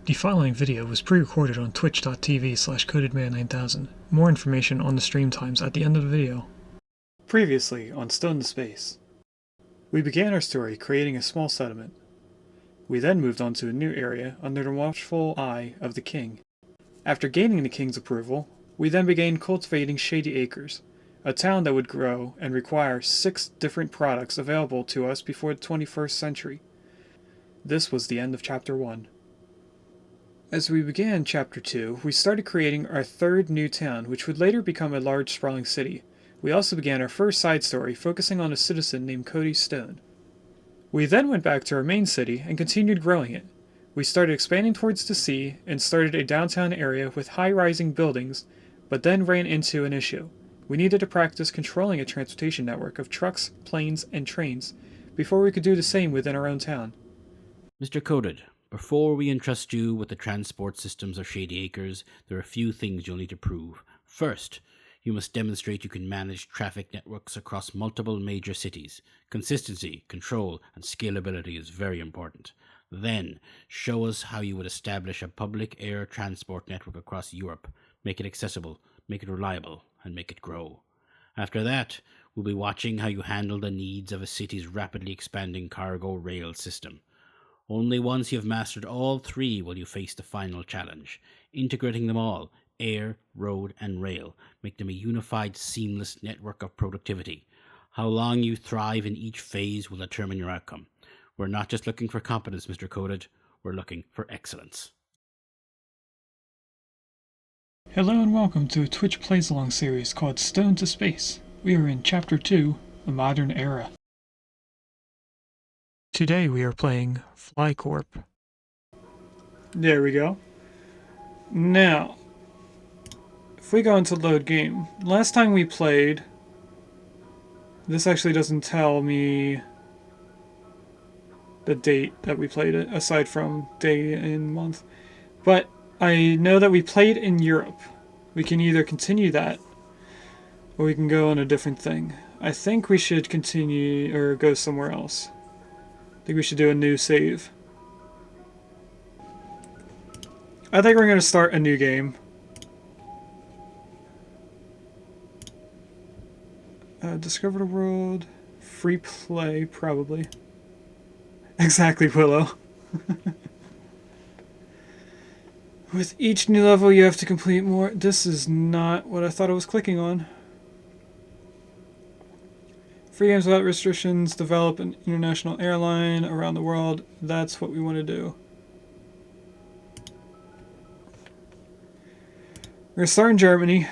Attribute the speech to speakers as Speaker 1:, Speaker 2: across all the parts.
Speaker 1: The following video was pre-recorded on twitch.tv/codedman9000. More information on the stream times at the end of the video. Previously on Stone to Space. We began our story creating a small settlement. We then moved on to a new area under the watchful eye of the king. After gaining the king's approval, we then began cultivating Shady Acres, a town that would grow and require 6 different products available to us before the 21st century. This was the end of Chapter 1. As we began Chapter 2, we started creating our third new town, which would later become a large sprawling city. We also began our first side story, focusing on a citizen named Cody Stone. We then went back to our main city and continued growing it. We started expanding towards the sea and started a downtown area with high-rising buildings, but then ran into an issue. We needed to practice controlling a transportation network of trucks, planes, and trains before we could do the same within our own town.
Speaker 2: Mr. Coded, before we entrust you with the transport systems of Shady Acres, there are a few things you'll need to prove. First, you must demonstrate you can manage traffic networks across multiple major cities. Consistency, control, and scalability is very important. Then, show us how you would establish a public air transport network across Europe, make it accessible, make it reliable, and make it grow. After that, we'll be watching how you handle the needs of a city's rapidly expanding cargo rail system. Only once you have mastered all 3 will you face the final challenge, integrating them all, air, road, and rail, make them a unified, seamless network of productivity. How long you thrive in each phase will determine your outcome. We're not just looking for competence, Mr. Coded, we're looking for excellence.
Speaker 1: Hello and welcome to a Twitch Plays Along series called Stone to Space. We are in Chapter 2, The Modern Era. Today we are playing Fly Corp. There we go. Now, if we go into load game, last time we played, this actually doesn't tell me the date that we played it, aside from day and month. But I know that we played in Europe. We can either continue that, or we can go on a different thing. I think we should continue, or go somewhere else. I think we should do a new save. I think we're going to start a new game. Discover the world. Free play, probably. Exactly, Willow. With each new level you have to complete more. This is not what I thought I was clicking on. Free games without restrictions. Develop an international airline around the world. That's what we want to do. We're going to start in Germany.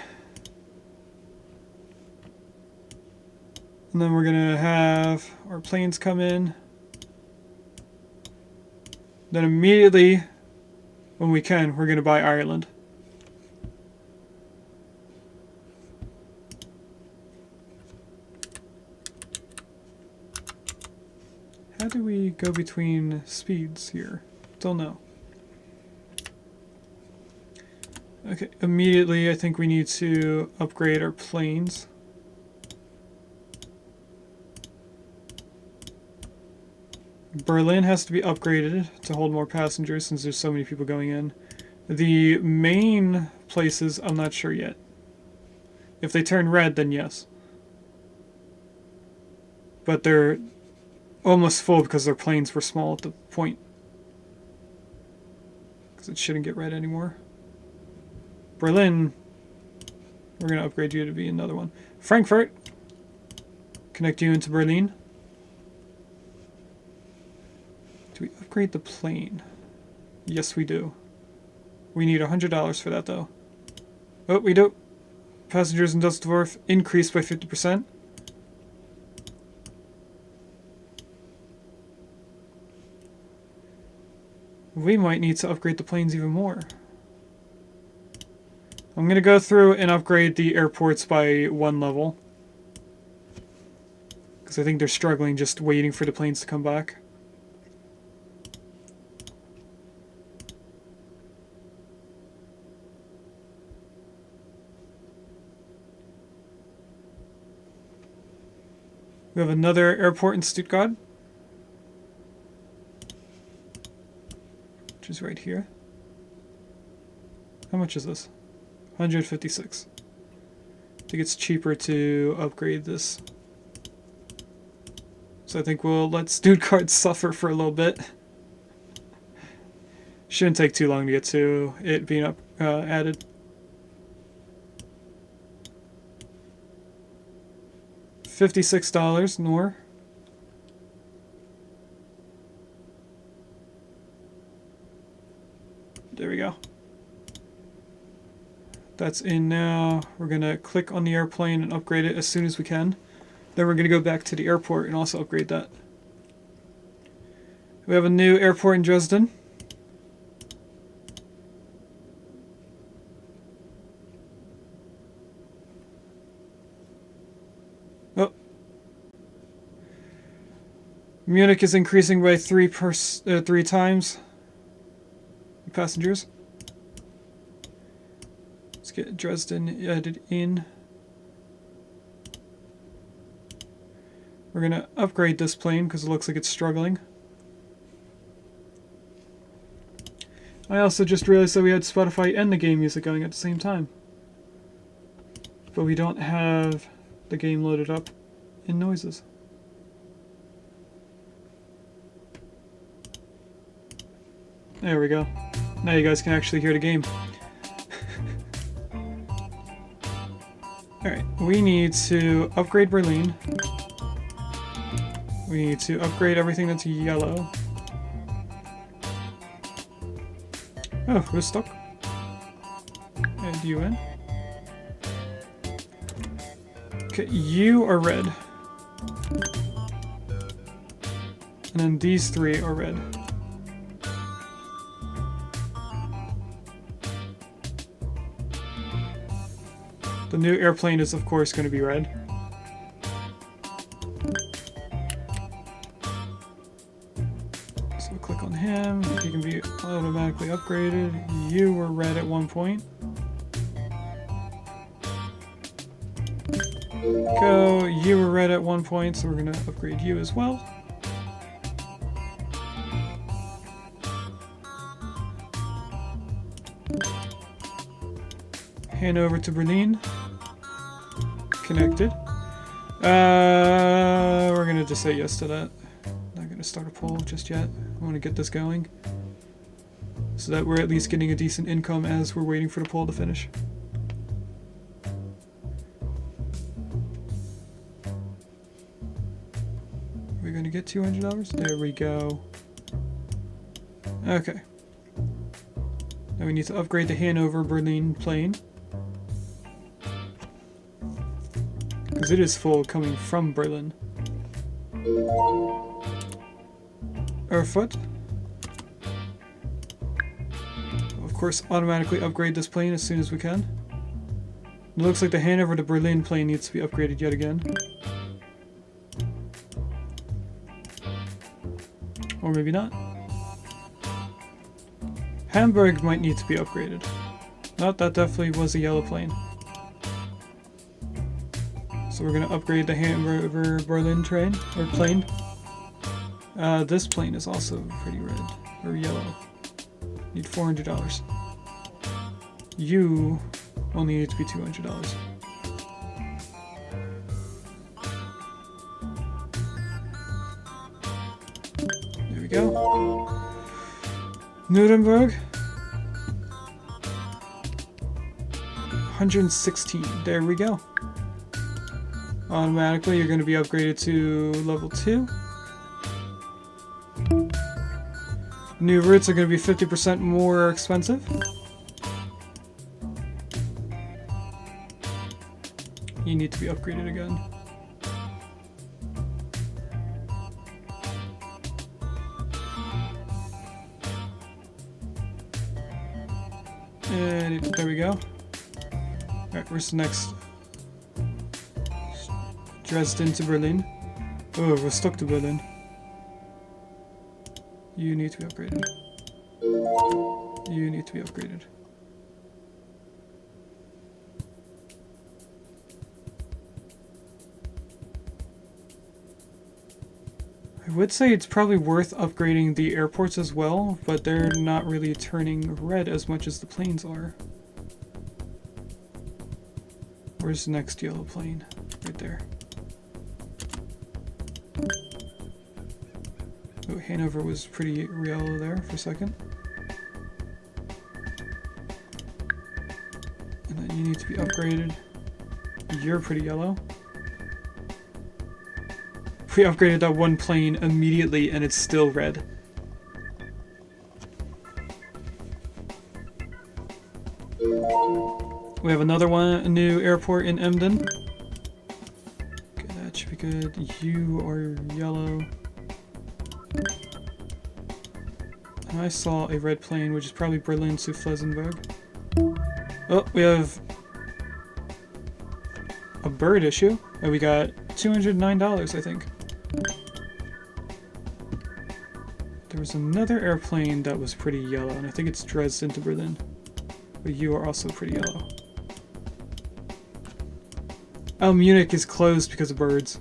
Speaker 1: And then we're going to have our planes come in. Then immediately, when we can, we're going to buy Ireland. How do we go between speeds here? Don't know. Okay, immediately I think we need to upgrade our planes. Berlin has to be upgraded to hold more passengers since there's so many people going in. The main places, I'm not sure yet. If they turn red, then yes. But they're almost full because their planes were small at the point. Because it shouldn't get red anymore. Berlin, we're going to upgrade you to be another one. Frankfurt, connect you into Berlin. Do we upgrade the plane? Yes, we do. We need $100 for that, though. Oh, we do. Passengers in Dusseldorf increased by 50%. We might need to upgrade the planes even more. I'm going to go through and upgrade the airports by 1 level. Because I think they're struggling just waiting for the planes to come back. We have another airport in Stuttgart, which is right here. How much is this? 156. I think it's cheaper to upgrade this. So I think we'll let student cards suffer for a little bit. Shouldn't take too long to get to it being added. $56 more. There we go. That's in now. We're gonna click on the airplane and upgrade it as soon as we can. Then we're gonna go back to the airport and also upgrade that. We have a new airport in Dresden. Oh. Munich is increasing by 3 times passengers. Let's get Dresden added in. We're gonna upgrade this plane because it looks like it's struggling. I also just realized that we had Spotify and the game music going at the same time. But we don't have the game loaded up in noises. There we go. Now you guys can actually hear the game. Alright, we need to upgrade Berlin. We need to upgrade everything that's yellow. Oh, we're stuck. Add you in. Okay, you are red. And then these three are red. The new airplane is, of course, going to be red. So we'll click on him. He can be automatically upgraded. You were red at one point. Go. You were red at one point, so we're going to upgrade you as well. Hand over to Berlin. Connected. We're gonna just say yes to that. Not gonna start a poll just yet. I want to get this going so that we're at least getting a decent income as we're waiting for the poll to finish. We're gonna get $200. There we go. Okay. Now we need to upgrade the Hanover Berlin plane. Because it is full coming from Berlin. Erfurt. Of course, automatically upgrade this plane as soon as we can. It looks like the Hanover to Berlin plane needs to be upgraded yet again. Or maybe not. Hamburg might need to be upgraded. No, that definitely was a yellow plane. So we're gonna upgrade the Hanover Berlin train, or plane. This plane is also pretty red, or yellow. Need $400. You only need to be $200. There we go. Nuremberg. 116. There we go. Automatically, you're going to be upgraded to level 2. New routes are going to be 50% more expensive. You need to be upgraded again. And there we go. Alright, where's the next? Dresden to Berlin. Oh, we're stuck to Berlin. You need to be upgraded. You need to be upgraded. I would say it's probably worth upgrading the airports as well, but they're not really turning red as much as the planes are. Where's the next yellow plane? Right there. Oh, Hanover was pretty yellow there for a second. And then you need to be upgraded. You're pretty yellow. We upgraded that one plane immediately and it's still red. We have another one, a new airport in Emden. Okay, that should be good. You are yellow. And I saw a red plane, which is probably Berlin to Flessenberg. Oh, we have a bird issue. And we got $209, I think. There was another airplane that was pretty yellow, and I think it's Dresden to Berlin. But you are also pretty yellow. Oh, Munich is closed because of birds.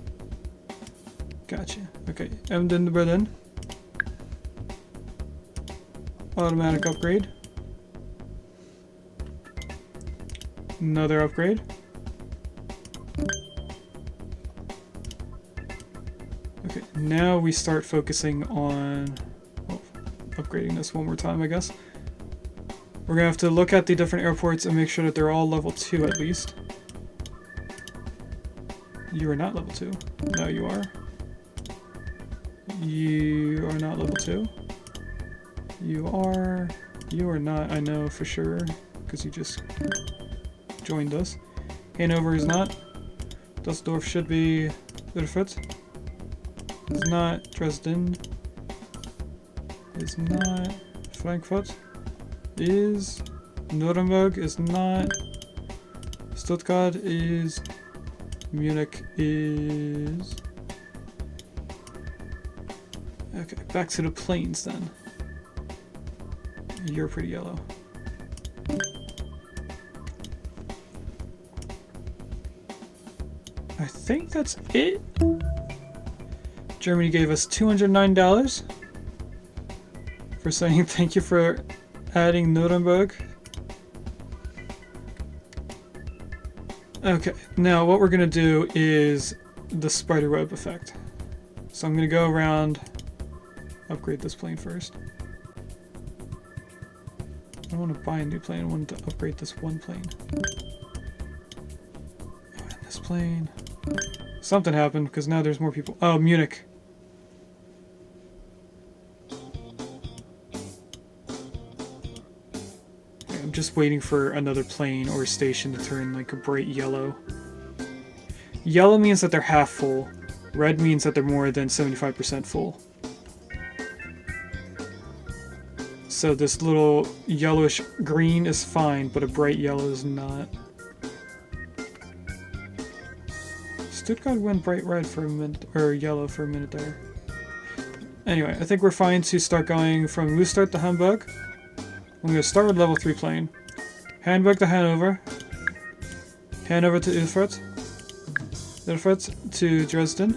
Speaker 1: Gotcha. Okay, Emden to Berlin. Automatic upgrade. Another upgrade. Okay, now we start focusing on upgrading this one more time, I guess. We're gonna have to look at the different airports and make sure that they're all level 2 at least. You are not level 2. No, you are. You are not level 2. You are. You are not, I know for sure, because you just joined us. Hanover is not. Dusseldorf should be Erfurt. Is not. Dresden. Is not. Frankfurt. Is. Nuremberg is not. Stuttgart is. Munich is. Okay, back to the planes then. You're pretty yellow. I think that's it. Germany gave us $209 for saying thank you for adding Nuremberg. Okay, now what we're gonna do is the spiderweb effect. So I'm gonna go around, upgrade this plane first. I don't want to buy a new plane, I want to upgrade this one plane. Oh, and this plane. Something happened because now there's more people. Oh, Munich. Okay, I'm just waiting for another plane or station to turn like a bright yellow. Yellow means that they're half full. Red means that they're more than 75% full. So this little yellowish green is fine, but a bright yellow is not. Stuttgart went bright red for a minute, or yellow for a minute there. Anyway, I think we're fine to start going from Mustard to Hamburg. I'm going to start with level 3 plane. Hamburg to Hanover. Hanover to Erfurt. Erfurt to Dresden.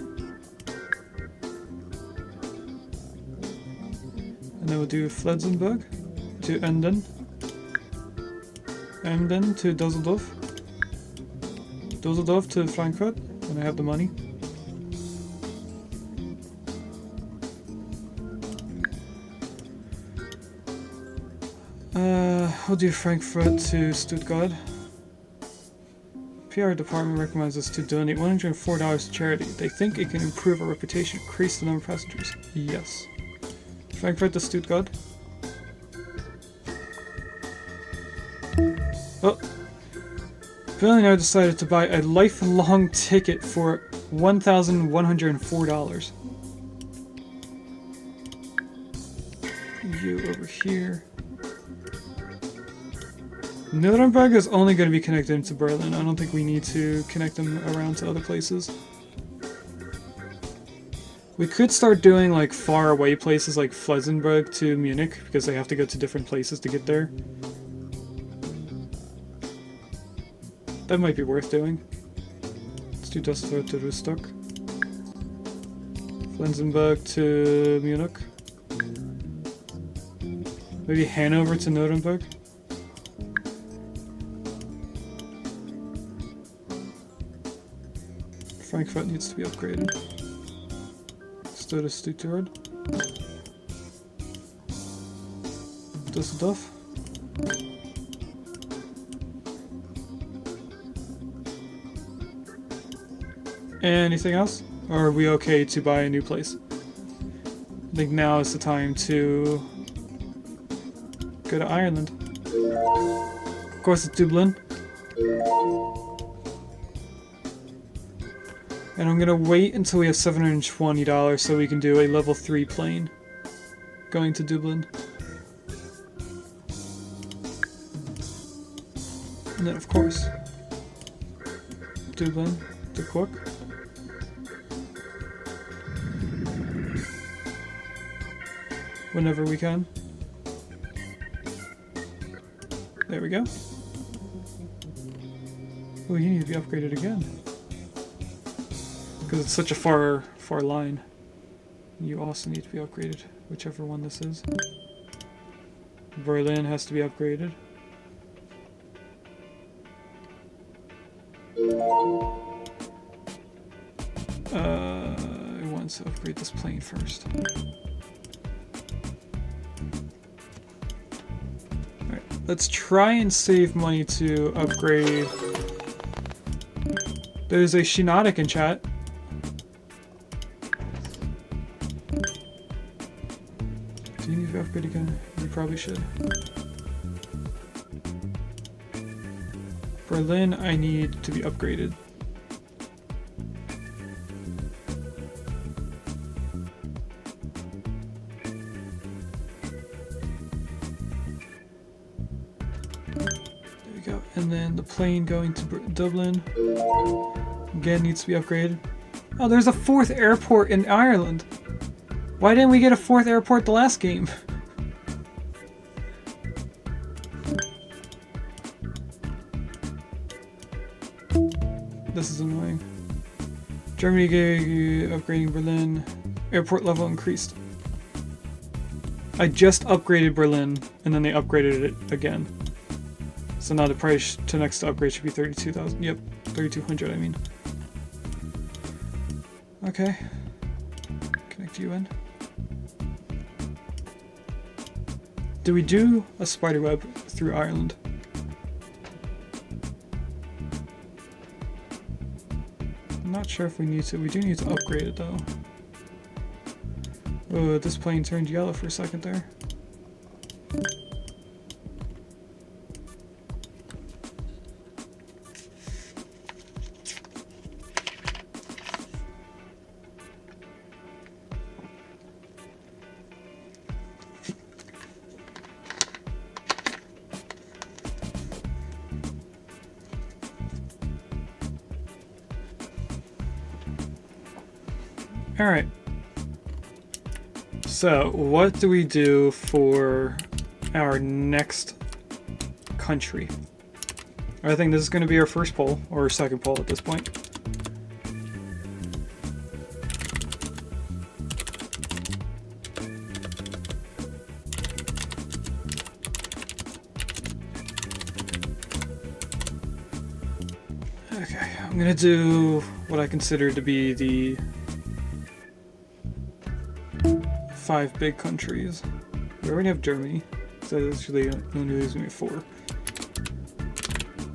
Speaker 1: And then we'll do Flessenberg to Emden. Emden to Dusseldorf. Dusseldorf to Frankfurt, when I have the money. We'll do Frankfurt to Stuttgart. PR department recommends us to donate $104 to charity. They think it can improve our reputation, increase the number of passengers. Yes. Frankfurt to Stuttgart. Oh. Bill and I decided to buy a lifelong ticket for $1,104. You over here. Nuremberg is only going to be connected to Berlin. I don't think we need to connect them around to other places. We could start doing like far away places like Flessenberg to Munich because they have to go to different places to get there. That might be worth doing. Let's do Dusseldorf to Rostock. Flensburg to Munich. Maybe Hanover to Nuremberg. Frankfurt needs to be upgraded. Still a Stuttgart. Düsseldorf. Anything else? Or are we okay to buy a new place? I think now is the time to go to Ireland. Of course it's Dublin. And I'm gonna wait until we have $720 so we can do a level 3 plane going to Dublin. And then of course, Dublin to Cork. Whenever we can. There we go. Oh, you need to be upgraded again. Because it's such a far line. You also need to be upgraded, whichever one this is. Berlin has to be upgraded. I want to upgrade this plane first. Alright, let's try and save money to upgrade. There's a Shinotic in chat. Do you need to upgrade again? You probably should. Berlin, I need to be upgraded. There we go. And then the plane going to Dublin again needs to be upgraded. Oh, there's a 4th airport in Ireland. Why didn't we get a 4th airport the last game? This is annoying. Germany upgrading Berlin. Airport level increased. I just upgraded Berlin, and then they upgraded it again. So now the price to next upgrade should be 32,000. Yep, 3,200 I mean. Okay. Connect you in. Do we do a spiderweb through Ireland? I'm not sure if we need to. We do need to upgrade it though. Oh, this plane turned yellow for a second there. Alright. So, what do we do for our next country? I think this is going to be our first poll, or second poll at this point. Okay, I'm going to do what I consider to be the 5 big countries. We already have Germany, so that's really only leaves me 4.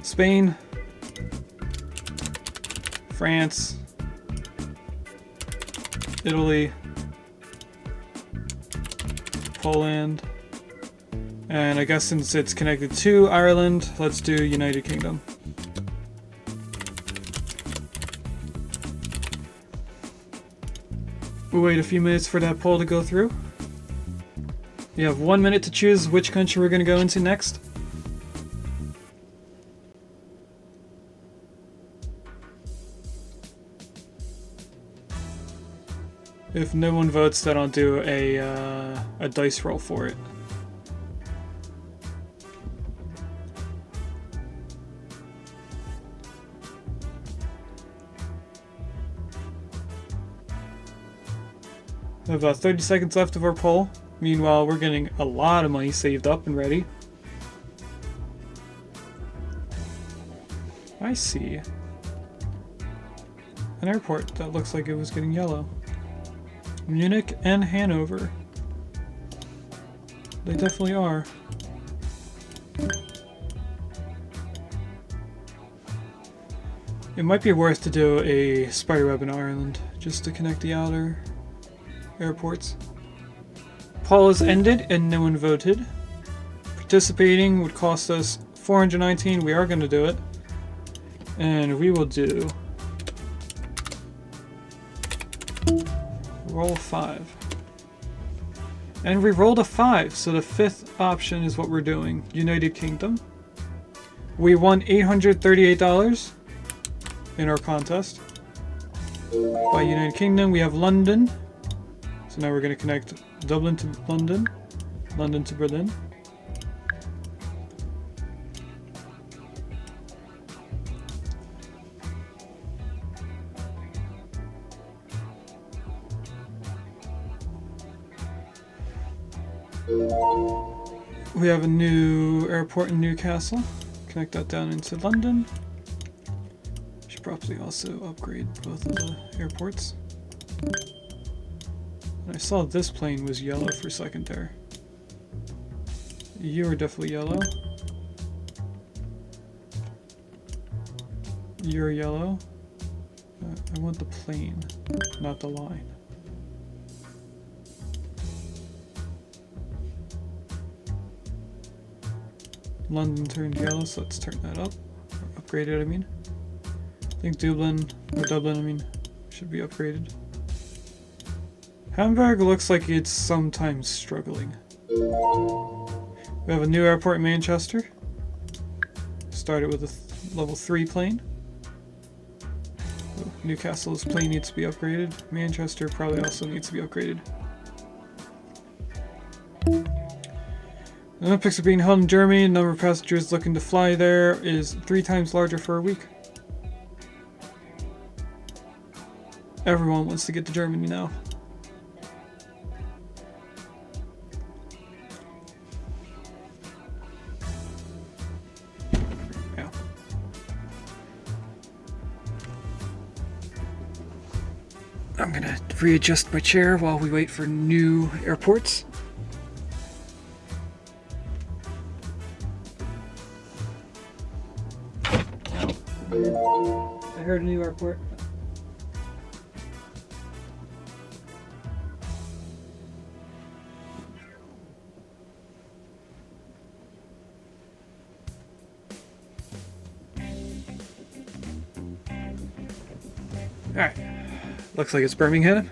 Speaker 1: Spain, France, Italy, Poland, and I guess since it's connected to Ireland, let's do United Kingdom. We'll wait a few minutes for that poll to go through. You have 1 minute to choose which country we're going to go into next. If no one votes, then I'll do a dice roll for it. We have about 30 seconds left of our poll. Meanwhile, we're getting a lot of money saved up and ready. I see. an airport that looks like it was getting yellow. Munich and Hanover. They definitely are. It might be worth to do a spiderweb in Ireland, just to connect the outer airports. Poll is ended and no one voted. Participating would cost us 419. We are going to do it. And we will do roll 5. And we rolled a 5, so the 5th option is what we're doing. United Kingdom. We won $838 in our contest. By United Kingdom, we have London. So now we're going to connect Dublin to London, London to Berlin. We have a new airport in Newcastle. Connect that down into London. Should probably also upgrade both of the airports. And I saw this plane was yellow for a second there. You are definitely yellow. You're yellow. I want the plane, not the line. London turned yellow, so let's turn that up. Or upgrade it, I mean. I think Dublin, I mean, should be upgraded. Hamburg looks like it's sometimes struggling. We have a new airport in Manchester. Started with a level 3 plane. Newcastle's plane needs to be upgraded. Manchester probably also needs to be upgraded. The Olympics are being held in Germany. The number of passengers looking to fly there is 3 times larger for a week. Everyone wants to get to Germany now. Yeah. I'm gonna readjust my chair while we wait for new airports. I heard a new airport. Alright. Looks like it's Birmingham.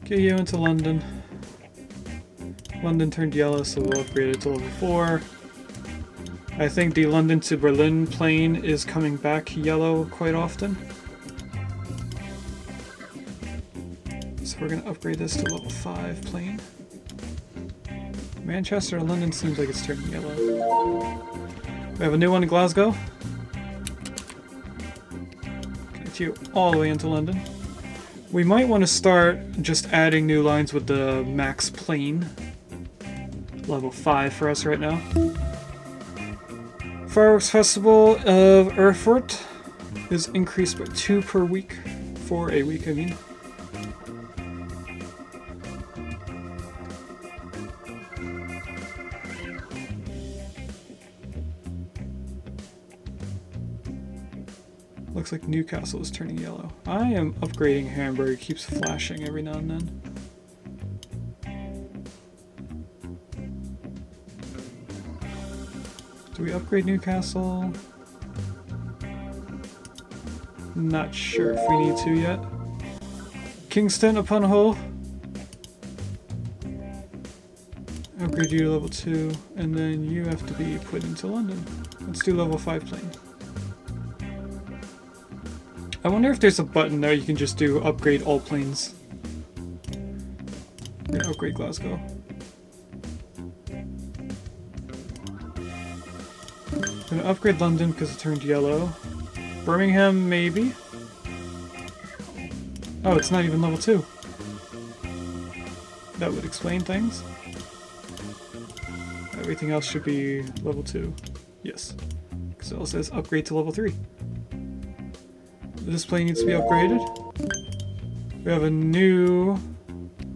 Speaker 1: Get you into London. London turned yellow, so we'll upgrade it to level 4. I think the London to Berlin plane is coming back yellow quite often. So we're going to upgrade this to level 5 plane. Manchester to London seems like it's turning yellow. We have a new one in Glasgow. Get you all the way into London. We might want to start just adding new lines with the max plane. Level 5 for us right now. Fireworks Festival of Erfurt is increased by 2 per week. For a week, I mean. Looks like Newcastle is turning yellow. I am upgrading Hamburg. It keeps flashing every now and then. Do we upgrade Newcastle? Not sure if we need to yet. Kingston upon Hull. Upgrade you to level 2, and then you have to be put into London. Let's do level 5 plane. I wonder if there's a button there you can just do upgrade all planes. We're gonna upgrade Glasgow. I'm gonna upgrade London because it turned yellow. Birmingham, maybe? Oh, it's not even level 2. That would explain things. Everything else should be level 2. Yes. So it says upgrade to level 3. This plane needs to be upgraded. We have a new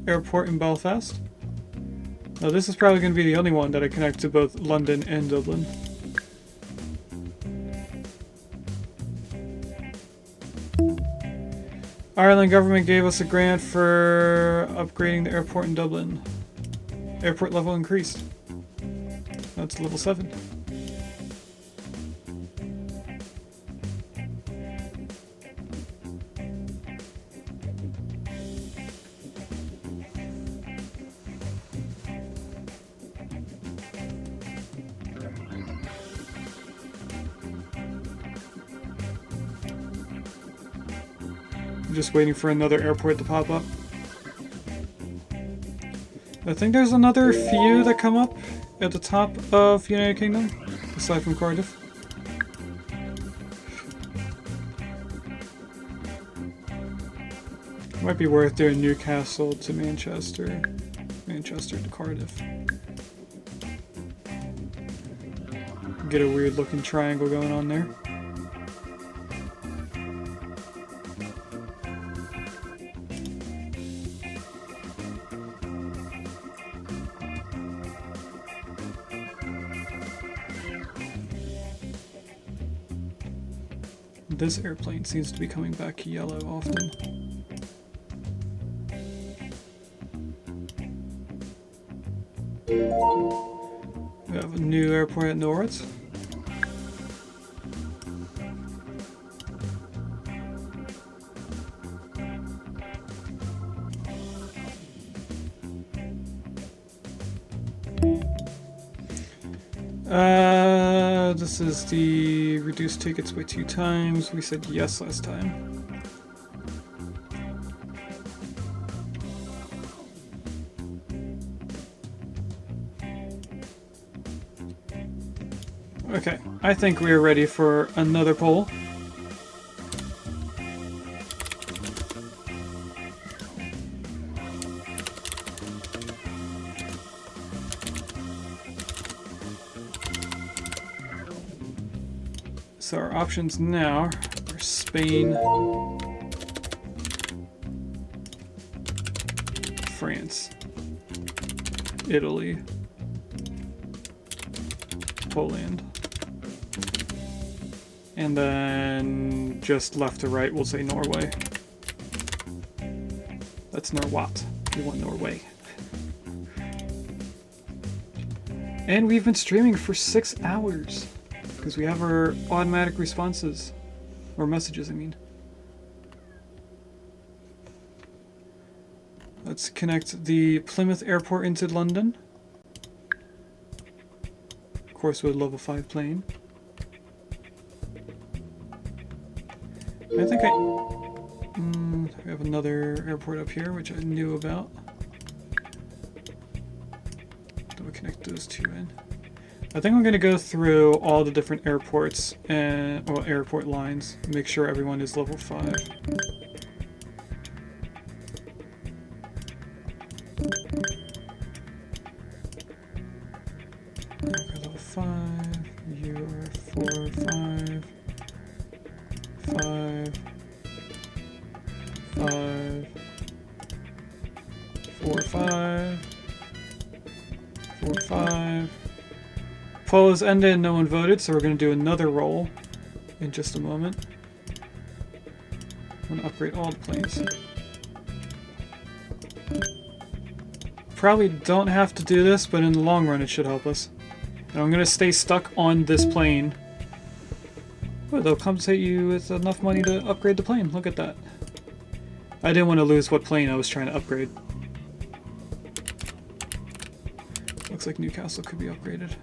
Speaker 1: airport in Belfast. Now this is probably going to be the only one that I connect to both London and Dublin. Ireland government gave us a grant for upgrading the airport in Dublin. Airport level increased. That's level 7. I'm just waiting for another airport to pop up. I think there's another few that come up at the top of United Kingdom, aside from Cardiff. Might be worth doing Newcastle to Manchester, Manchester to Cardiff. Get a weird looking triangle going on there. This airplane seems to be coming back yellow often. We have a new airport at Norwich. This is the reduced tickets by 2 times. We said yes last time. Okay, I think we are ready for another poll. So our options now are Spain, France, Italy, Poland, and then just left to right we'll say Norway. That's Norwat. We want Norway. And we've been streaming for 6 hours. Because we have our automatic responses. Or messages, I mean. Let's connect the Plymouth Airport into London. Of course with a level 5 plane. I think we have another airport up here, which I knew about. Do we connect those two in? I think I'm going to go through all the different airports and airport lines, make sure everyone is level 5. Okay, level 5, you are 4, 5, 5, 5, 4, 5, 4, 5. Poll has ended and no one voted, so we're going to do another roll in just a moment. I'm going to upgrade all the planes. Probably don't have to do this, but in the long run it should help us. And I'm going to stay stuck on this plane. Oh, they'll compensate you with enough money to upgrade the plane. Look at that. I didn't want to lose what plane I was trying to upgrade. Looks like Newcastle could be upgraded.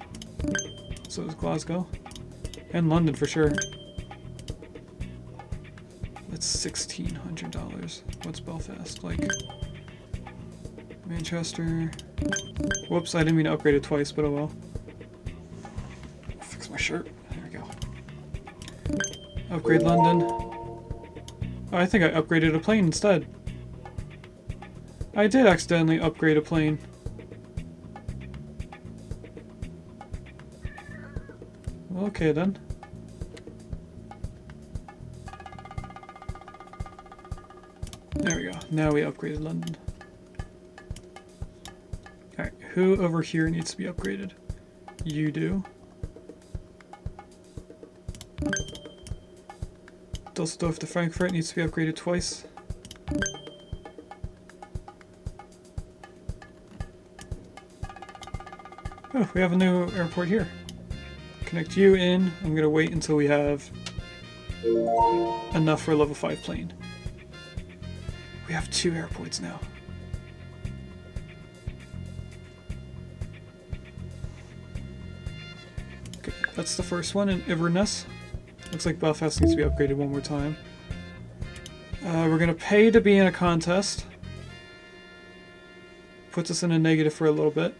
Speaker 1: So is Glasgow. And London for sure. That's $1,600. What's Belfast? Like Manchester. Whoops, I didn't mean to upgrade it twice, but oh well. Fix my shirt. There we go. Upgrade London. Oh, I think I upgraded a plane instead. I did accidentally upgrade a plane. Okay then. There we go. Now we upgraded London. Alright, who over here needs to be upgraded? You do. Dusseldorf to Frankfurt needs to be upgraded twice. Oh, we have a new airport here. Connect you in. I'm gonna wait until we have enough for a level 5 plane. We have 2 airports now. Okay, that's the first one in Inverness. Looks like Belfast needs to be upgraded one more time. We're gonna pay to be in a contest. Puts us in a negative for a little bit.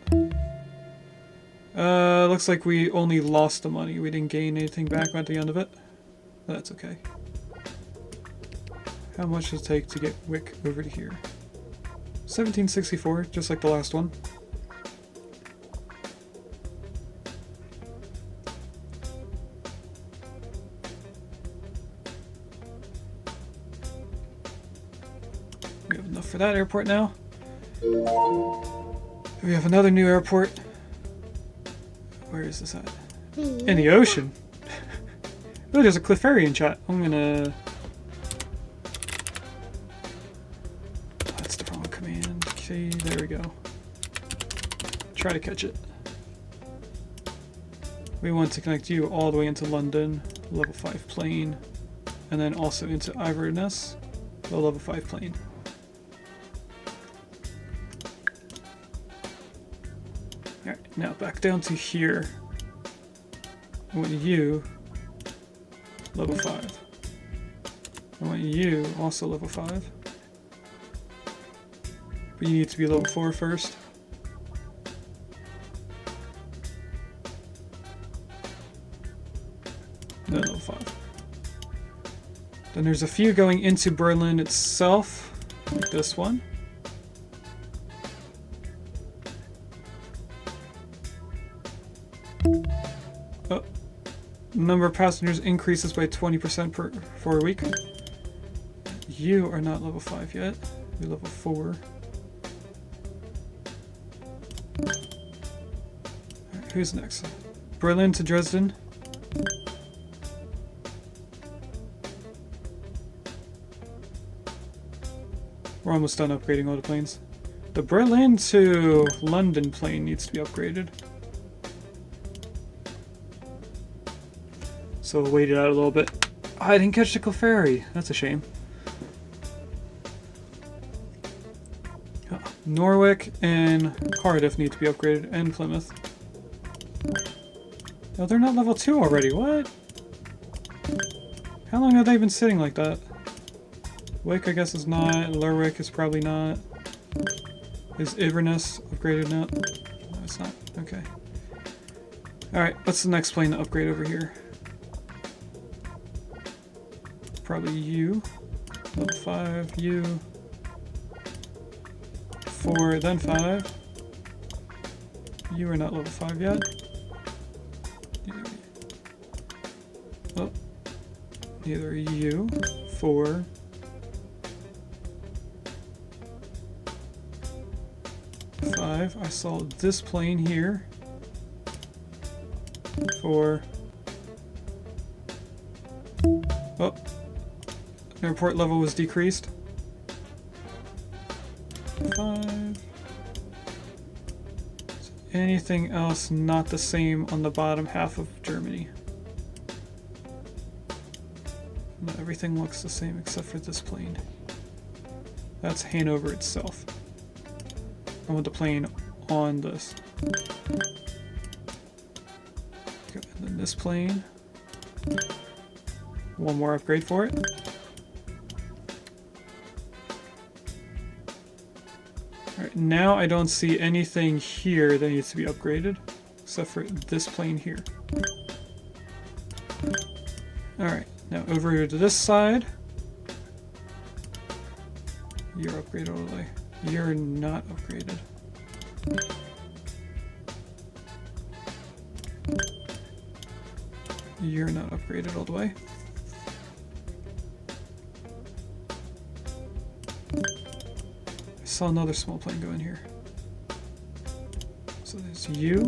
Speaker 1: Looks like we only lost the money. We didn't gain anything back at the end of it. But that's okay. How much does it take to get Wick over to here? 1764, just like the last one. We have enough for that airport now. We have another new airport. Where is this at? In the ocean. Oh, there's a Clefairy in chat. I'm gonna... That's the wrong command. Okay, there we go. Try to catch it. We want to connect you all the way into London, level 5 plane, and then also into Inverness, the level 5 plane. Alright, now back down to here. I want you level 5. I want you also level 5. But you need to be level 4 first. No, level 5. Then there's a few going into Berlin itself, like this one. Oh, number of passengers increases by 20% for a week. You are not level 5 yet. You're level 4. Alright, who's next? Berlin to Dresden. We're almost done upgrading all the planes. The Berlin to London plane needs to be upgraded. So we'll wait it out a little bit. Oh, I didn't catch the Clefairy. That's a shame. Oh, Norwich and Cardiff need to be upgraded, and Plymouth. Oh, they're not level 2 already. What? How long have they been sitting like that? Wick, I guess, is not. Lerwick is probably not. Is Inverness upgraded now? No, it's not. Okay. Alright, what's the next plane to upgrade over here? Probably you. Level 5, you. 4, then 5. You are not level 5 yet. Oh. Neither you. 4. 5. I saw this plane here. 4. Oh. Airport level was decreased. 5. Is anything else not the same on the bottom half of Germany? No, everything looks the same except for this plane. That's Hanover itself. I want the plane on this. Okay, and then this plane. One more upgrade for it. Alright, now I don't see anything here that needs to be upgraded, except for this plane here. Alright, now over here to this side. You're upgraded all the way. You're not upgraded. You're not upgraded all the way. saw another small plane go in here. So there's you.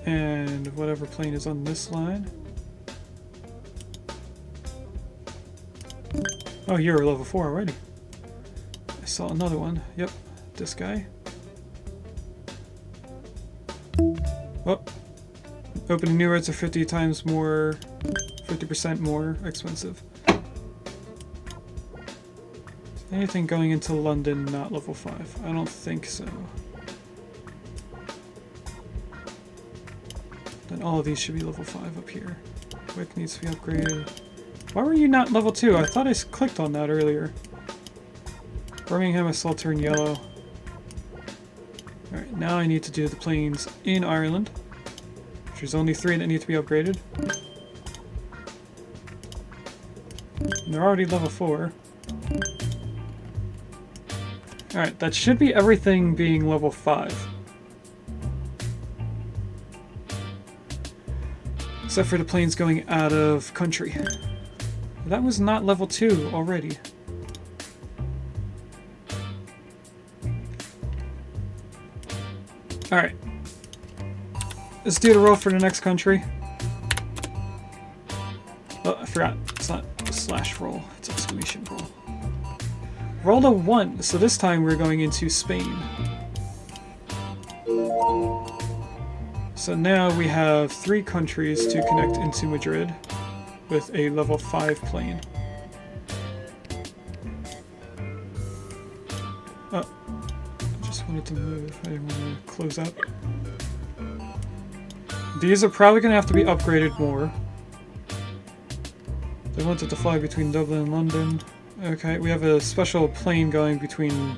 Speaker 1: And whatever plane is on this line. Oh, you're level 4 already. I saw another one. Yep, this guy. Oh, opening new routes are 50 times more, 50% more expensive. Anything going into London not level 5? I don't think so. Then all of these should be level 5 up here. Wick needs to be upgraded. Why were you not level 2? I thought I clicked on that earlier. Birmingham I saw turn yellow. Alright, now I need to do the planes in Ireland. There's only 3 that need to be upgraded. And they're already level 4. Alright, that should be everything being level 5. Except for the planes going out of country. That was not level 2 already. Alright. Let's do the roll for the next country. Oh, I forgot. It's not a slash roll. It's exclamation roll. Roll a 1. So this time we're going into Spain. So now we have 3 countries to connect into Madrid with a level 5 plane. Oh, I just wanted to move. I didn't want to close up. These are probably going to have to be upgraded more. They wanted to fly between Dublin and London. Okay, we have a special plane going between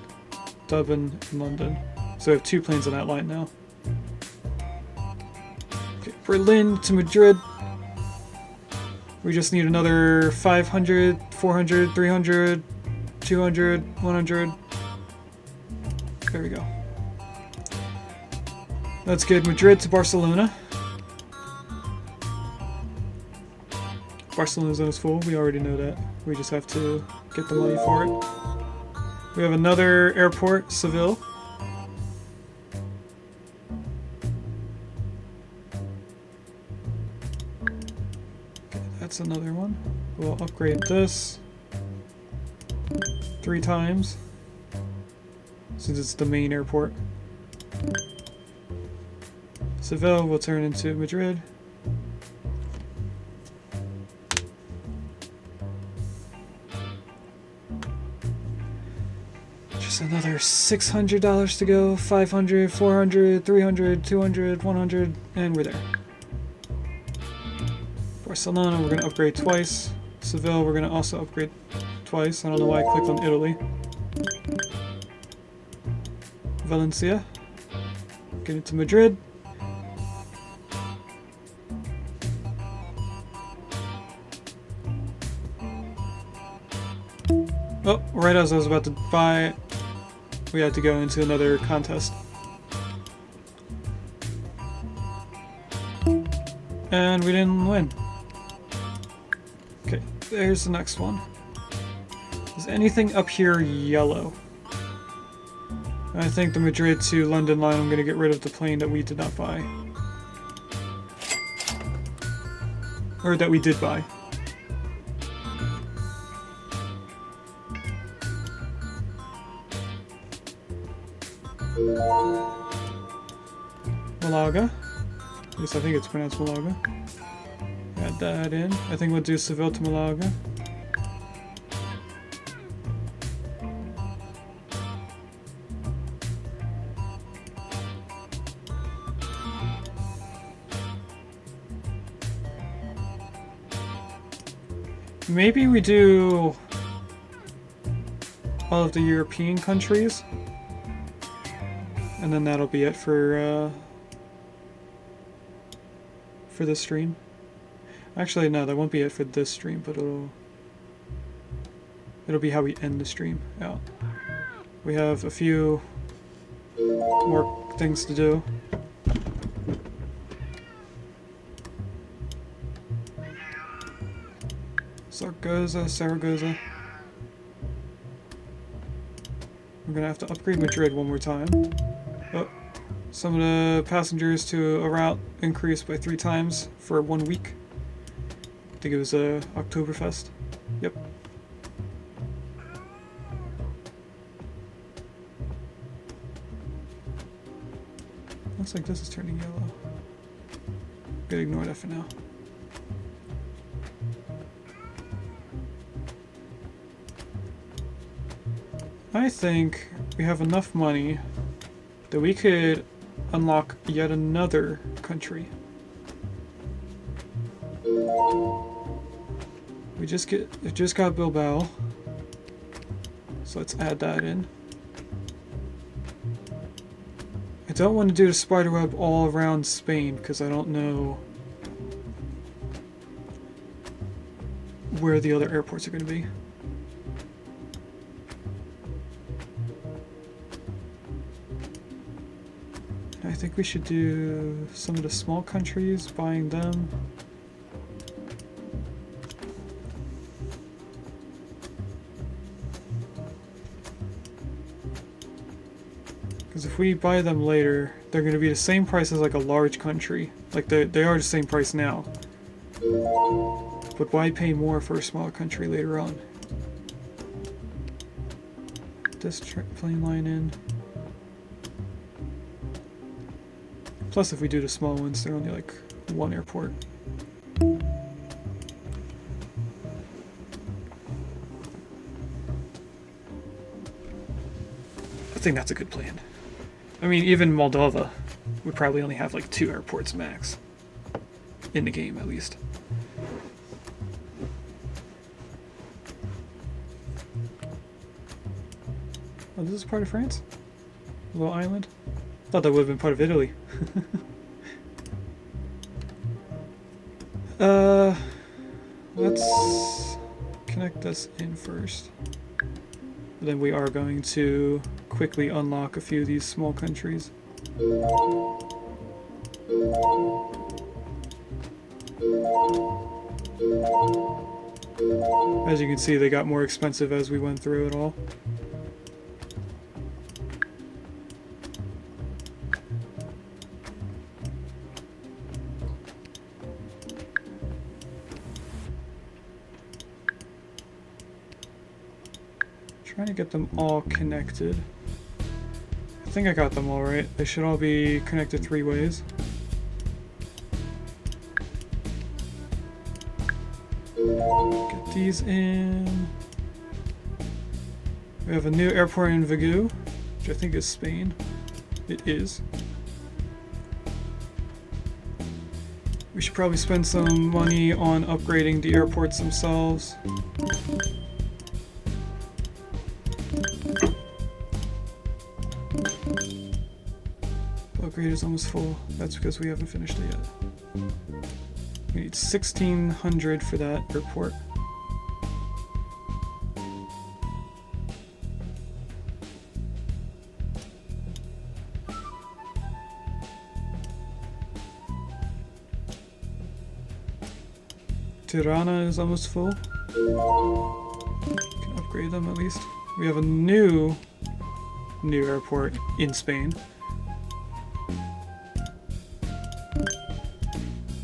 Speaker 1: Dublin and London. So we have 2 planes on that line now. Okay, Berlin to Madrid. We just need another 500, 400, 300, 200, 100. There we go. That's good. Madrid to Barcelona. Barcelona's zone is full. We already know that. We just have to get the money for it. We have another airport, Seville. That's another one. We'll upgrade this 3 times since it's the main airport. Seville will turn into Madrid. Just another $600 to go. 500, 400, 300, 200, 100, and we're there. Barcelona, we're going to upgrade twice. Seville, we're going to also upgrade twice. I don't know why I clicked on Italy. Valencia. Get into Madrid. Oh, right as I was about to buy it, we had to go into another contest. And we didn't win. Okay, there's the next one. Is anything up here yellow? I think the Madrid to London line, I'm going to get rid of the plane that we did not buy. Or that we did buy. Malaga. At least I think it's pronounced Malaga. Add that in. I think we'll do Seville to Malaga. Maybe we do all of the European countries, and then that'll be it for this stream. Actually, no, that won't be it for this stream, but it'll be how we end the stream out. We have a few more things to do. Zaragoza. We're gonna have to upgrade Madrid one more time. Oh, some of the passengers to a route increased by 3 times for 1 week. I think it was Oktoberfest. Yep. Looks like this is turning yellow. I'm gonna ignore that for now. I think we have enough money that we could unlock yet another country. We just got Bilbao, so let's add that in. I don't want to do the spiderweb all around Spain because I don't know where the other airports are going to be. I think we should do some of the small countries, buying them. Because if we buy them later, they're going to be the same price as like a large country. Like they are the same price now. But why pay more for a smaller country later on? This plane line in. Plus, if we do the small ones, they're only like 1 airport. I think that's a good plan. I mean, even Moldova would probably only have like 2 airports max. In the game, at least. Oh, this is part of France? A little island? Thought that would have been part of Italy. Let's connect this in first. Then we are going to quickly unlock a few of these small countries. As you can see, they got more expensive as we went through it all. Trying to get them all connected. I think I got them all right. They should all be connected 3 ways. Get these in. We have a new airport in Vigo, which I think is Spain. It is. We should probably spend some money on upgrading the airports themselves. Upgrade is almost full. That's because we haven't finished it yet. We need 1,600 for that airport. Tirana is almost full. Can upgrade them at least. We have a new airport in Spain.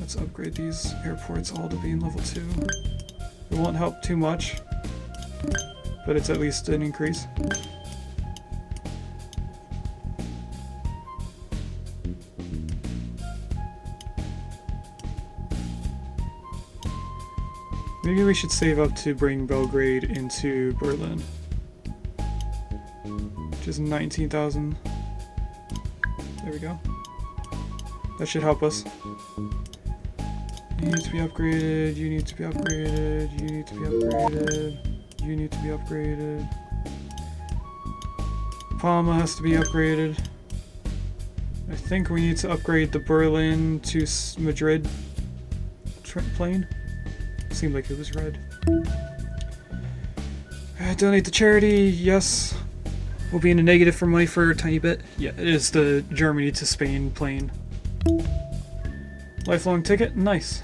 Speaker 1: Let's upgrade these airports all to being level 2. It won't help too much, but it's at least an increase. Maybe we should save up to bring Belgrade into Berlin, which is 19,000. There we go. That should help us. You need to be upgraded, you need to be upgraded, you need to be upgraded, you need to be upgraded. Palma has to be upgraded. I think we need to upgrade the Berlin to Madrid plane. Seemed like it was red. Donate to charity, yes. We'll be in the negative for money for a tiny bit. Yeah, it is the Germany to Spain plane. Lifelong ticket, nice.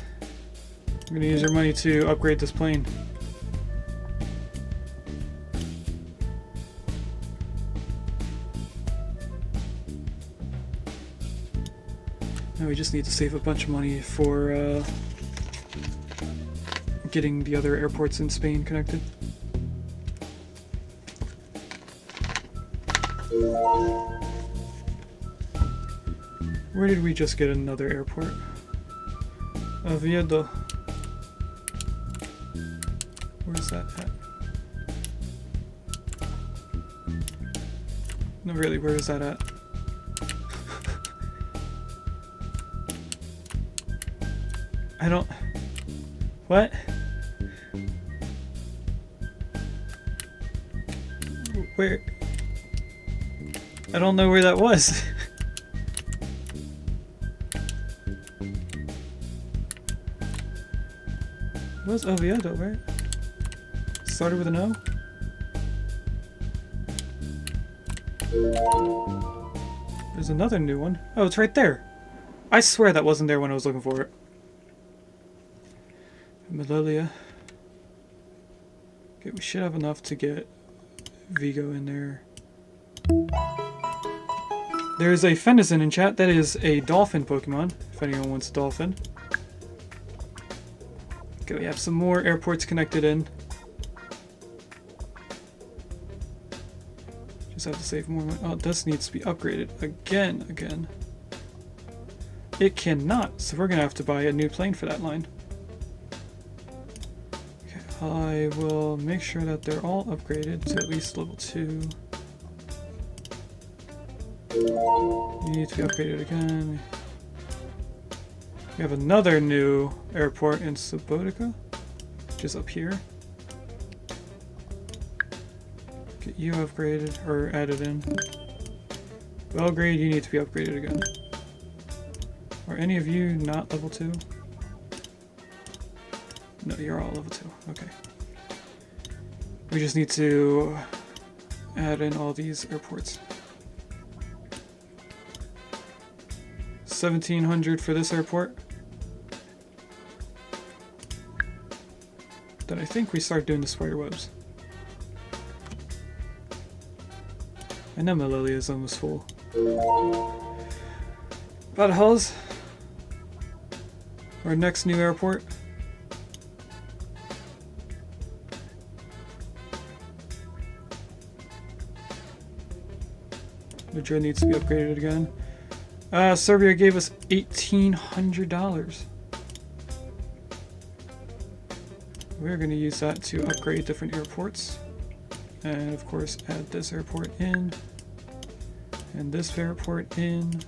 Speaker 1: I'm gonna use our money to upgrade this plane. Now we just need to save a bunch of money for getting the other airports in Spain connected. Where did we just get another airport? Oviedo. Where's that at? No, really, where is that at? I don't... What? Where? I don't know where that was. It was Oviedo, right? Started with an O? There's another new one. Oh, it's right there. I swear that wasn't there when I was looking for it. Melilia. Okay, we should have enough to get Vigo in there. There's a Fenison in chat. That is a dolphin Pokemon, if anyone wants a dolphin. Okay, we have some more airports connected in. Just have to save more money. Oh, this needs to be upgraded again. It cannot, so we're gonna have to buy a new plane for that line. Okay, I will make sure that they're all upgraded to at least level 2. You need to be upgraded again. We have another new airport in Subotica, which is up here. Get you upgraded, or added in. Belgrade, you need to be upgraded again. Are any of you not level 2? No, you're all level 2. Okay. We just need to add in all these airports. 1,700 for this airport. Then I think we start doing the spider webs. I know my Lily is almost full. Badajoz. Our next new airport. Madrid needs to be upgraded again. Serbia gave us $1,800. We're going to use that to upgrade different airports. And of course add this airport in. And this airport in.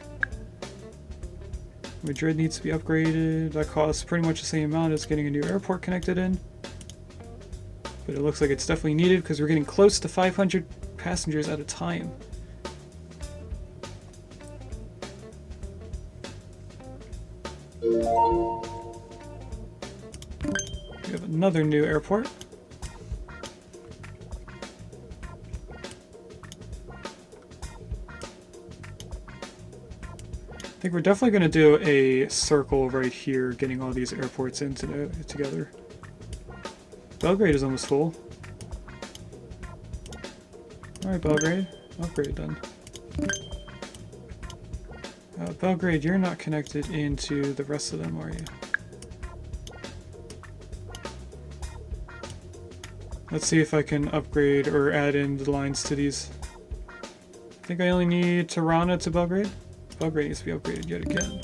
Speaker 1: Madrid needs to be upgraded. That costs pretty much the same amount as getting a new airport connected in. But it looks like it's definitely needed because we're getting close to 500 passengers at a time. We have another new airport. I think we're definitely going to do a circle right here, getting all these airports in together. Belgrade is almost full. Alright, Belgrade. Upgrade done. Belgrade, you're not connected into the rest of them, are you? Let's see if I can upgrade or add in the lines to these. I think I only need Tirana to Belgrade. Belgrade needs to be upgraded yet again.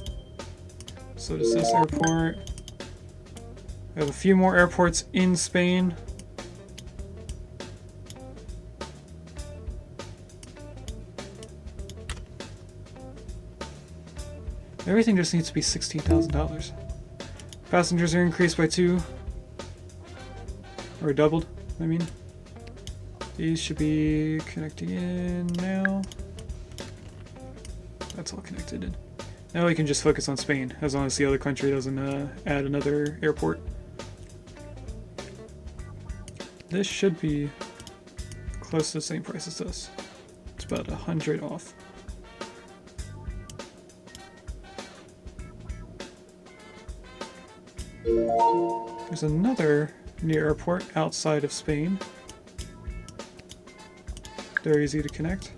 Speaker 1: So does this airport. I have a few more airports in Spain. Everything just needs to be $16,000. Passengers are increased by 2. Or doubled, I mean. These should be connecting in now. That's all connected in. Now we can just focus on Spain, as long as the other country doesn't add another airport. This should be close to the same price as this. It's about 100 off. There's another new airport outside of Spain. They're easy to connect.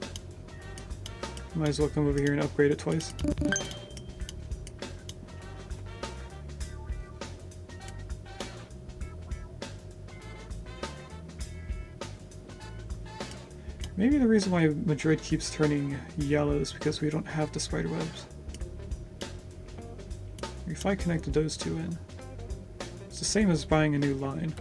Speaker 1: Might as well come over here and upgrade it twice. Maybe the reason why Madrid keeps turning yellow is because we don't have the spider webs. If I connected those two in, it's the same as buying a new line.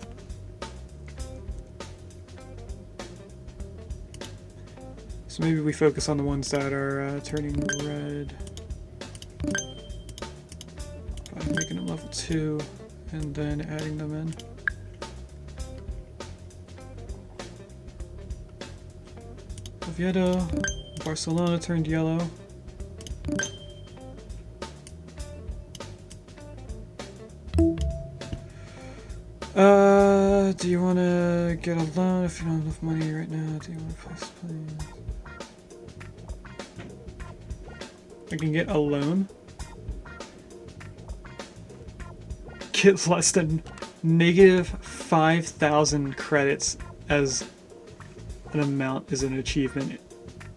Speaker 1: So maybe we focus on the ones that are turning red by making them level 2 and then adding them in. Oviedo, Barcelona turned yellow. Do you want to get a loan if you don't have enough money right now? Do you want to place plans? I can get a loan? Get less than negative 5,000 credits as an amount is an achievement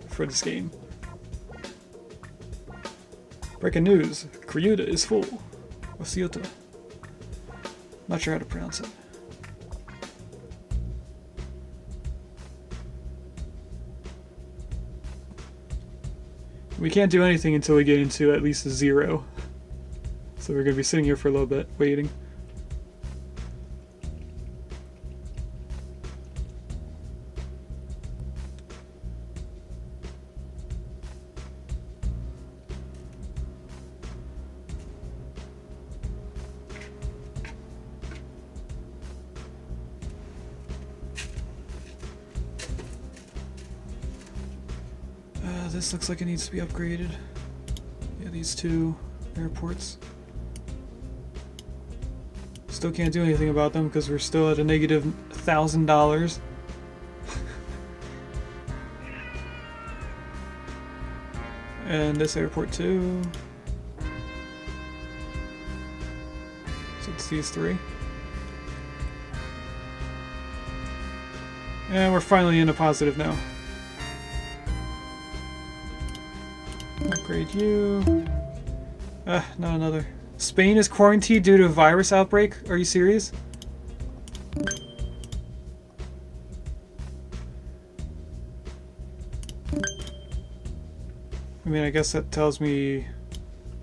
Speaker 1: for this game. Breaking news, Cryuta is full. Or Ciuta. Not sure how to pronounce it. We can't do anything until we get into at least a 0. So we're going to be sitting here for a little bit, waiting. This looks like it needs to be upgraded. Yeah, these two airports. Still can't do anything about them because we're still at a negative $1,000. And this airport too. So it's these three. And we're finally in a positive now. Upgrade you. Not another. Spain is quarantined due to a virus outbreak? Are you serious? I mean, I guess that tells me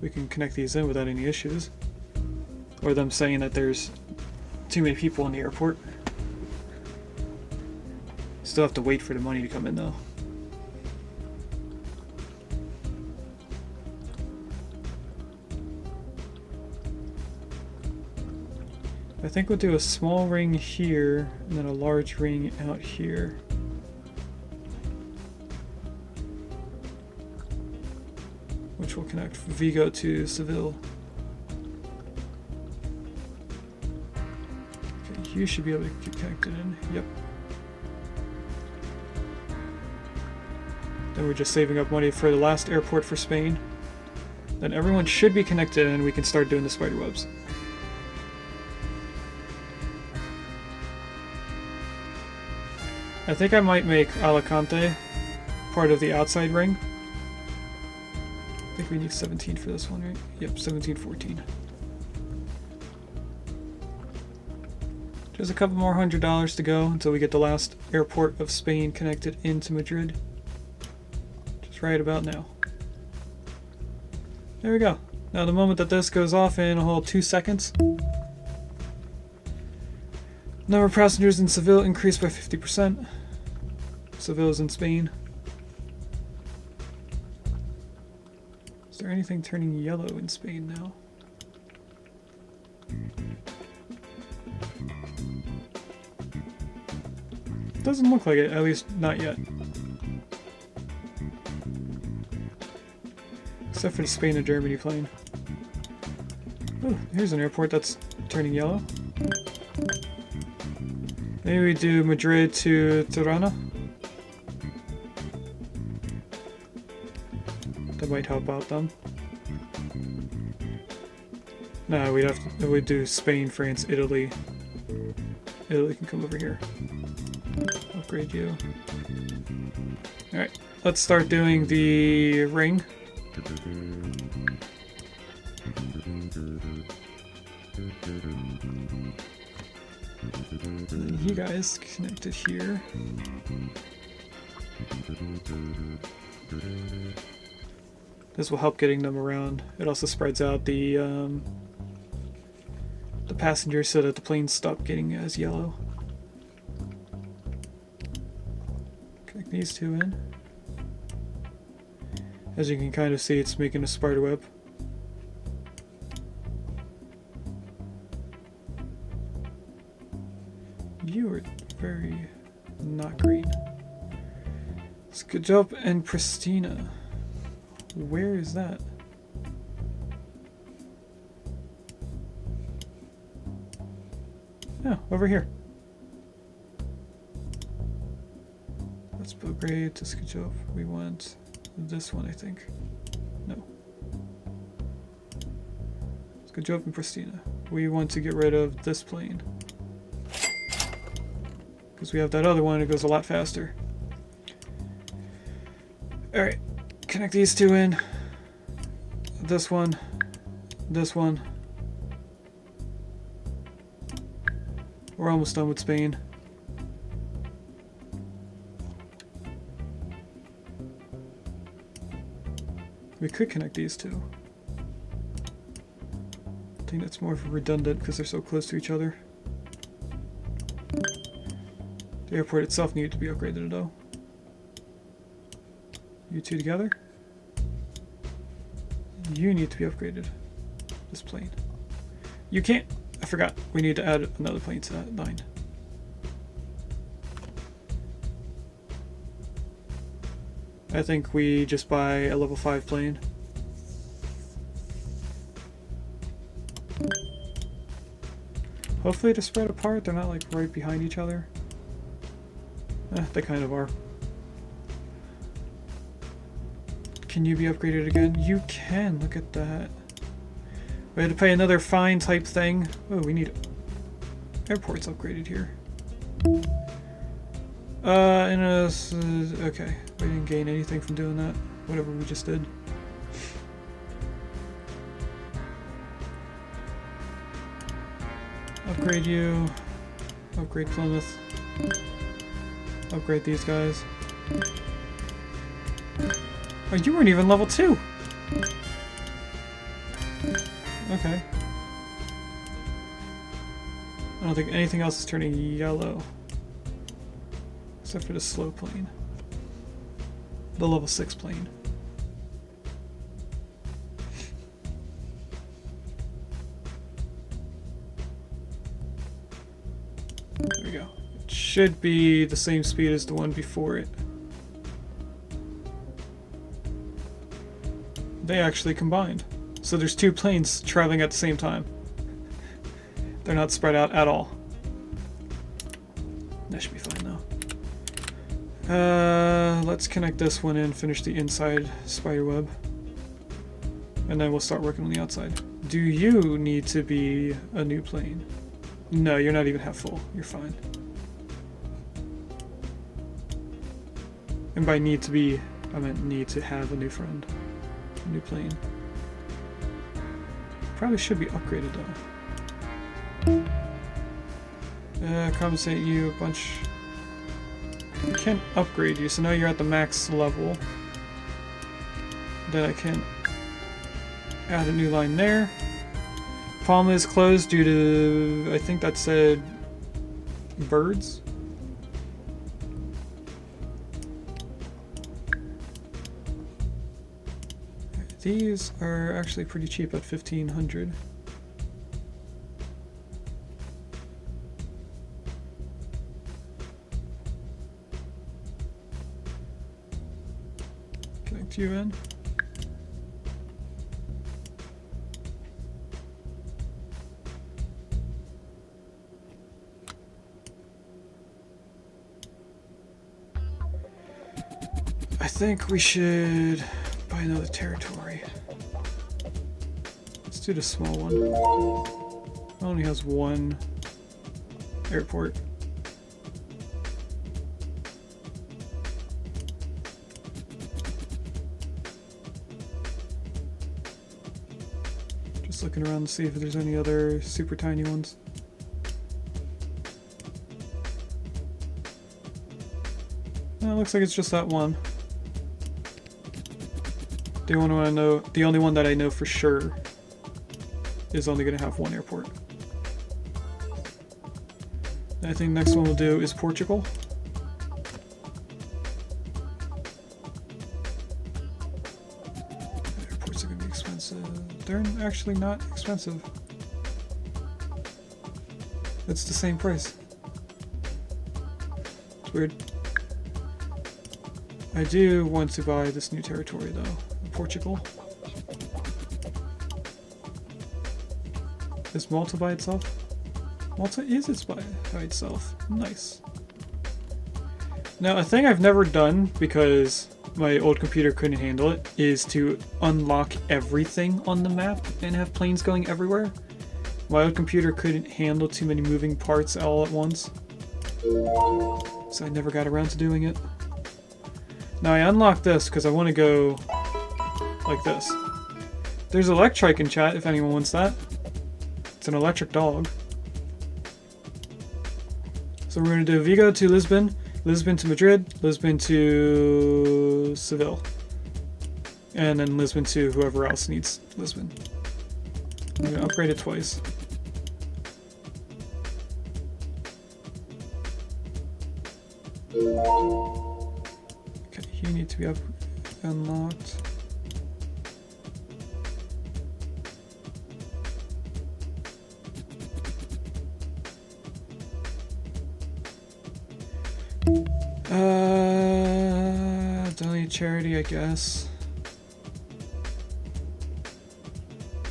Speaker 1: we can connect these in without any issues. Or them saying that there's too many people in the airport. Still have to wait for the money to come in though. I think we'll do a small ring here, and then a large ring out here. Which will connect Vigo to Seville. Okay, you should be able to get connected in. Yep. Then we're just saving up money for the last airport for Spain. Then everyone should be connected and we can start doing the spider webs. I think I might make Alicante part of the outside ring. I think we need 17 for this one, right? Yep, 17, 14. Just a couple more $100 to go until we get the last airport of Spain connected into Madrid. Just right about now. There we go. Now the moment that this goes off in a whole 2 seconds, number of passengers in Seville increased by 50%. Seville is in Spain. Is there anything turning yellow in Spain now? Doesn't look like it, at least not yet. Except for the Spain and Germany plane. Oh, here's an airport that's turning yellow. Maybe we do Madrid to Tirana. That might help out them. No, we'd do Spain, France, Italy. Italy can come over here. Upgrade you. Alright, let's start doing the ring. And you guys connected here. This will help getting them around. It also spreads out the passengers so that the planes stop getting as yellow. Connect these two in. As you can kind of see, it's making a spider web. You are very not green. It's good job. And Pristina. Where is that? Oh, over here. Let's upgrade to Skajov. We want this one, I think. No. Skajov and Pristina. We want to get rid of this plane. Because we have that other one, it goes a lot faster. Alright. Connect these two in. This one. This one. We're almost done with Spain. We could connect these two. I think that's more redundant because they're so close to each other. The airport itself needed to be upgraded though. You two together? You need to be upgraded. This plane. You can't. I forgot. We need to add another plane to that line. I think we just buy a level 5 plane. Hopefully they're spread apart. They're not like right behind each other. They kind of are. Can you be upgraded again? You can. Look at that. We had to pay another fine type thing. Oh, we need airports upgraded here. Okay. We didn't gain anything from doing that. Whatever we just did. Upgrade you. Upgrade Plymouth. Upgrade these guys. Oh, you weren't even level 2! Okay. I don't think anything else is turning yellow. Except for the slow plane. The level 6 plane. There we go. It should be the same speed as the one before it. They actually combined. So there's 2 planes traveling at the same time. They're not spread out at all. That should be fine though. Let's connect this one in, finish the inside spider web. And then we'll start working on the outside. Do you need to be a new plane? No, you're not even half full. You're fine. And by need to be, I meant need to have a new friend. A new plane. Probably should be upgraded though. Compensate you a bunch. I can't upgrade you, so now you're at the max level. Then I can add a new line there. Palma is closed due to, I think that said birds. These are actually pretty cheap at 1,500. Connect you in. I think we should buy another territory. Let's do the small one. It only has 1 airport. Just looking around to see if there's any other super tiny ones. looks like it's just that one. The only one that I know for sure is only going to have one airport. I think next one we'll do is Portugal. Airports are going to be expensive. They're actually not expensive. It's the same price. It's weird. I do want to buy this new territory though. Portugal. Is Malta by itself? Malta is by itself. Nice. Now, a thing I've never done, because my old computer couldn't handle it, is to unlock everything on the map and have planes going everywhere. My old computer couldn't handle too many moving parts all at once, so I never got around to doing it. Now I unlocked this because I want to go like this. There's Electric in chat if anyone wants that. It's an electric dog. So we're going to do Vigo to Lisbon, Lisbon to Madrid, Lisbon to Seville, and then Lisbon to whoever else needs Lisbon. I'm going to upgrade it twice. Okay, you need to be unlocked. Donate charity, I guess.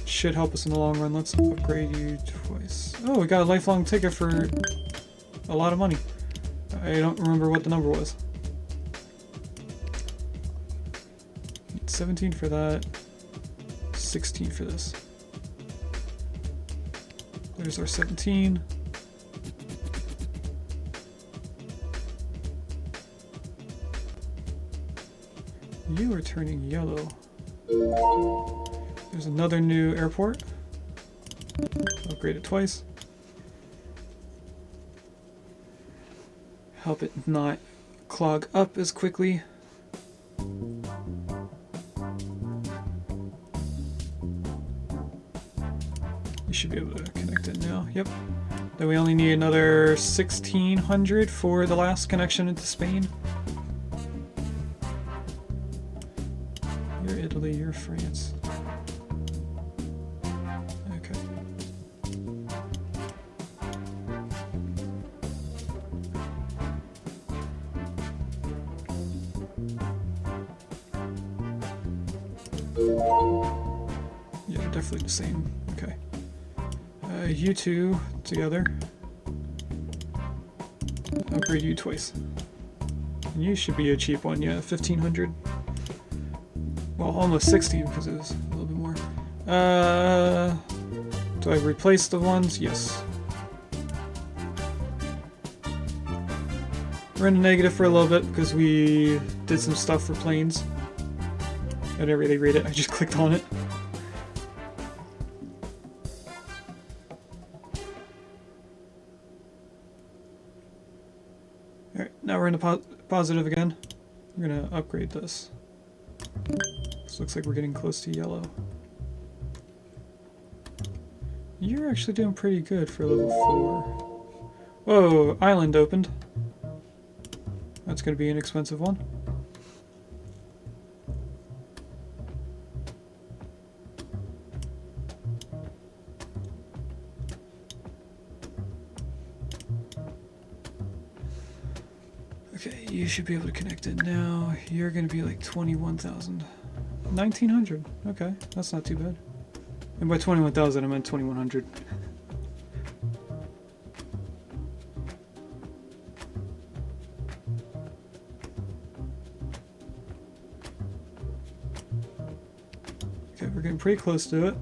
Speaker 1: Should help us in the long run. Let's upgrade you twice. Oh, we got a lifelong ticket for a lot of money. I don't remember what the number was. 17 for that. 16 for this. There's our 17. You are turning yellow. There's another new airport. Upgrade it twice. Help it not clog up as quickly. You should be able to connect it now. Yep. Then we only need another 1600 for the last connection into Spain. You're Italy, you're France. Okay. Yeah, definitely the same. Okay. You two together. Upgrade you twice. And you should be a cheap one, yeah, 1500. Well, almost 16 because it was a little bit more. Do I replace the ones? Yes. We're in the negative for a little bit because we did some stuff for planes. I didn't really read it, I just clicked on it. Alright, now we're in the positive again. We're gonna upgrade this. This looks like we're getting close to yellow. You're actually doing pretty good for level 4. Whoa, island opened. That's gonna be an expensive one. Okay, you should be able to connect it now. You're gonna be like 21,000. 1900. Okay, that's not too bad. And by 21,000 I meant 2100. Okay, we're getting pretty close to it.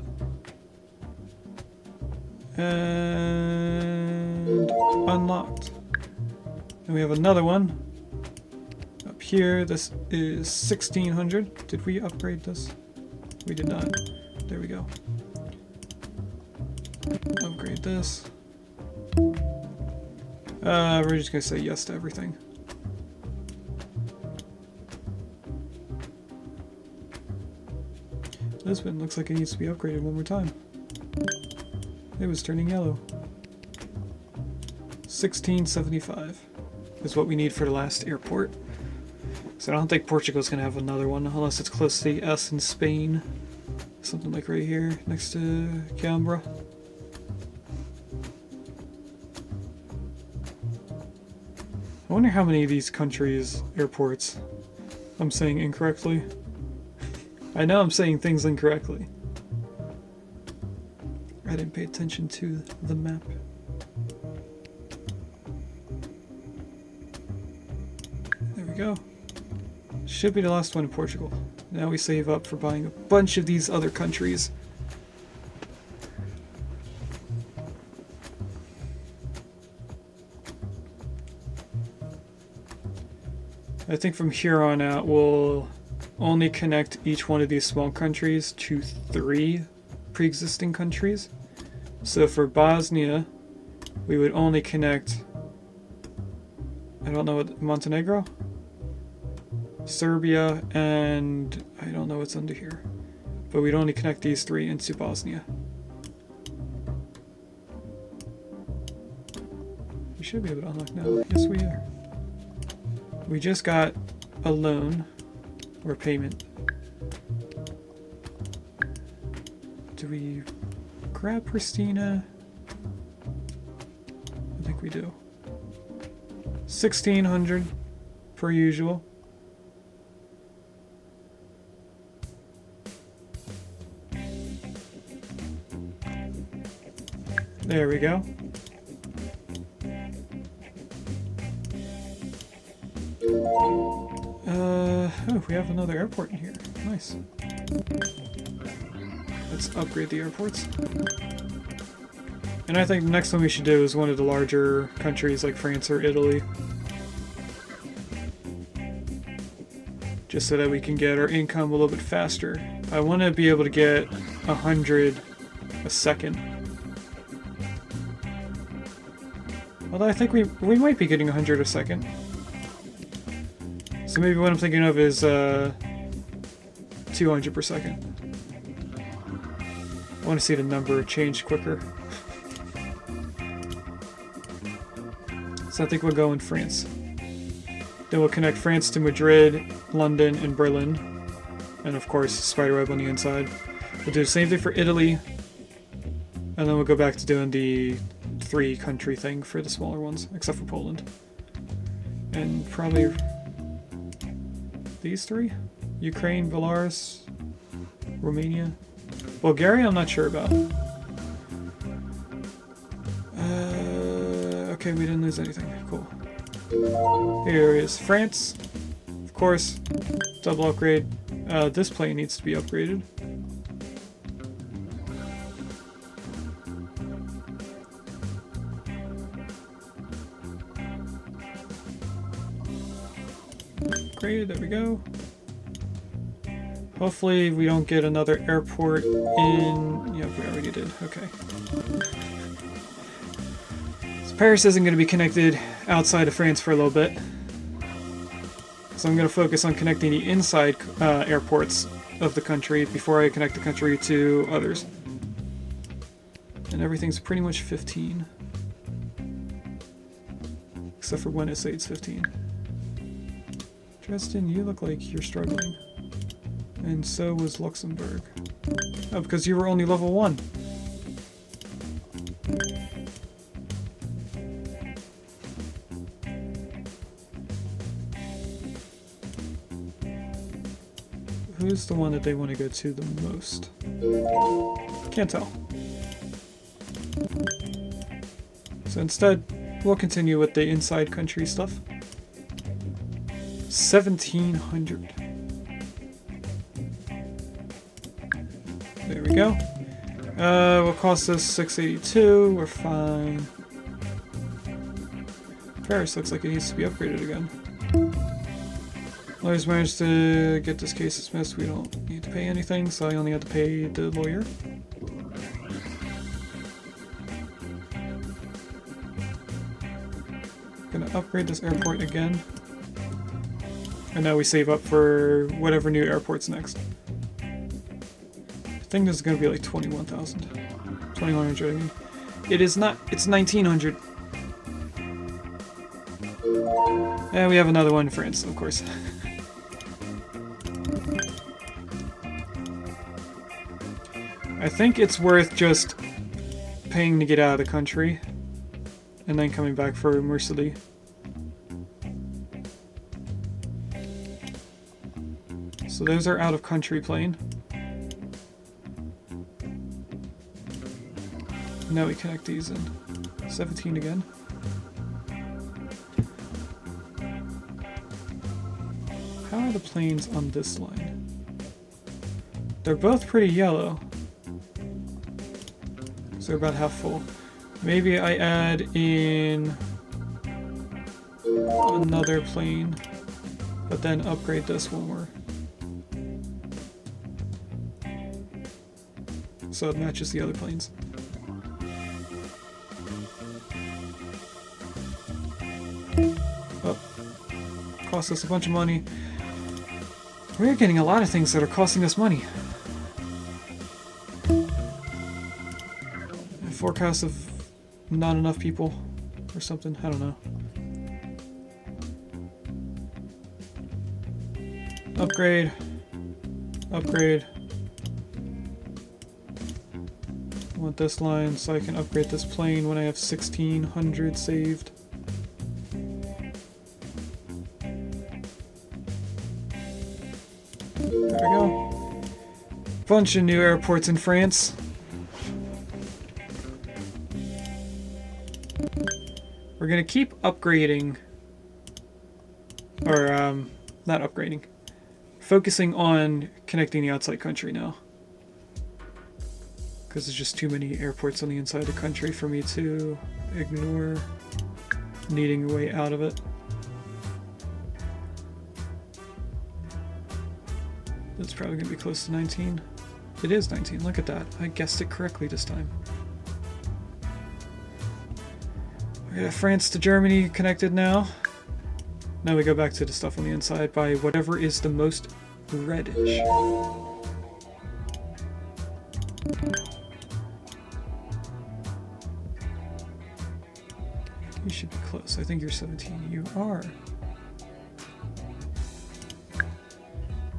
Speaker 1: And unlocked. And we have another one. Up here, this is 1600. Did we upgrade this? We did not. There we go. Upgrade this. We're just gonna say yes to everything. Lisbon looks like it needs to be upgraded one more time. It was turning yellow. 1675 is what we need for the last airport. So I don't think Portugal's gonna have another one unless it's close to the S in Spain. Something like right here next to Canberra. I wonder how many of these countries' airports I'm saying incorrectly. I know I'm saying things incorrectly. I didn't pay attention to the map. There we go. Should be the last one in Portugal. Now we save up for buying a bunch of these other countries. I think from here on out we'll only connect each one of these small countries to 3 pre-existing countries. So for Bosnia, we would only connect, I don't know what, Montenegro? Serbia, and I don't know what's under here. But we'd only connect these 3 into Bosnia. We should be able to unlock now. Yes, we are. We just got a loan, or payment. Do we grab Pristina? I think we do. 1600 per usual. There we go. Oh, we have another airport in here. Nice. Let's upgrade the airports. And I think the next one we should do is one of the larger countries like France or Italy. Just so that we can get our income a little bit faster. I want to be able to get 100 a second. Although I think we might be getting 100 a second. So maybe what I'm thinking of is 200 per second. I want to see the number change quicker. So I think we'll go in France. Then we'll connect France to Madrid, London, and Berlin. And of course, spiderweb on the inside. We'll do the same thing for Italy. And then we'll go back to doing the 3 country thing for the smaller ones, except for Poland. And probably these 3? Ukraine, Belarus, Romania. Bulgaria, I'm not sure about. Okay, we didn't lose anything. Cool. Here is France. Of course, double upgrade. This plane needs to be upgraded. Upgrade, there we go. Hopefully we don't get another airport in... Yeah, we already did. Okay. So Paris isn't going to be connected outside of France for a little bit. So I'm going to focus on connecting the inside airports of the country before I connect the country to others. And everything's pretty much 15. Except for when it says it's 15. Dresden, you look like you're struggling. And so was Luxembourg. Oh, because you were only level 1. Who's the one that they want to go to the most? Can't tell. So instead, we'll continue with the inside country stuff. 1700. There we go. Will cost us 682. We're fine. Paris looks like it needs to be upgraded again. Lawyers managed to get this case dismissed. We don't need to pay anything, so I only had to pay the lawyer. Gonna upgrade this airport again. And now we save up for whatever new airport's next. think this is going to be like 21,000. 2,100, I mean. It is not, it's 1,900. And we have another one in France, of course. I think it's worth just paying to get out of the country and then coming back for Mercedes. So there's our out of country plane. Now we connect these in. 17 again. How are the planes on this line? They're both pretty yellow. So they're about half full. Maybe I add in another plane, but then upgrade this one more. So it matches the other planes. Oh, cost us a bunch of money. We're getting a lot of things that are costing us money. A forecast of not enough people or something, I don't know. Upgrade. Upgrade. I want this line so I can upgrade this plane when I have 1,600 saved. There we go. Bunch of new airports in France. We're gonna keep upgrading, or not upgrading, focusing on connecting the outside country now. Because there's just too many airports on the inside of the country for me to ignore needing a way out of it. That's probably going to be close to 19. It is 19, look at that. I guessed it correctly this time. We got France to Germany connected now. Now we go back to the stuff on the inside by whatever is the most reddish. You should be close. I think you're 17. You are.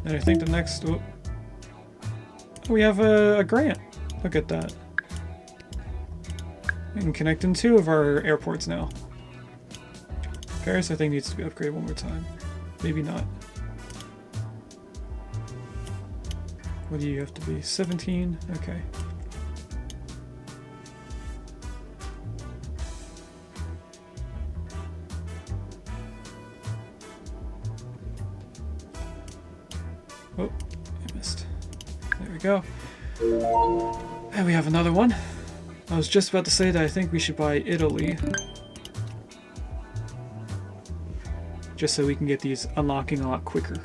Speaker 1: And I think the next... Oh, we have a grant. Look at that. We can connect in 2 of our airports now. Paris, I think, needs to be upgraded one more time. Maybe not. What do you have to be? 17? Okay. Oh, I missed. There we go. And we have another one. I was just about to say that I think we should buy Italy. Just so we can get these unlocking a lot quicker.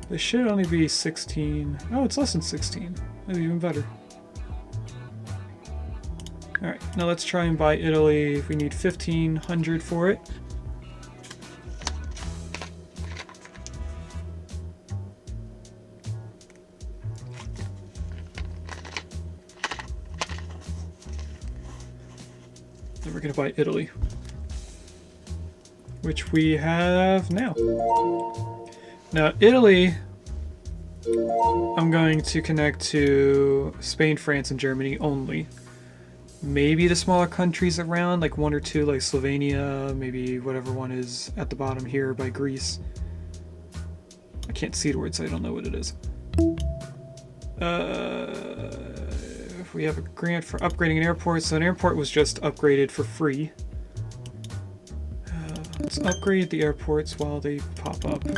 Speaker 1: This should only be 16. Oh, it's less than 16. Maybe even better. Alright, now let's try and buy Italy. We need 1,500 for it. Then we're going to buy Italy. Which we have now. Now, Italy, I'm going to connect to Spain, France, and Germany only. Maybe the smaller countries around, like 1 or 2, like Slovenia, maybe whatever one is at the bottom here by Greece. I can't see the word, so I don't know what it is. We have a grant for upgrading an airport, so an airport was just upgraded for free. Let's upgrade the airports while they pop up. I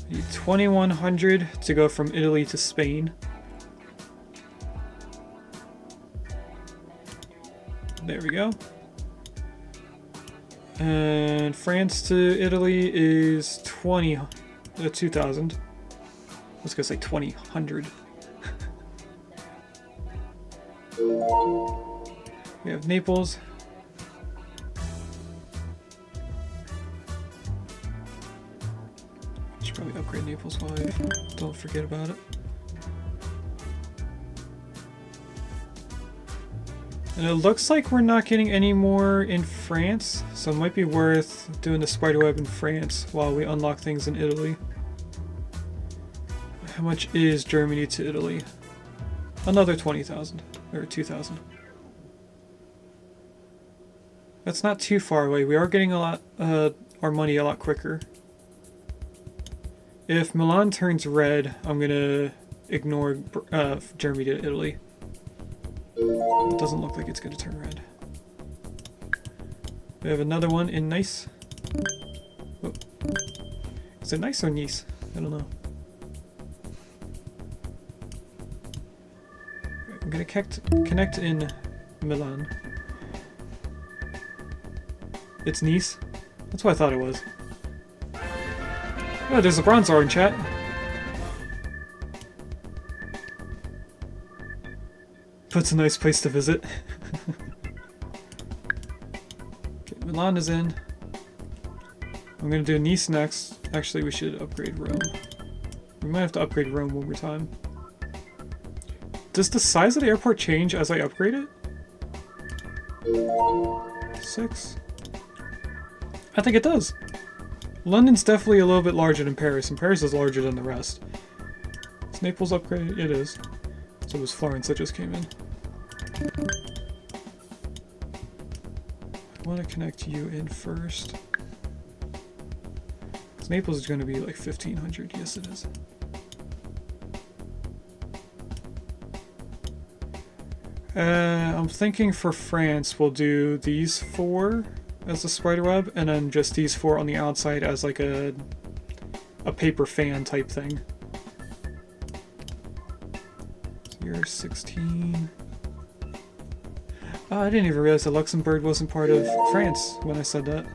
Speaker 1: need 2,100 to go from Italy to Spain. There we go. And France to Italy is 2,000. I was gonna say 2,000. We have Naples. upgrade Naples while I don't forget about it. And it looks like we're not getting any more in France, so it might be worth doing the spiderweb in France while we unlock things in Italy. How much is Germany to Italy? Another 20,000, or 2,000. That's not too far away. We are getting a lot, our money a lot quicker. If Milan turns red, I'm gonna ignore Germany to Italy. It doesn't look like it's gonna turn red. We have another one in Nice. Oh. Is it Nice or Nice? I don't know. I'm gonna connect in Milan. It's Nice? That's what I thought it was. Oh, there's a bronze ore in chat. That's a nice place to visit. Okay, Milan is in. I'm gonna do Nice next. Actually, we should upgrade Rome. We might have to upgrade Rome one more time. Does the size of the airport change as I upgrade it? 6? I think it does. London's definitely a little bit larger than Paris, and Paris is larger than the rest. Is Naples upgraded? It is. So was Florence that just came in. I want to connect you in first. Because Naples is going to be like 1,500. Yes, it is. I'm thinking for France we'll do these 4 as a spiderweb, and then just these 4 on the outside as like a paper fan type thing. So you're 16. Oh, I didn't even realize that Luxembourg wasn't part of France when I said that.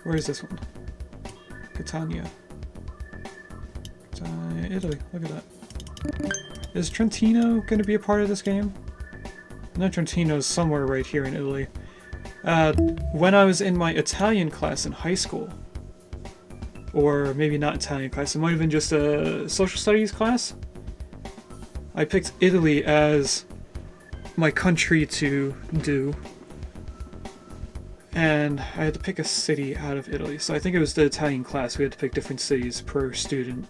Speaker 1: Where is this one? Catania. Italy. Look at that. Is Trentino going to be a part of this game? No, Trentino's somewhere right here in Italy. When I was in my Italian class in high school, or maybe not Italian class, it might have been just a social studies class, I picked Italy as my country to do, and I had to pick a city out of Italy. So I think it was the Italian class, we had to pick different cities per student,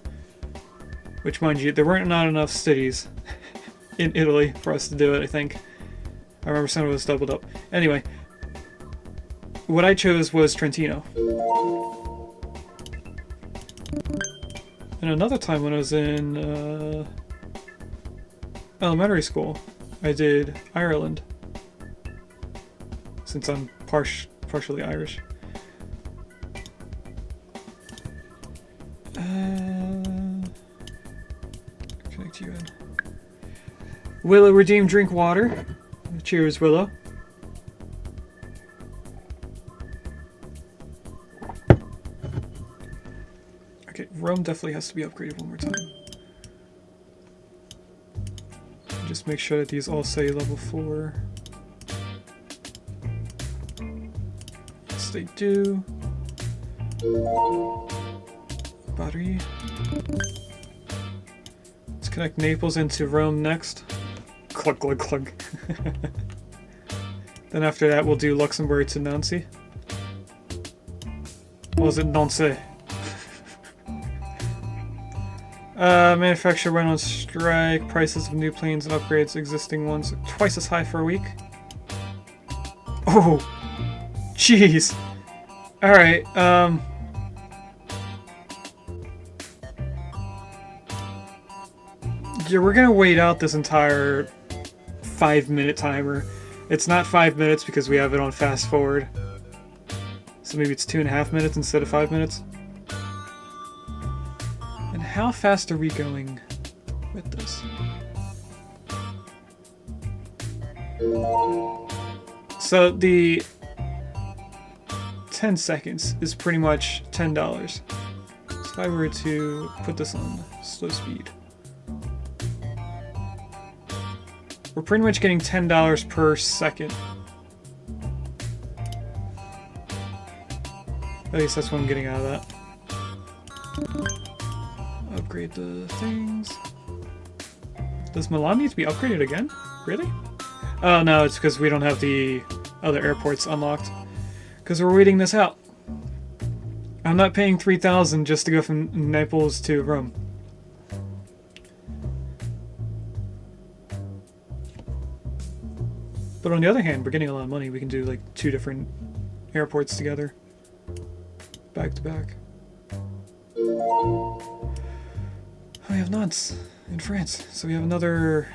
Speaker 1: which, mind you, there weren't not enough cities in Italy for us to do it, I think. I remember some of us doubled up. Anyway, what I chose was Trentino. And another time when I was in elementary school, I did Ireland, since I'm partially Irish. Connect you in. Willow redeem drink water. Cheers, Willow. Okay, Rome definitely has to be upgraded one more time. Just make sure that these all say level 4. Yes, they do. Battery. Let's connect Naples into Rome next. Cluck, cluck, cluck. Then after that, we'll do Luxembourg to Nancy. Or was it Nancy? Manufacturer went on strike. Prices of new planes and upgrades, existing ones, twice as high for a week. Oh, jeez. All right. Yeah, we're gonna wait out this entire 5-minute timer. It's not 5 minutes because we have it on fast forward. So maybe it's 2.5 minutes instead of 5 minutes. And how fast are we going with this? So the 10 seconds is pretty much $10. So if I were to put this on slow speed, we're pretty much getting $10 per second. At least that's what I'm getting out of that. upgrade the things. Does Milan need to be upgraded again? Really? Oh no, it's because we don't have the other airports unlocked. Because we're waiting this out. I'm not paying 3,000 just to go from Naples to Rome. But on the other hand, we're getting a lot of money. We can do like 2 different airports together. Back to back. Oh, we have Nantes in France. So we have another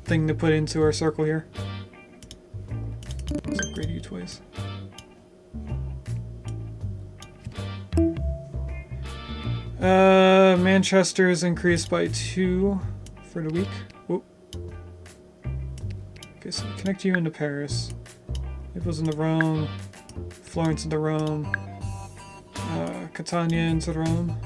Speaker 1: thing to put into our circle here. Let's upgrade you twice. Manchester is increased by 2 for the week. Whoop. Okay, so we connect you into Paris. Naples into Rome. Florence into Rome. Catania into Rome.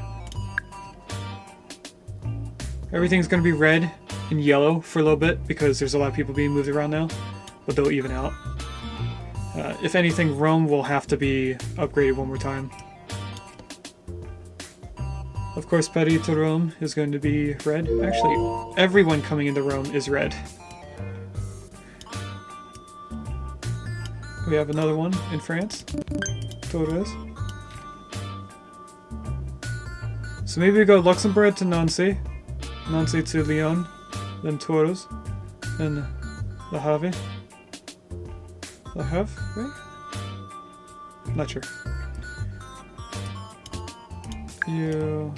Speaker 1: Everything's gonna be red and yellow for a little bit because there's a lot of people being moved around now, but they'll even out. If anything, Rome will have to be upgraded one more time. Of course, Paris to Rome is going to be red. Actually, everyone coming into Rome is red. We have another one in France. Torres. So maybe we go Luxembourg to Nancy. Nancy to Lyon. Then Torres. Then Le Havre. Le Havre, right? Not sure. You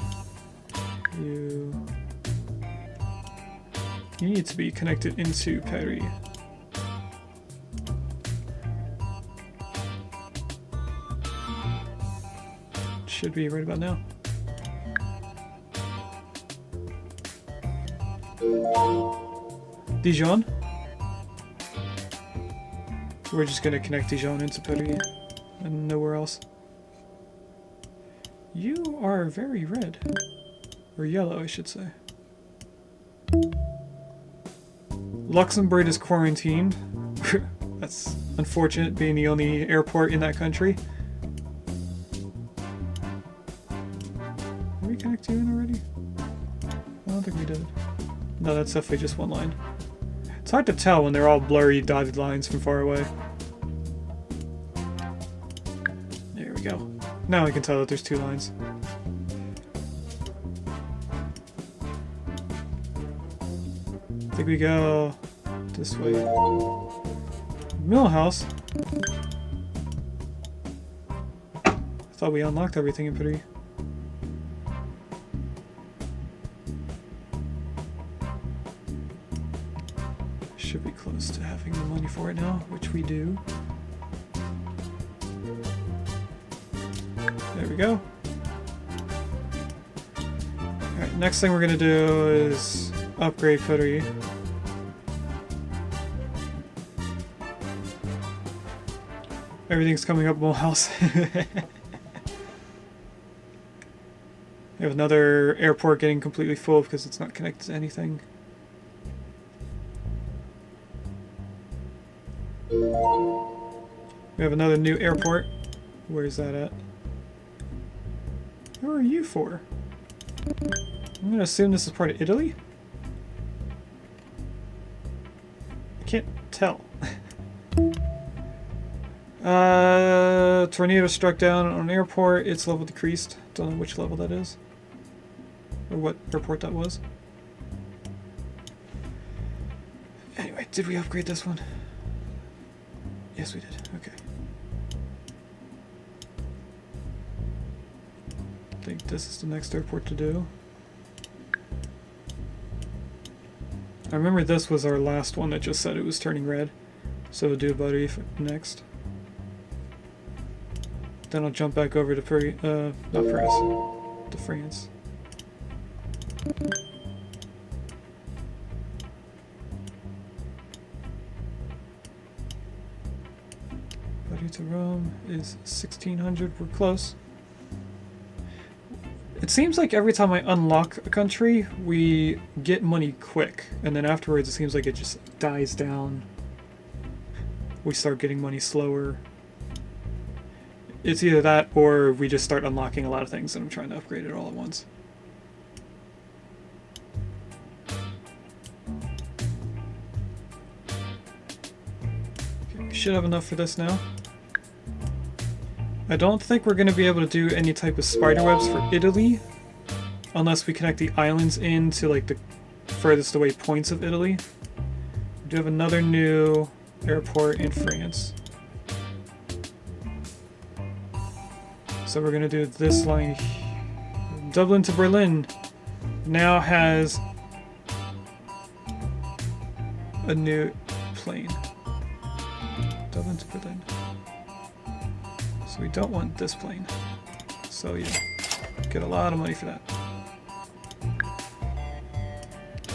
Speaker 1: need to be connected into Paris. Should be right about now. Dijon. We're just gonna connect Dijon into Paris and nowhere else. You are very red. Or yellow, I should say. Luxembourg is quarantined. That's unfortunate, being the only airport in that country. Did we connect you in already? I don't think we did. No, that's definitely just one line. It's hard to tell when they're all blurry dotted lines from far away. There we go. Now I can tell that there's 2 lines. I think we go this way. Millhouse. I thought we unlocked everything in Paris. Should be close to having the money for it now, which we do. There we go. Alright, next thing we're gonna do is upgrade Paris. Everything's coming up Mulhouse. We have another airport getting completely full because it's not connected to anything. We have another new airport. Where's that at? Who are you for? I'm gonna assume this is part of Italy? I can't tell. Tornado struck down on an airport. Its level decreased. Don't know which level that is. Or what airport that was. Anyway, did we upgrade this one? Yes, we did. Okay. I think this is the next airport to do. I remember this was our last one that just said it was turning red. So we'll do Bari next. Then I'll jump back over to Paris, not Paris, to France. Bari to Rome is 1600, we're close. It seems like every time I unlock a country, we get money quick, and then afterwards it seems like it just dies down. We start getting money slower. It's either that, or we just start unlocking a lot of things and I'm trying to upgrade it all at once. Okay, we should have enough for this now. I don't think we're going to be able to do any type of spiderwebs for Italy unless we connect the islands into like the furthest away points of Italy. We do have another new airport in France. So we're going to do this line. Dublin to Berlin now has a new plane. Dublin to Berlin. So we don't want this plane. So yeah, get a lot of money for that.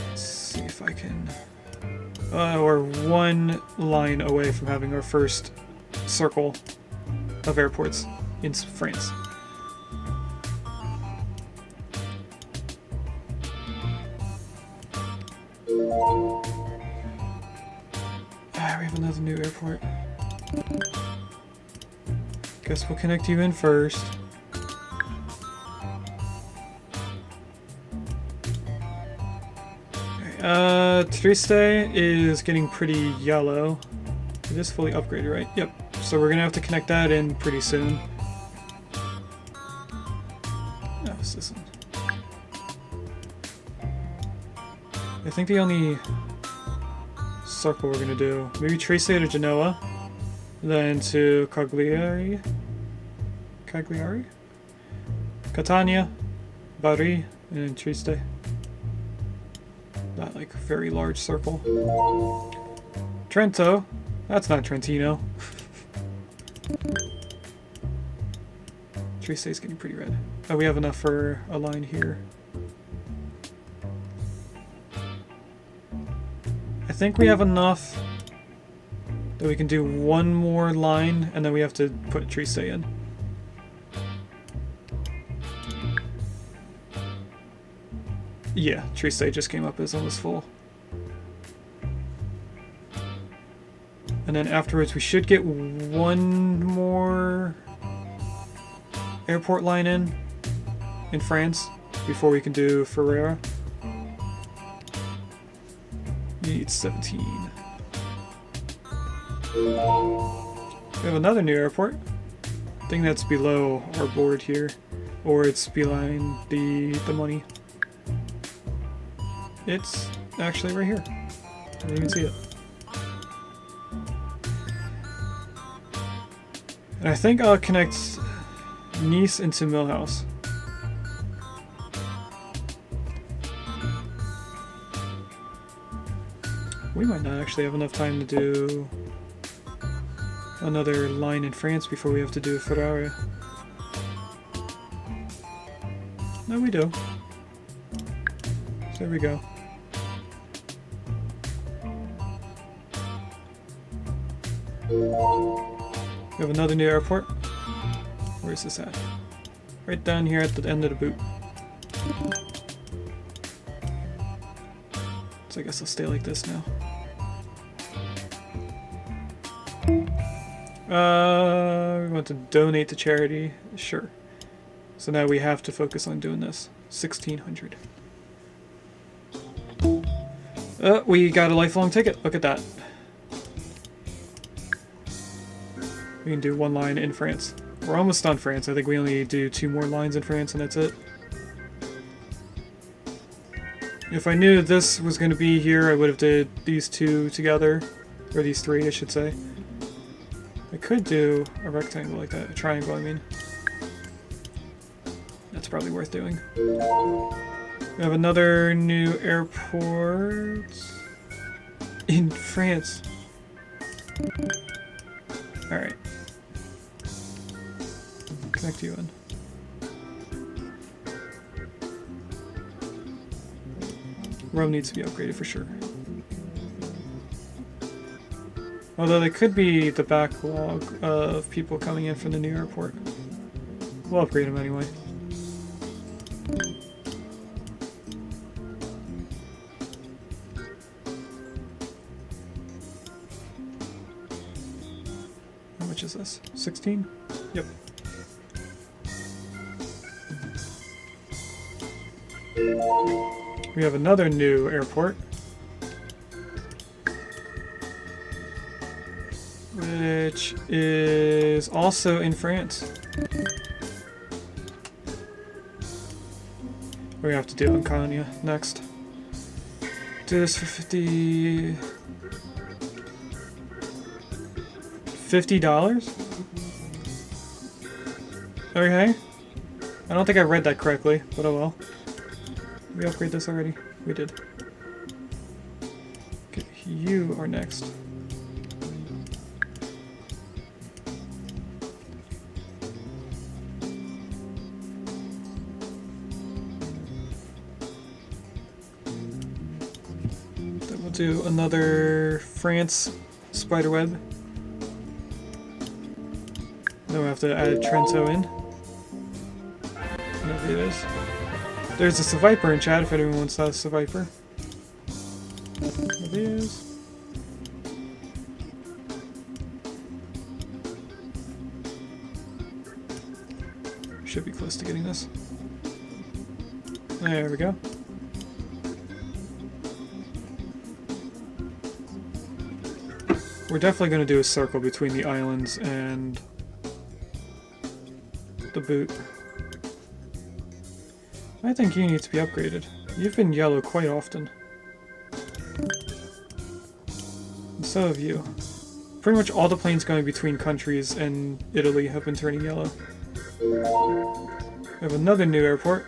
Speaker 1: Let's see if I can... we're one line away from having our first circle of airports in France. We have another new airport. Guess we'll connect you in first. Triste is getting pretty yellow. It is fully upgraded, right? Yep. So we're gonna have to connect that in pretty soon. Oh, what's this one? I think the only circle we're gonna do, maybe Triste to Genoa, then to Cagliari, Catania, Bari, and then Triste. That like very large circle. Trento, that's not Trentino. Triste's getting pretty red. Oh, we have enough for a line here. I think we have enough that we can do one more line, and then we have to put Triste in. Yeah, Triste just came up as almost full. And then afterwards we should get one more airport line in France before we can do Ferrara. You need 17. We have another new airport. I think that's below our board here. Or it's behind the money. It's actually right here. I didn't even see it. And I think I'll connect Nice into Millhouse. We might not actually have enough time to do another line in France before we have to do Ferrara. No, we do. So there we go. We have another new airport. Where is this at? Right down here at the end of the boot. So I guess I'll stay like this now. We want to donate to charity. Sure. So now we have to focus on doing this. 1600. We got a lifelong ticket. Look at that. We can do one line in France. We're almost done France. I think we only do 2 more lines in France and that's it. If I knew this was going to be here, I would have did these 2 together. Or these 3, I should say. I could do a rectangle like that. A triangle, I mean. That's probably worth doing. We have another new airport in France. Alright. Connect you in. Rome needs to be upgraded for sure. Although they could be the backlog of people coming in from the new airport. We'll upgrade them anyway. How much is this? 16? Yep. We have another new airport. which is also in France. We're gonna have to do Ancania next. Do this for $50. Okay. I don't think I read that correctly, but oh well. Did we upgrade this already? We did. Okay, you are next. Then we'll do another France spiderweb. Then we have to add Trento in. Maybe it is. There's a Survivor in chat if anyone wants that Survivor. Maybe it is. Should be close to getting this. There we go. We're definitely going to do a circle between the islands and the boot. I think you need to be upgraded. You've been yellow quite often. And so have you. Pretty much all the planes going between countries and Italy have been turning yellow. We have another new airport.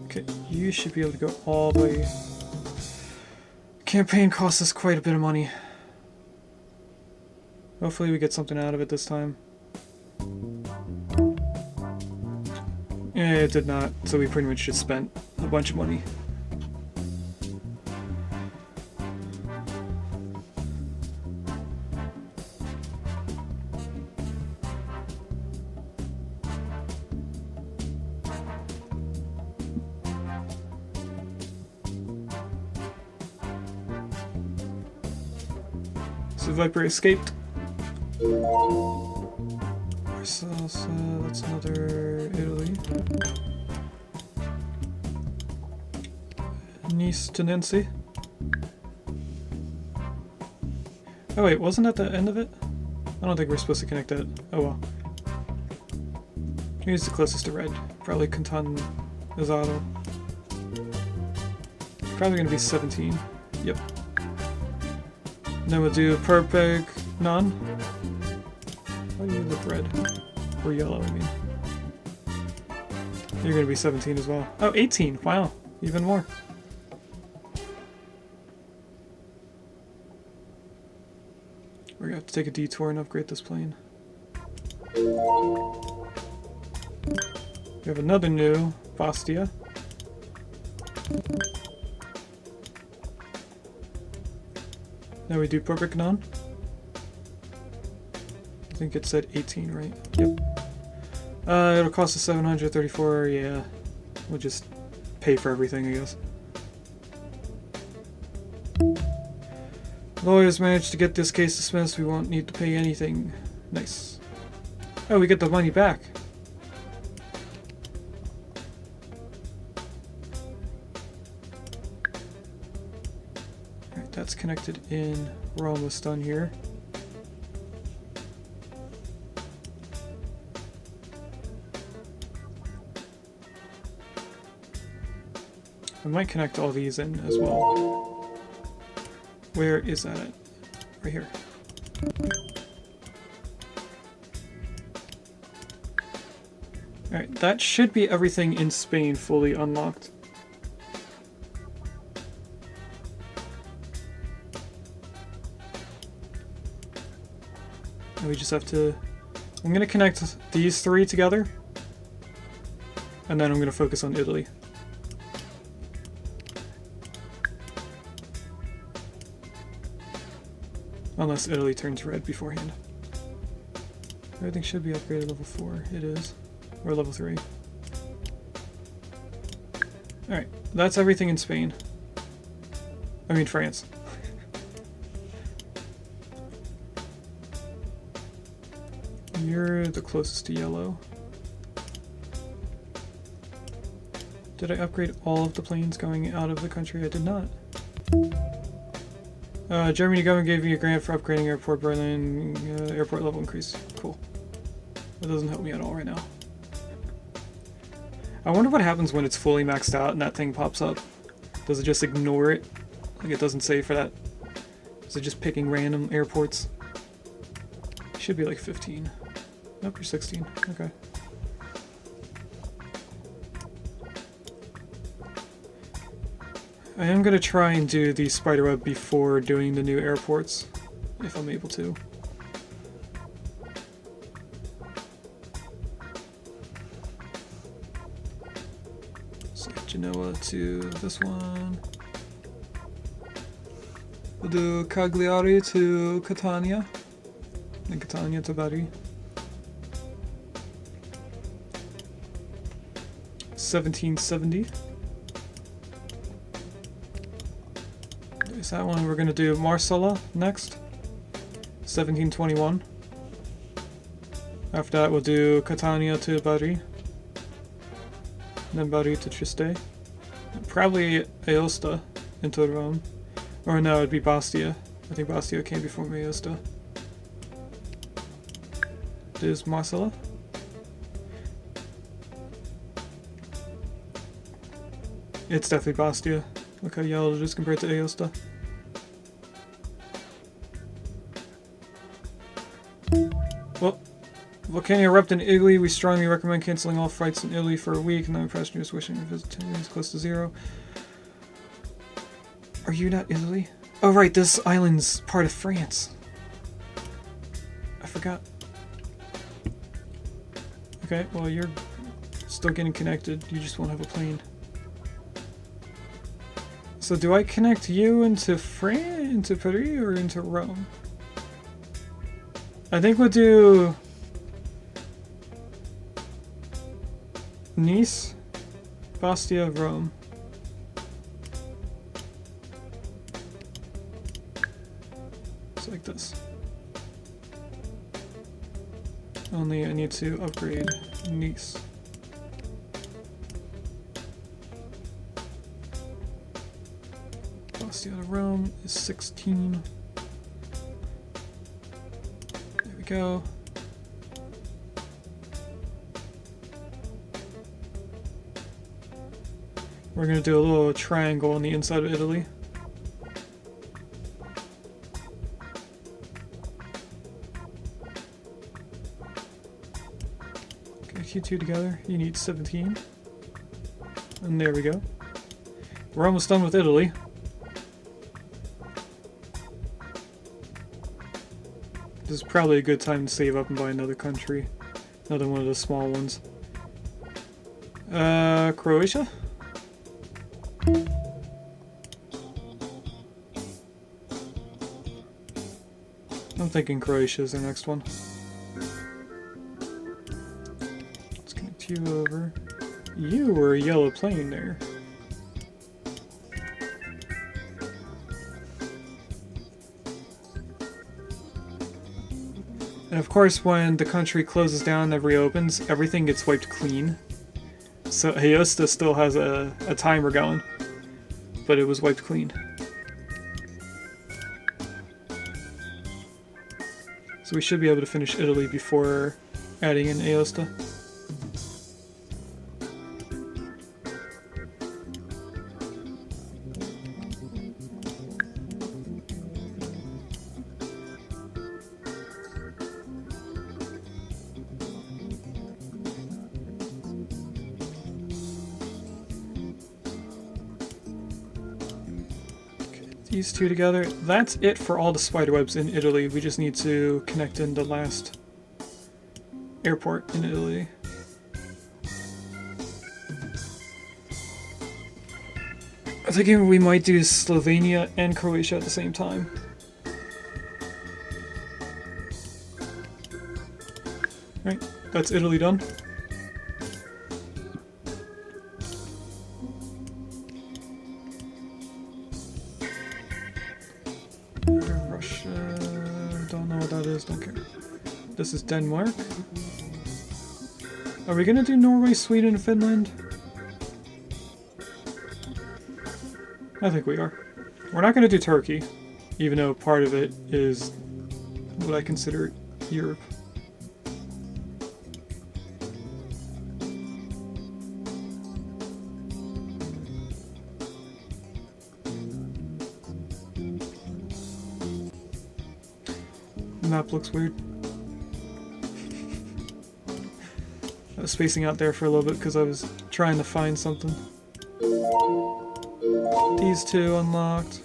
Speaker 1: Okay, you should be able to go all the way. Campaign costs us quite a bit of money. Hopefully we get something out of it this time. Yeah, it did not, so we pretty much just spent a bunch of money. So Viper escaped. That's another Italy. Nice to Nancy. Oh wait, wasn't that the end of it? I don't think we're supposed to connect that. Oh well. Here's the closest to red. Probably Canton Izzato. Probably gonna be 17. Yep. Then we'll do Perpeg None. Why do you look red? Or yellow, I mean. You're gonna be 17 as well. Oh, 18! Wow, even more. We're gonna have to take a detour and upgrade this plane. We have another new Bastia. Now we do Perfect Non. I think it said 18, right? Yep. It'll cost us 734, yeah. We'll just pay for everything, I guess. Lawyers managed to get this case dismissed, we won't need to pay anything. Nice. Oh, we get the money back. Alright, that's connected in. We're almost done here. I might connect all these in as well. Where is that at? Right here. Alright, that should be everything in Spain fully unlocked. And we just have to... I'm gonna connect these three together. And then I'm gonna focus on Italy. Unless Italy turns red beforehand. Everything should be upgraded level 4. It is. Or level 3. Alright, that's everything in Spain. I mean France. You're the closest to yellow. Did I upgrade all of the planes going out of the country? I did not. Germany government gave me a grant for upgrading airport Berlin airport level increase. Cool. That doesn't help me at all right now. I wonder what happens when it's fully maxed out and that thing pops up. Does it just ignore it? Like it doesn't say for that? Is it just picking random airports? It should be like 15. Nope, you're 16. Okay. I am going to try and do the spiderweb before doing the new airports, if I'm able to. So Genoa to this one. We'll do Cagliari to Catania, and Catania to Bari. 1770. There's that one. We're gonna do Marsala next. 1721. After that, we'll do Catania to Bari. Then Bari to Trieste. Probably Aosta into Rome. Or no, it'd be Bastia. I think Bastia came before Aosta. There's Marsala. It's definitely Bastia. Look how yellow it is compared to Aosta. Well, volcano erupt in Italy. We strongly recommend cancelling all flights in Italy for a week. Non-passengers wishing to visit is close to zero. Are you not Italy? Oh right, this island's part of France. I forgot. Okay, well you're still getting connected. You just won't have a plane. So do I connect you into France, into Paris, or into Rome? I think we'll do Nice, Bastia, Rome. It's like this. Only I need to upgrade Nice. Bastia to Rome is 16. There we go. We're going to do a little triangle on the inside of Italy. Okay, you two together. You need 17. And there we go. We're almost done with Italy. This is probably a good time to save up and buy another country. Another one of the small ones. Croatia? I'm thinking Croatia is the next one. Let's connect you over. You were a yellow plane there. And of course, when the country closes down and reopens, everything gets wiped clean. So Aosta still has a timer going, but it was wiped clean. So we should be able to finish Italy before adding in Aosta. These two together. That's it for all the spiderwebs in Italy. We just need to connect in the last airport in Italy. I'm thinking we might do Slovenia and Croatia at the same time. Right, that's Italy done. Don't care. This is Denmark. Are we gonna do Norway, Sweden, and Finland? I think we are. We're not going to do Turkey, even though part of it is what I consider Europe. The map looks weird. I was spacing out there for a little bit because I was trying to find something. These two unlocked.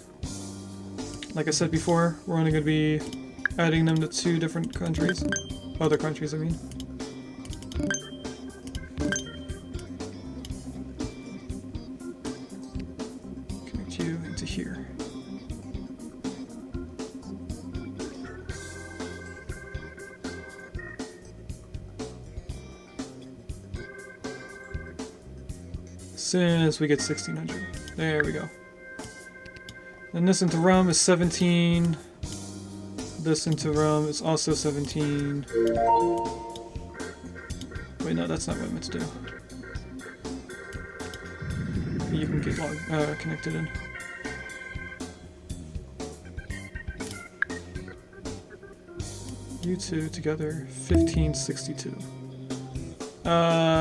Speaker 1: Like I said before, we're only going to be adding them to 2 different countries. Other countries, I mean. Connect you into here. As soon as we get 1600. There we go. And this into Rum is 17. This into Rum is also 17. Wait, no, that's not what I meant to do. You can get connected in. You two together, 1562.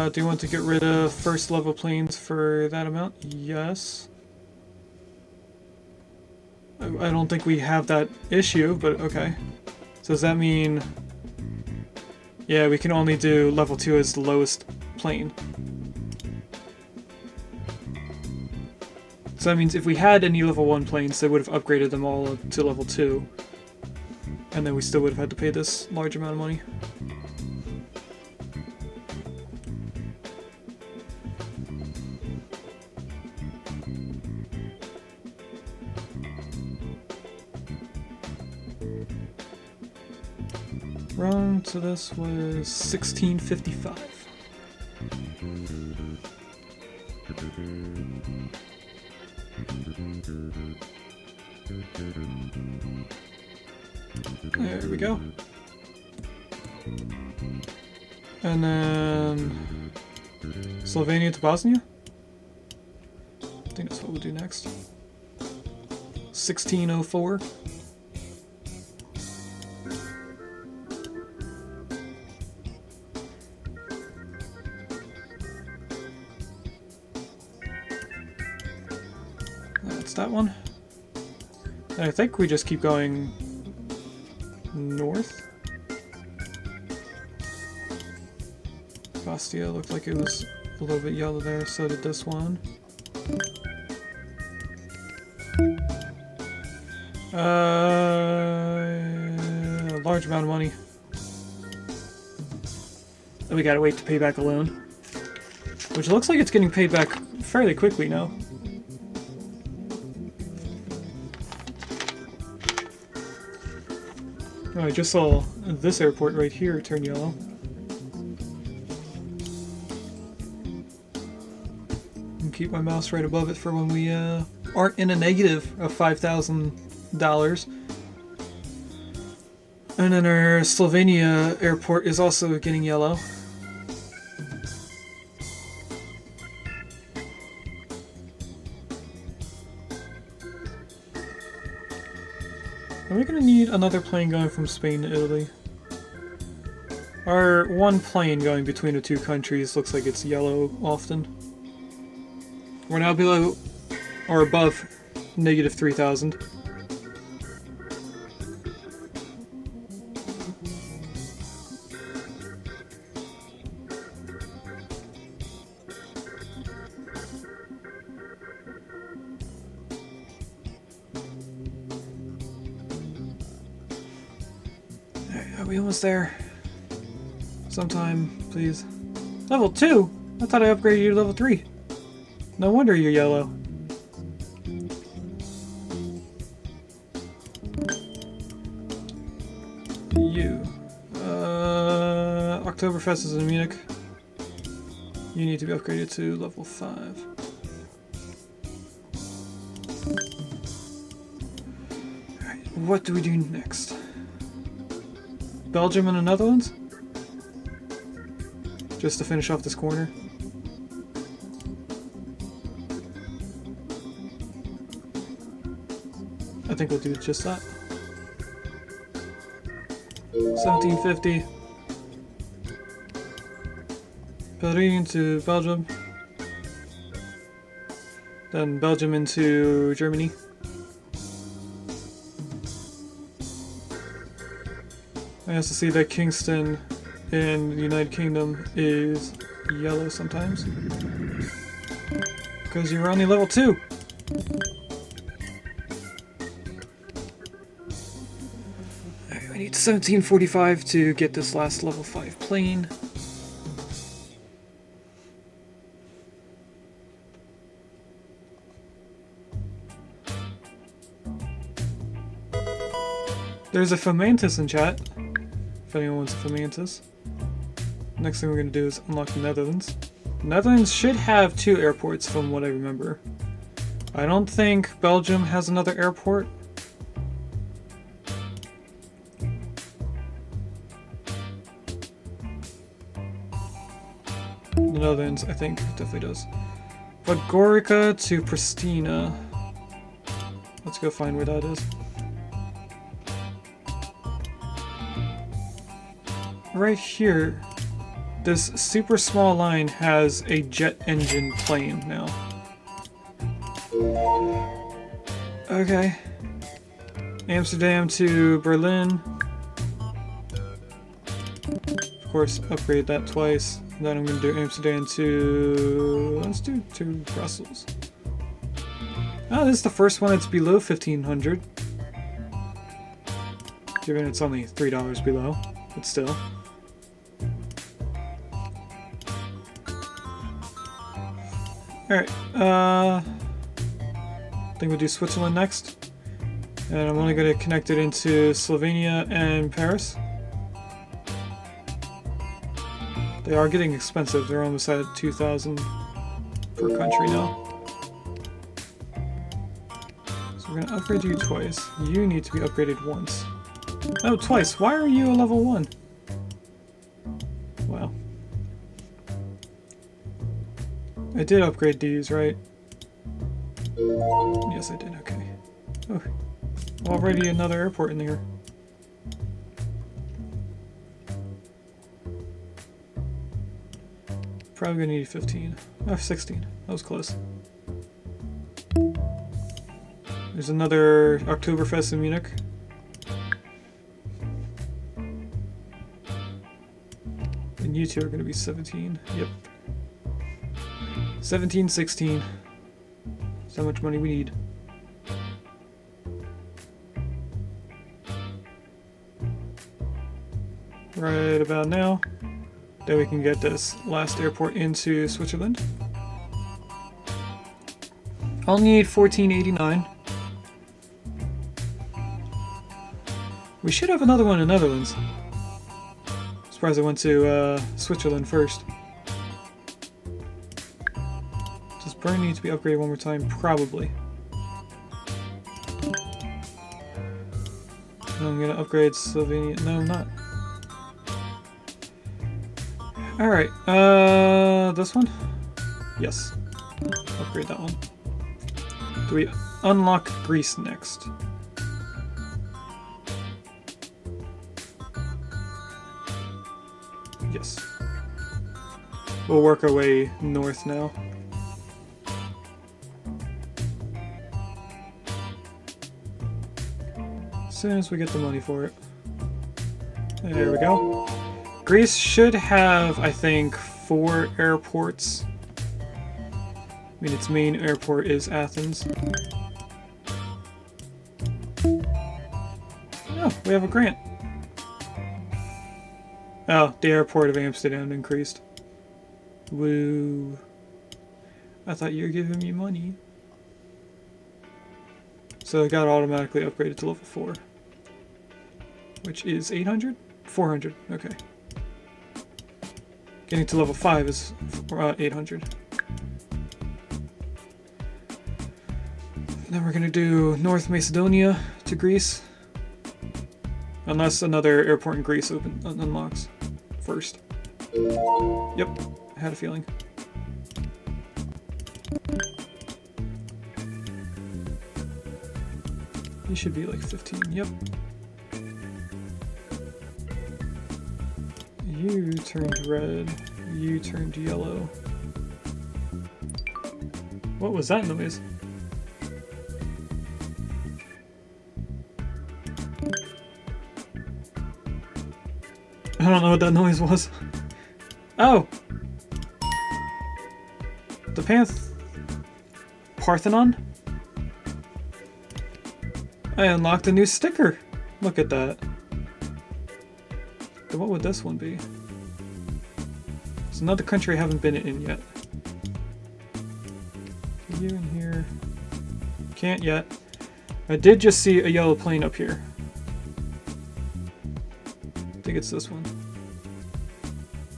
Speaker 1: Do you want to get rid of first level planes for that amount? Yes. I don't think we have that issue, but okay. So does that mean... Yeah, we can only do level 2 as the lowest plane. So that means if we had any level 1 planes, they would have upgraded them all to level 2. And then we still would have had to pay this large amount of money. Run to this was 1655. There we go. And then Slovenia to Bosnia? I think that's what we'll do next. 1604. That's that one. And I think we just keep going north. Bastia looked like it was a little bit yellow there, so did this one. A large amount of money. And we gotta wait to pay back a loan. Which looks like it's getting paid back fairly quickly now. Oh, I just saw this airport right here turn yellow. And keep my mouse right above it for when we aren't in a negative of $5,000. And then our Slovenia airport is also getting yellow. Are we going to need another plane going from Spain to Italy? Our one plane going between the 2 countries looks like it's yellow often. We're now below or above negative 3,000. Are we almost there? Sometime, please. Level 2? I thought I upgraded you to level 3. No wonder you're yellow. You. Oktoberfest is in Munich. You need to be upgraded to level 5. Alright, what do we do next? Belgium and the Netherlands? Just to finish off this corner. think we'll do just that. 1750. Paris into Belgium. Then Belgium into Germany. I also see that Kingston in the United Kingdom is yellow sometimes. Because you're only level 2! Alright, I need 1745 to get this last level 5 plane. There's a Fomantis in chat, if anyone wants a Fomantis. Next thing we're going to do is unlock the Netherlands. The Netherlands should have 2 airports from what I remember. I don't think Belgium has another airport. The Netherlands, I think, definitely does. Podgorica to Pristina. Let's go find where that is. Right here, this super small line has a jet engine plane now. Okay. Amsterdam to Berlin. Of course, upgrade that twice. Then I'm going to do Amsterdam to... let's do to Brussels. Oh, this is the first one that's below 1500. Given it's only $3 below, but still. Alright, I think we'll do Switzerland next. And I'm only going to connect it into Slovenia and Paris. They are getting expensive, they're almost at 2,000 per country now. So we're going to upgrade you twice. You need to be upgraded once. Oh, twice! Why are you a level 1? Wow. I did upgrade these, right? Yes, I did, okay. Oh, already another airport in here. Probably gonna need 15. Oh, 16. That was close. There's another Oktoberfest in Munich. And you two are gonna be 17. Yep. 17, 16. That's how much money we need. Right about now. Then we can get this last airport into Switzerland. I'll need 1489. We should have another one in the Netherlands. Surprised I went to Switzerland first. Does Bern need to be upgraded one more time? Probably. I'm gonna upgrade Slovenia. No, I'm not. Alright, this one? Yes. Upgrade that one. Do we unlock Greece next? Yes. We'll work our way north now. As soon as we get the money for it. There we go. Greece should have, I think, 4 airports. I mean, its main airport is Athens. Oh, we have a grant. Oh, the airport of Amsterdam increased. Woo. I thought you were giving me money. So it got automatically upgraded to level 4. Which is 800? 400, okay. Getting to level 5 is 800. And then we're gonna do North Macedonia to Greece. Unless another airport in Greece unlocks first. Yep, I had a feeling. You should be like 15. Yep. You turned red. You turned yellow. What was that noise? I don't know what that noise was. Oh! The Parthenon? I unlocked a new sticker! Look at that. So what would this one be? It's another country I haven't been in yet. You in here. Can't yet. I did just see a yellow plane up here. I think it's this one.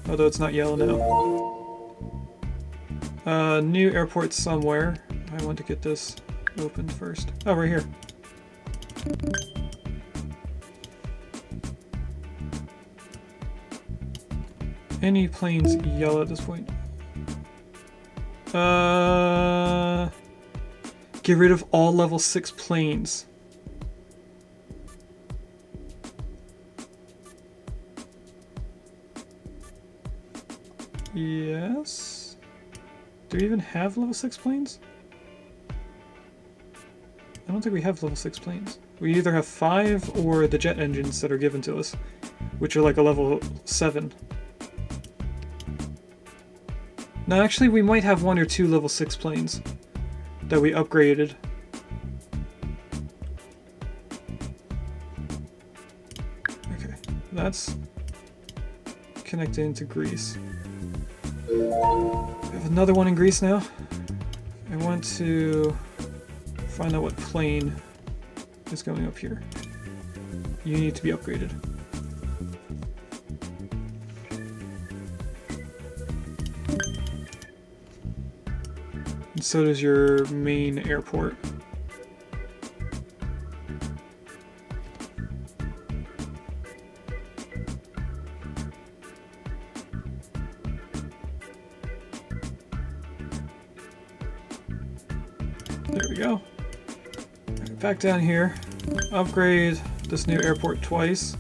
Speaker 1: Although it's not yellow now. New airport somewhere. I want to get this opened first. Oh, right here. Any planes yellow at this point? Get rid of all level 6 planes. Yes? Do we even have level 6 planes? I don't think we have level 6 planes. We either have 5 or the jet engines that are given to us, which are like a level 7. No, actually we might have 1 or 2 level 6 planes that we upgraded. Okay, that's connected into Greece. We have another one in Greece now. I want to find out what plane is going up here. You need to be upgraded. And so does your main airport. There we go. Right, back down here. Upgrade this new airport twice.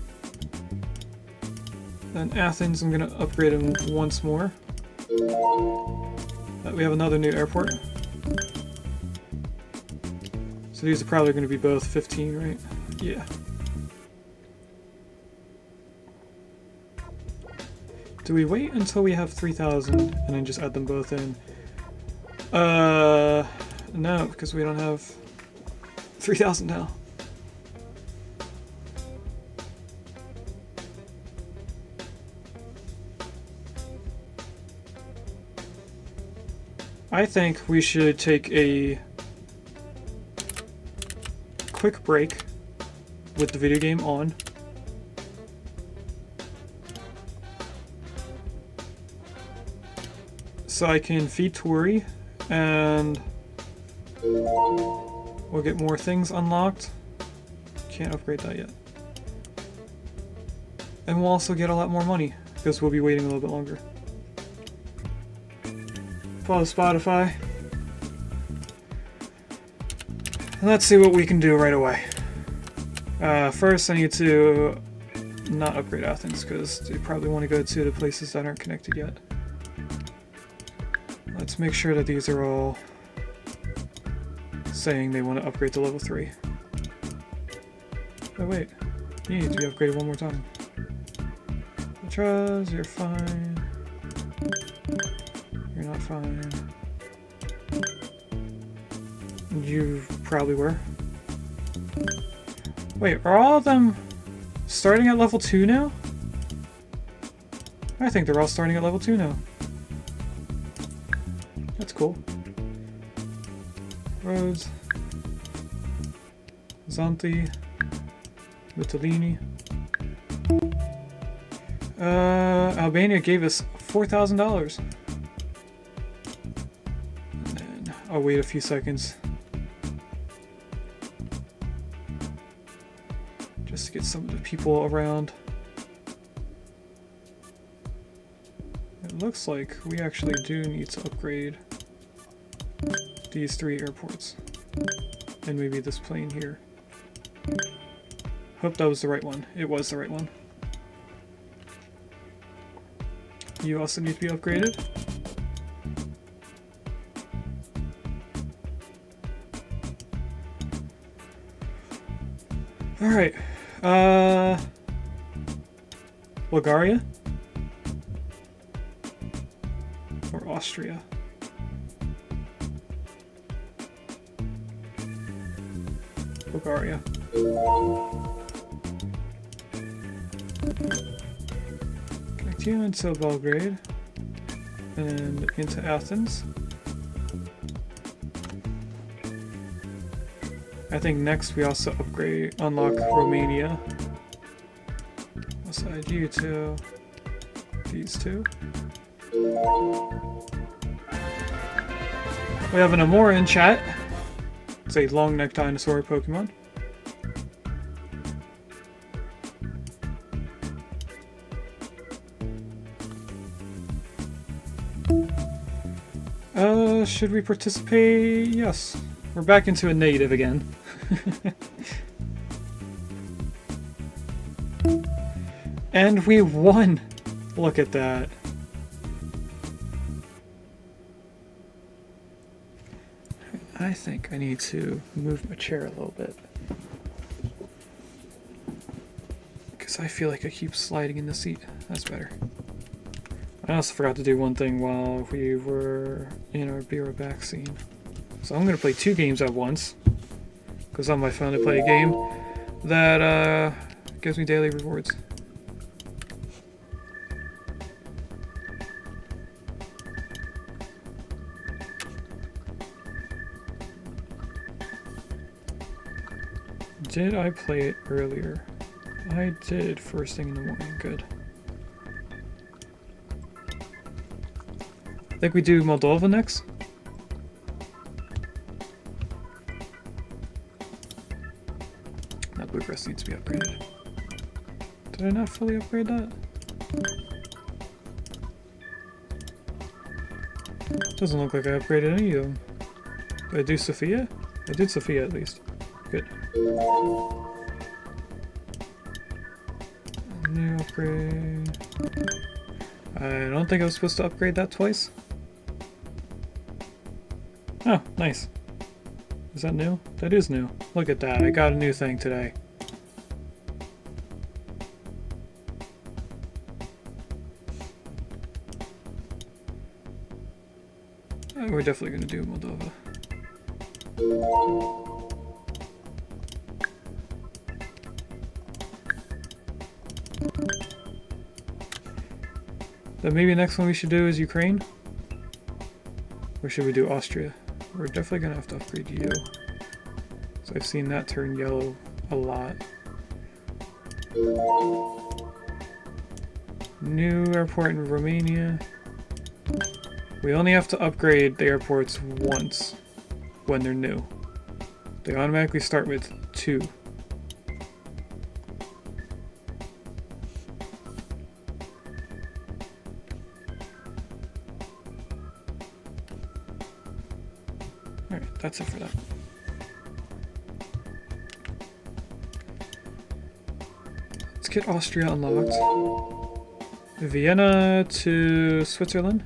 Speaker 1: Then Athens, I'm gonna upgrade them once more. We have another new airport. So these are probably going to be both 15, right? Yeah. Do we wait until we have 3,000 and then just add them both in? No, because we don't have 3,000 now. I think we should take a quick break with the video game on. So I can feed Tori and we'll get more things unlocked. Can't upgrade that yet. And we'll also get a lot more money because we'll be waiting a little bit longer. Follow Spotify. Let's see what we can do right away. First I need to not upgrade Athens because you probably want to go to the places that aren't connected yet. Let's make sure that these are all saying they want to upgrade to level 3. Oh wait, you need to be upgraded one more time. Petras, you're fine. You're not fine. You probably were. Wait, are all of them starting at level 2 now? I think they're all starting at level 2 now. That's cool. Rhodes. Zanti. Vitellini. Albania gave us $4,000. And then I'll wait a few seconds. Just to get some of the people around. It looks like we actually do need to upgrade these 3 airports. And maybe this plane here. Hope that was the right one. It was the right one. You also need to be upgraded. Alright. Bulgaria? Or Austria? Bulgaria. Connect you into Belgrade. And into Athens. I think next we also unlock Romania. Aside you to these two. We have an Amora in chat. It's a long-necked dinosaur Pokemon. Should we participate? Yes. We're back into a native again. And we won! Look at that. I think I need to move my chair a little bit. Because I feel like I keep sliding in the seat. That's better. I also forgot to do one thing while we were in our Be Right Back scene. So I'm going to play 2 games at once. Because on my phone I play a game that gives me daily rewards. Did I play it earlier? I did first thing in the morning. Good. I think we do Moldova next. That bluegrass needs to be upgraded. Did I not fully upgrade that? Doesn't look like I upgraded any of them. Did I do Sophia? I did Sophia at least. Good. New upgrade. I don't think I was supposed to upgrade that twice. Oh, nice. Is that new? That is new. Look at that. I got a new thing today. Oh, we're definitely going to do Moldova. Then maybe next one we should do is Ukraine? Or should we do Austria? We're definitely gonna have to upgrade you. So I've seen that turn yellow a lot. New airport in Romania. We only have to upgrade the airports once when they're new. They automatically start with 2. Alright, that's it for that. Let's get Austria unlocked. Vienna to Switzerland.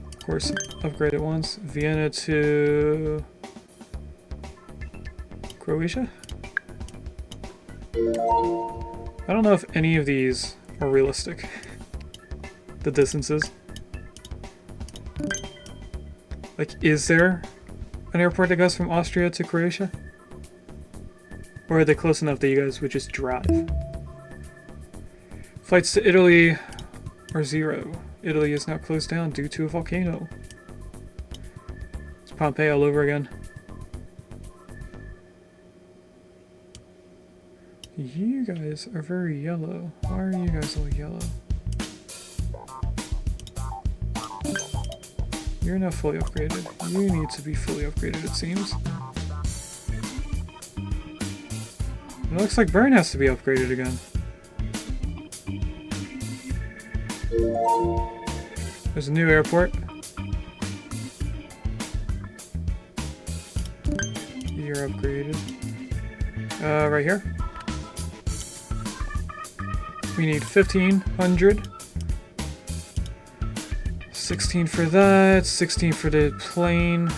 Speaker 1: Of course, upgrade it once. Vienna to Croatia. I don't know if any of these are realistic. The distances. Like, is there an airport that goes from Austria to Croatia? Or are they close enough that you guys would just drive? Flights to Italy are 0. Italy is now closed down due to a volcano. It's Pompeii all over again. You guys are very yellow. Why are you guys all yellow? You're not fully upgraded. You need to be fully upgraded, it seems. It looks like Bern has to be upgraded again. There's a new airport. You're upgraded. Right here. We need 1,500. 16 for that, 16 for the plane.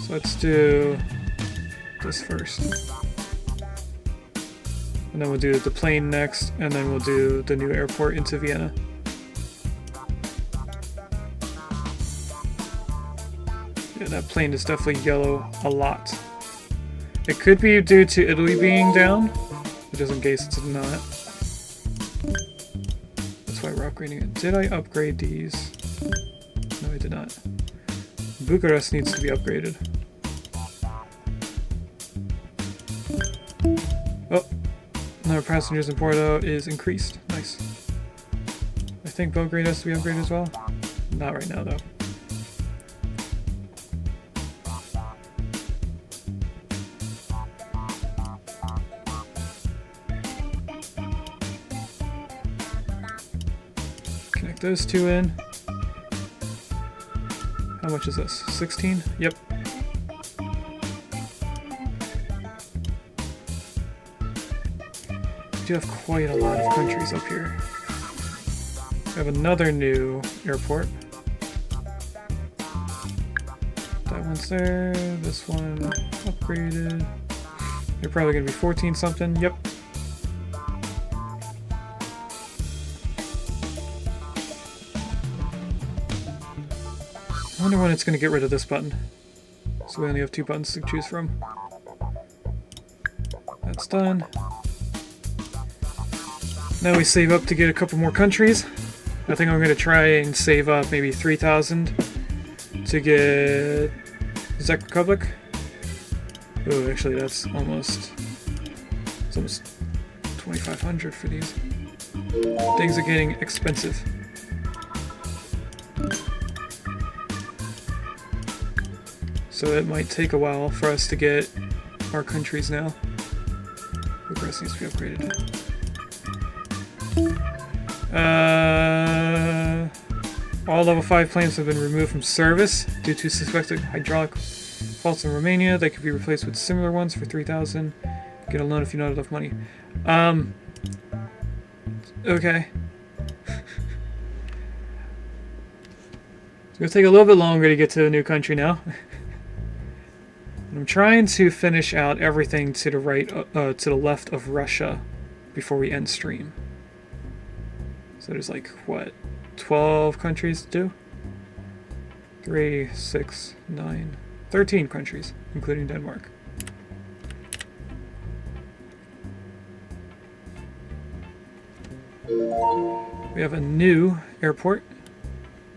Speaker 1: So let's do this first. And then we'll do the plane next, and then we'll do the new airport into Vienna. Yeah, that plane is definitely yellow a lot. It could be due to Italy being down, just in case it's not. That's why we're upgrading it. Did I upgrade these? No, I did not. Bucharest needs to be upgraded. Oh, number of passengers in Porto is increased. Nice. I think Belgrade has to be upgraded as well. Not right now, though. Connect those two in. How much is this? 16? Yep. We do have quite a lot of countries up here. We have another new airport. That one's there. This one upgraded. They're probably going to be 14 something. Yep. I wonder when it's going to get rid of this button. So we only have 2 buttons to choose from. That's done. Now we save up to get a couple more countries. I think I'm going to try and save up maybe 3,000 to get Czech Republic. Oh, actually that's almost 2,500 for these. Things are getting expensive. So it might take a while for us to get our countries now. Bucharest needs to be upgraded. All level 5 planes have been removed from service due to suspected hydraulic faults in Romania. They could be replaced with similar ones for 3,000. Get a loan if you don't have enough money. Okay. It's gonna take a little bit longer to get to a new country now. I'm trying to finish out everything to the right, to the left of Russia before we end stream. So there's like, what, 12 countries to do? 3, 6, 9, 13 countries, including Denmark. We have a new airport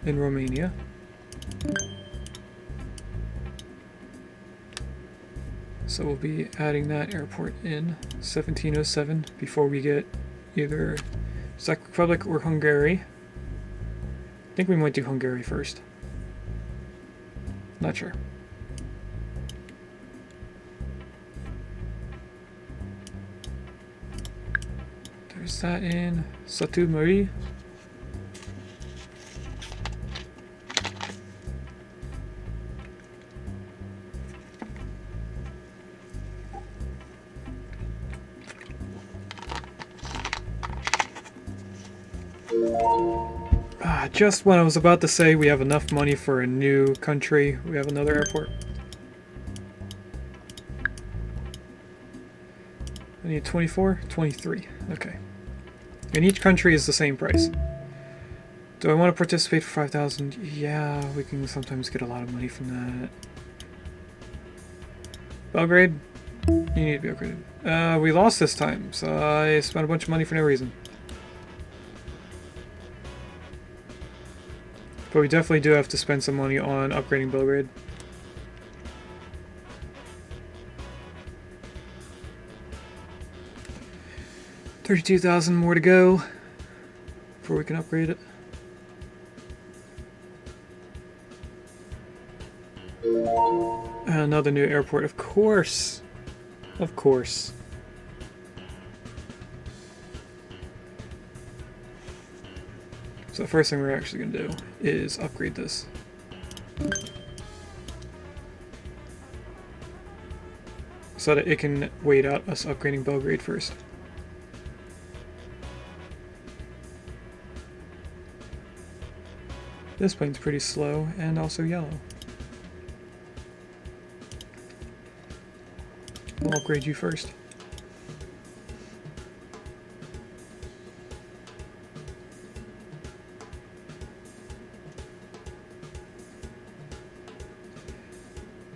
Speaker 1: in Romania. So we'll be adding that airport in 1707 before we get either Czech Republic or Hungary. I think we might do Hungary first. Not sure. There's that in Satu Mare. Just when I was about to say we have enough money for a new country, we have another airport. I need 24? 23. Okay. And each country is the same price. Do I want to participate for 5,000? Yeah, we can sometimes get a lot of money from that. Belgrade? You need to be upgraded. We lost this time, so I spent a bunch of money for no reason. But we definitely do have to spend some money on upgrading Belgrade. $32,000 more to go before we can upgrade it. Another new airport, of course. Of course. So the first thing we're actually going to do is upgrade this. so that it can wait out us upgrading Belgrade first. This plane's pretty slow and also yellow. We'll upgrade you first.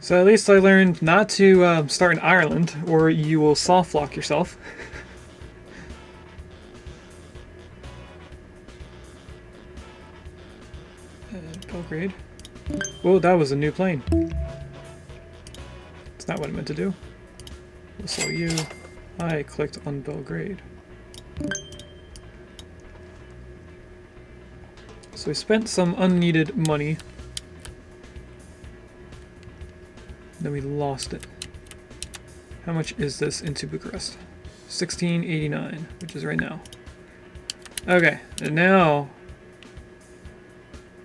Speaker 1: So at least I learned not to start in Ireland, or you will soft lock yourself. Belgrade. Whoa, that was a new plane. That's not what I meant to do. We'll slow you. I clicked on Belgrade. So I spent some unneeded money. Then we lost it. How much is this into Bucharest? 1689, which is right now. Okay, and now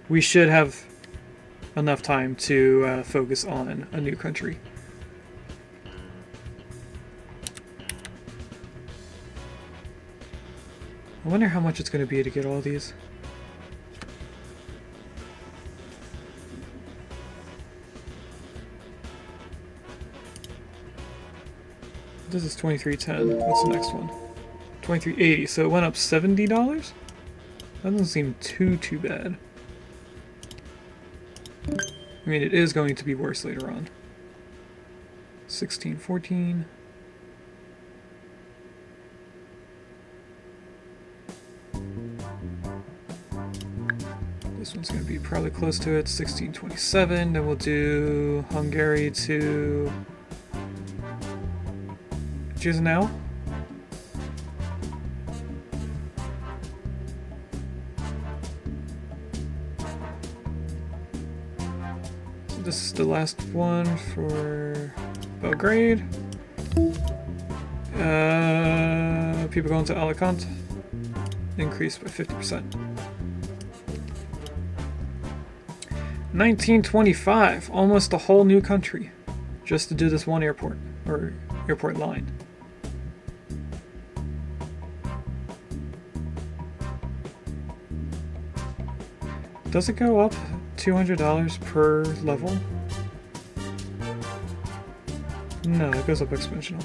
Speaker 1: we should have enough time to focus on a new country. I wonder how much it's going to be to get all these. This is 2310. What's the next one? 2380. So it went up $70? That doesn't seem too bad. I mean, it is going to be worse later on. 1614. This one's going to be probably close to it. 1627. Then we'll do Hungary to Chisinau. So this is the last one for Belgrade. People going to Alicante. Increased by 50%. 1925, almost a whole new country, just to do this one airport, or airport line. Does it go up $200 per level? No, it goes up exponential.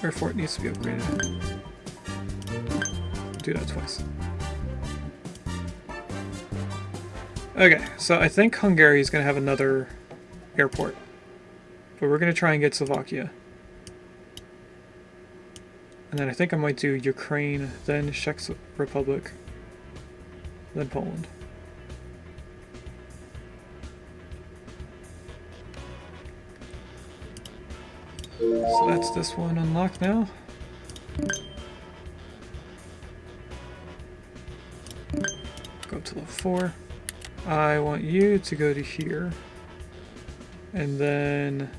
Speaker 1: Airport needs to be upgraded. Do that twice. Okay, so I think Hungary is going to have another airport. But we're going to try and get Slovakia. And then I think I might do Ukraine, then Czech Republic, then Poland. So that's this one unlocked now. Go up to level 4. I want you to go to here. And then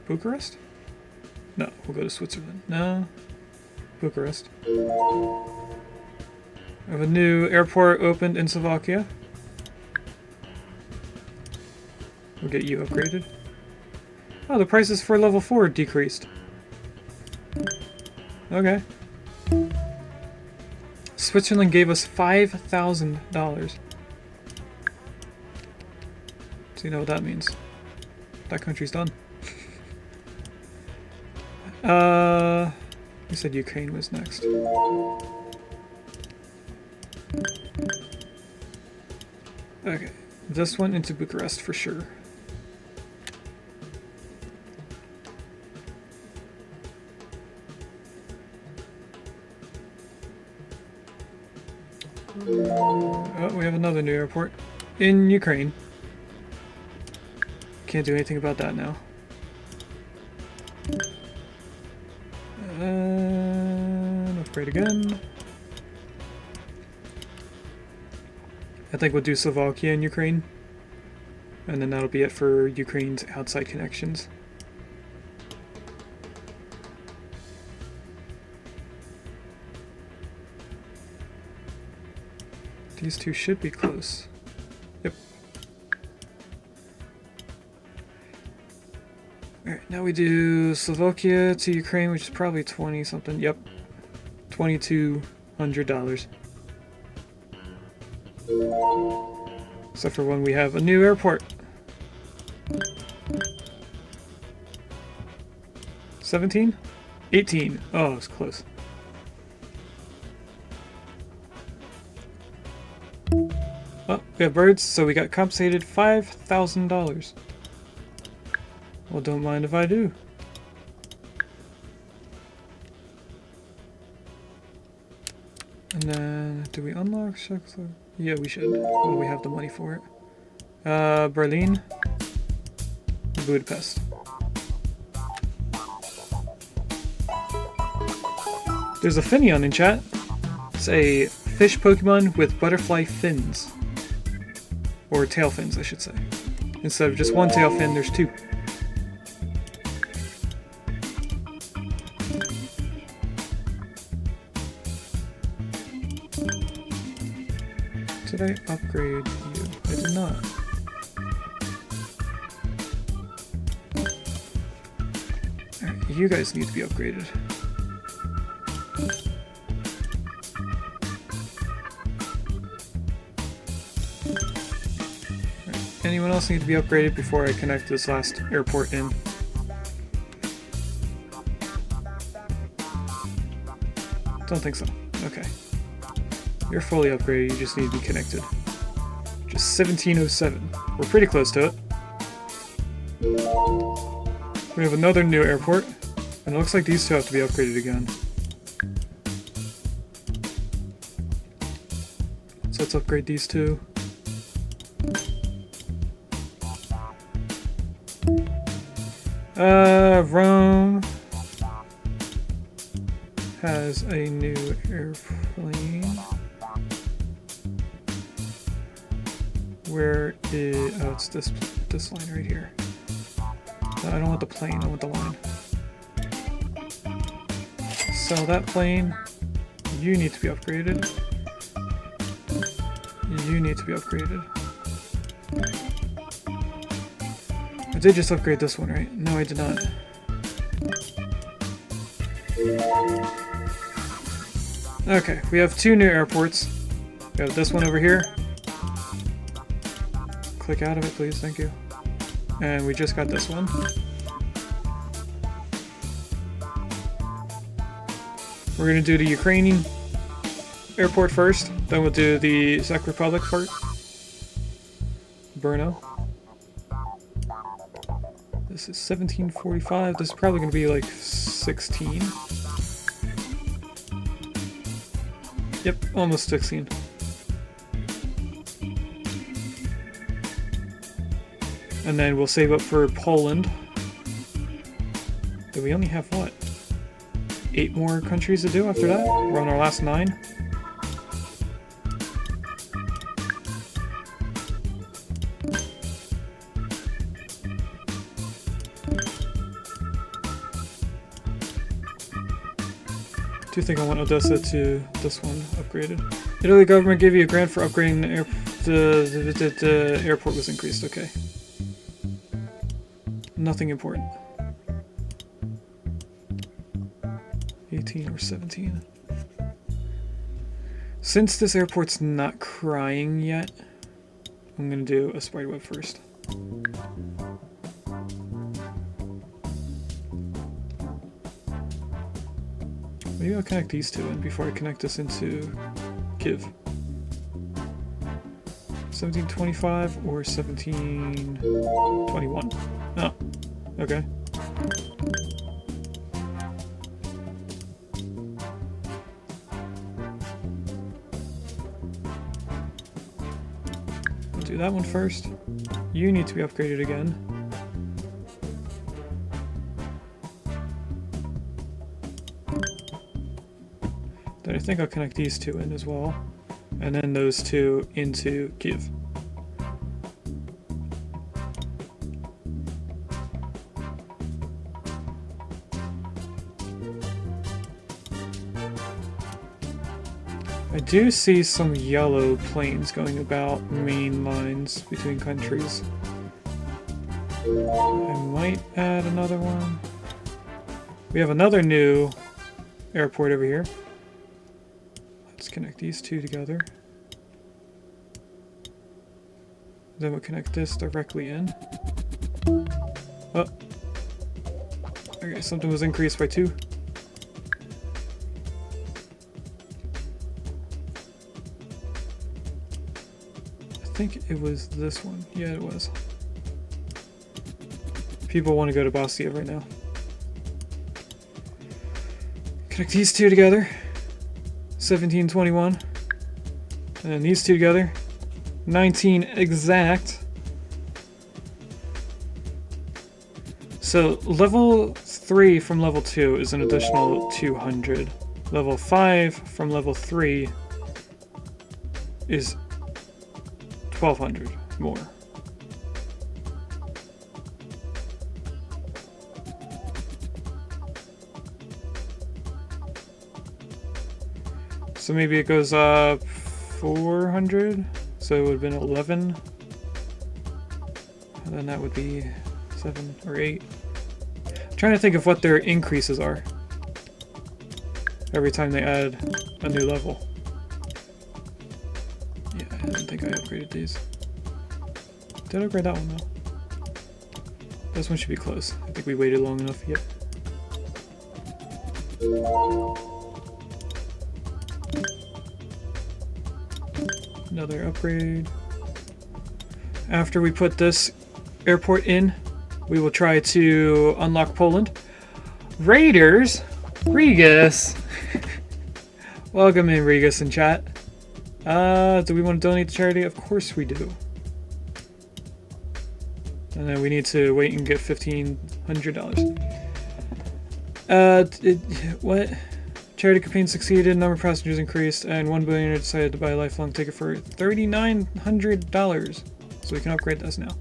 Speaker 1: Bucharest? No, we'll go to Switzerland. No. Bucharest. I have a new airport opened in Slovakia. We'll get you upgraded. Oh, the prices for level 4 decreased. Okay. Switzerland gave us $5,000. So you know what that means. That country's done. You said Ukraine was next. Okay, this one into Bucharest for sure. Oh, we have another new airport in Ukraine. Can't do anything about that now. Upgrade again. I think we'll do Slovakia and Ukraine. And then that'll be it for Ukraine's outside connections. These two should be close. Yep. Alright, now we do Slovakia to Ukraine, which is probably 20 something. Yep. $2,200. Except for when we have a new airport. 17? 18. Oh, it's close. Oh, we have birds, so we got compensated $5,000. Well, don't mind if I do. And then, do we unlock Czechoslovakia? Yeah, we should. Well, we have the money for it. Berlin. Budapest. There's a Finneon in chat. It's a fish Pokemon with butterfly fins. Or tail fins, I should say. Instead of just one tail fin, there's two. Did I upgrade you? I did not. Alright, you guys need to be upgraded. Alright, anyone else need to be upgraded before I connect this last airport in? Don't think so. Okay. You're fully upgraded, you just need to be connected. Just 1707. We're pretty close to it. We have another new airport, and it looks like these two have to be upgraded again. So let's upgrade these two. Rome has a new airplane. Where is... oh, it's this line right here. No, I don't want the plane, I want the line. Sell that plane. You need to be upgraded. You need to be upgraded. I did just upgrade this one, right? No, I did not. Okay, we have two new airports. We have this one over here. Click out of it, please. Thank you. And we just got this one. We're gonna do the Ukrainian airport first, then we'll do the Czech Republic part. Brno. This is 1745. This is probably gonna be like 16. Yep, almost 16. And then we'll save up for Poland. Do we only have what? 8 more countries to do after that? We're on our last 9. I do think I want Odessa to this one upgraded. Italy government gave you a grant for upgrading the airport was increased. Okay. Nothing important. 18 or 17. Since this airport's not crying yet, I'm gonna do a spiderweb first. Maybe I'll connect these two in before I connect this into Kiev. 1725 or 1721. Oh, okay. I'll do that one first. You need to be upgraded again. Then I think I'll connect these two in as well. And then those two into Kiev. I do see some yellow planes going about main lines between countries. I might add another one. We have another new airport over here. Let's connect these two together. Then we'll connect this directly in. Oh. Okay, something was increased by 2. I think it was this one. Yeah, it was. People want to go to Bastia right now. Connect these two together. 1721. And then these two together. 19 exact. So level 3 from level 2 is an additional 200. Level 5 from level 3 is 1200 more. So maybe it goes up 400, so it would have been 11. And then that would be 7 or 8. I'm trying to think of what their increases are every time they add a new level. Yeah, I don't think I upgraded these. Did I upgrade that one though? This one should be close. I think we waited long enough. Yep. Another upgrade. After we put this airport in, we will try to unlock Poland. Raiders? Rigas! Welcome in, Rigas, in chat. Do we want to donate to charity? Of course we do. And then we need to wait and get $1,500. What? Charity campaign succeeded, number of passengers increased, and 1 billionaire decided to buy a lifelong ticket for $3,900. So we can upgrade this now.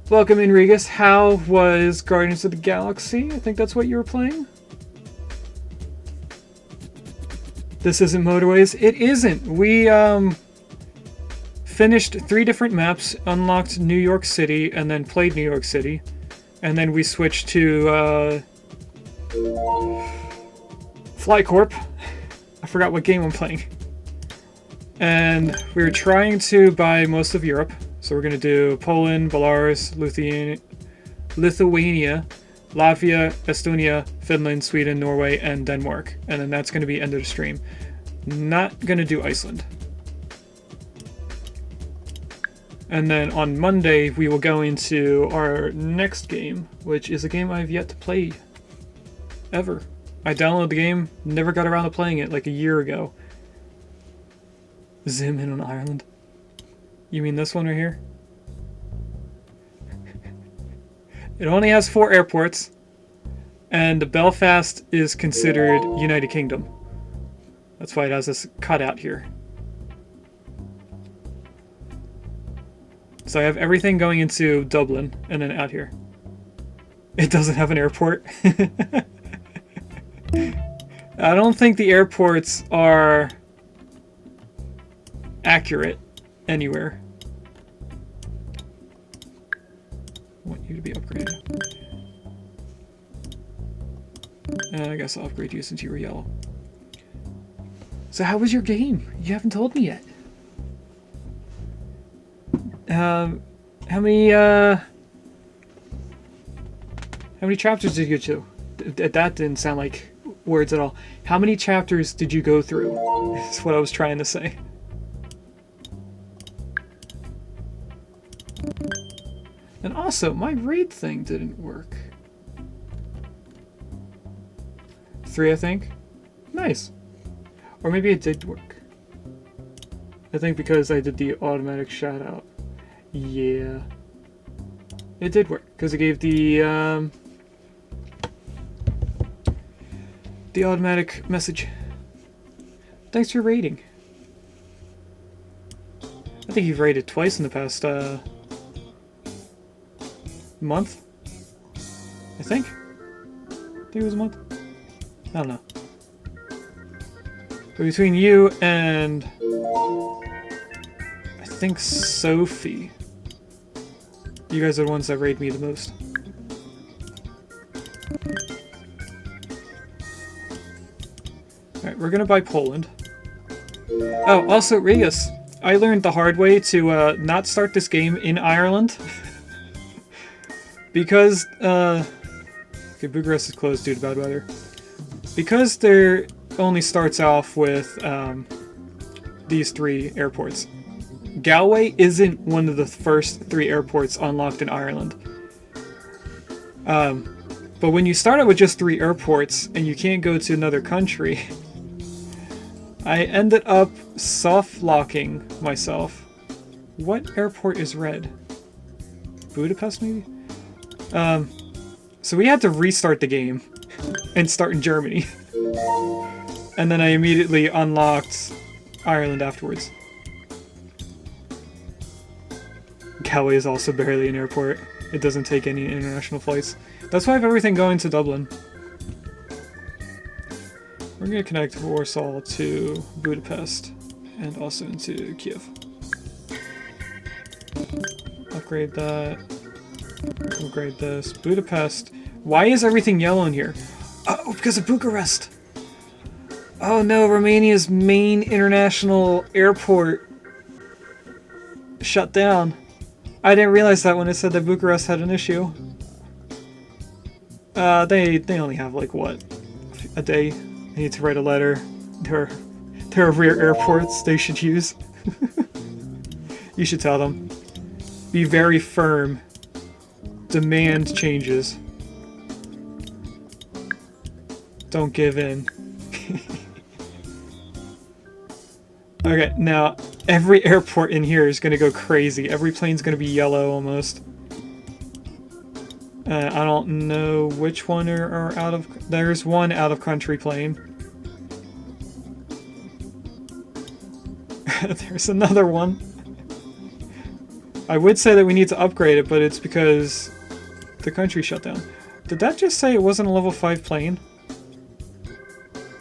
Speaker 1: Welcome in, Rigas. How was Guardians of the Galaxy? I think that's what you were playing. This isn't Motorways. It isn't. We finished 3 different maps, unlocked New York City, and then played New York City. And then we switched to Fly Corp. I forgot what game I'm playing. And we were trying to buy most of Europe. So we're going to do Poland, Belarus, Lithuania, Latvia, Estonia, Finland, Sweden, Norway, and Denmark. And then that's going to be end of the stream. Not going to do Iceland. And then on Monday, we will go into our next game, which is a game I've yet to play. Ever. I downloaded the game, never got around to playing it like a year ago. Zoom in on Ireland. You mean this one right here? It only has 4 airports, and Belfast is considered United Kingdom. That's why it has this cutout here. So I have everything going into Dublin, and then out here. It doesn't have an airport. I don't think the airports are accurate anywhere. I want you to be upgraded. And I guess I'll upgrade you since you were yellow. So how was your game? You haven't told me yet. How many chapters did you get to? That didn't sound like words at all. How many chapters did you go through? That's what I was trying to say. And also, my raid thing didn't work. 3, I think. Nice. Or maybe it did work. I think because I did the automatic shout out. Yeah. It did work, because it gave the automatic message. Thanks for raiding. I think you've raided twice in the past month. I think it was a month. I don't know. But between you and I think Sophie, You guys are the ones that raid me the most. Alright, we're gonna buy Poland. Oh, also, Rigas, I learned the hard way to not start this game in Ireland. Because, okay, Bucharest is closed due to bad weather. Because there only starts off with these 3 airports. Galway isn't one of the first 3 airports unlocked in Ireland. But when you start out with just 3 airports and you can't go to another country, I ended up soft-locking myself. What airport is red? Budapest, maybe? So we had to restart the game and start in Germany. And then I immediately unlocked Ireland afterwards. Galway is also barely an airport. It doesn't take any international flights. That's why I have everything going to Dublin. We're going to connect Warsaw to Budapest and also into Kiev. Upgrade that. Upgrade this. Budapest. Why is everything yellow in here? Oh, because of Bucharest! Oh no, Romania's main international airport shut down. I didn't realize that when it said that Bucharest had an issue. They only have like, what? A day? They need to write a letter. There are rear airports they should use. You should tell them. Be very firm. Demand changes. Don't give in. Okay, now every airport in here is gonna go crazy. Every plane's gonna be yellow almost. I don't know which one are out of... There's one out-of-country plane. There's another one. I would say that we need to upgrade it, but it's because the country shut down. Did that just say it wasn't a level 5 plane?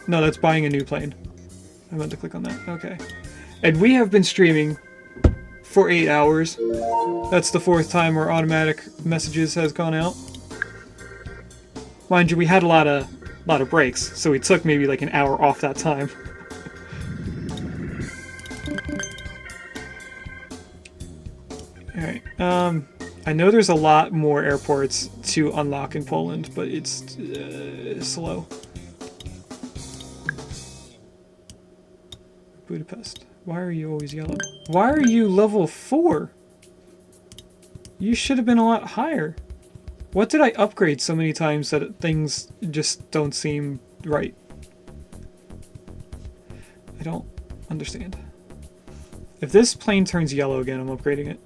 Speaker 1: No, that's buying a new plane. I meant to click on that. Okay. And we have been streaming for 8 hours. That's the 4th time our automatic messages has gone out. Mind you, we had a lot of breaks, so we took maybe like an hour off that time. Alright, I know there's a lot more airports to unlock in Poland, but it's slow. Budapest. Why are you always yellow? Why are you level 4? You should have been a lot higher. What did I upgrade so many times that things just don't seem right? I don't understand. If this plane turns yellow again, I'm upgrading it.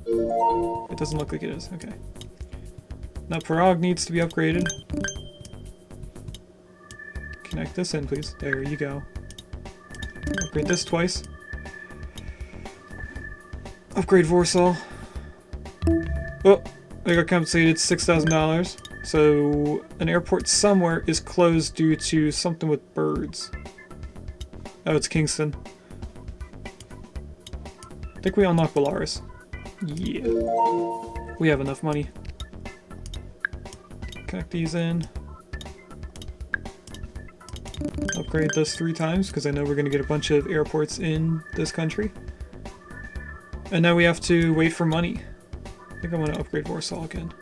Speaker 1: It doesn't look like it is. Okay. Now Prague needs to be upgraded. Connect this in, please. There you go. Upgrade this twice. Upgrade Warsaw. Oh, I got compensated $6,000. So an airport somewhere is closed due to something with birds. Oh, it's Kingston. I think we unlock Belarus. Yeah. We have enough money. Connect these in. Upgrade this 3 times, because I know we're going to get a bunch of airports in this country. And now we have to wait for money. I think I want to upgrade Warsaw again.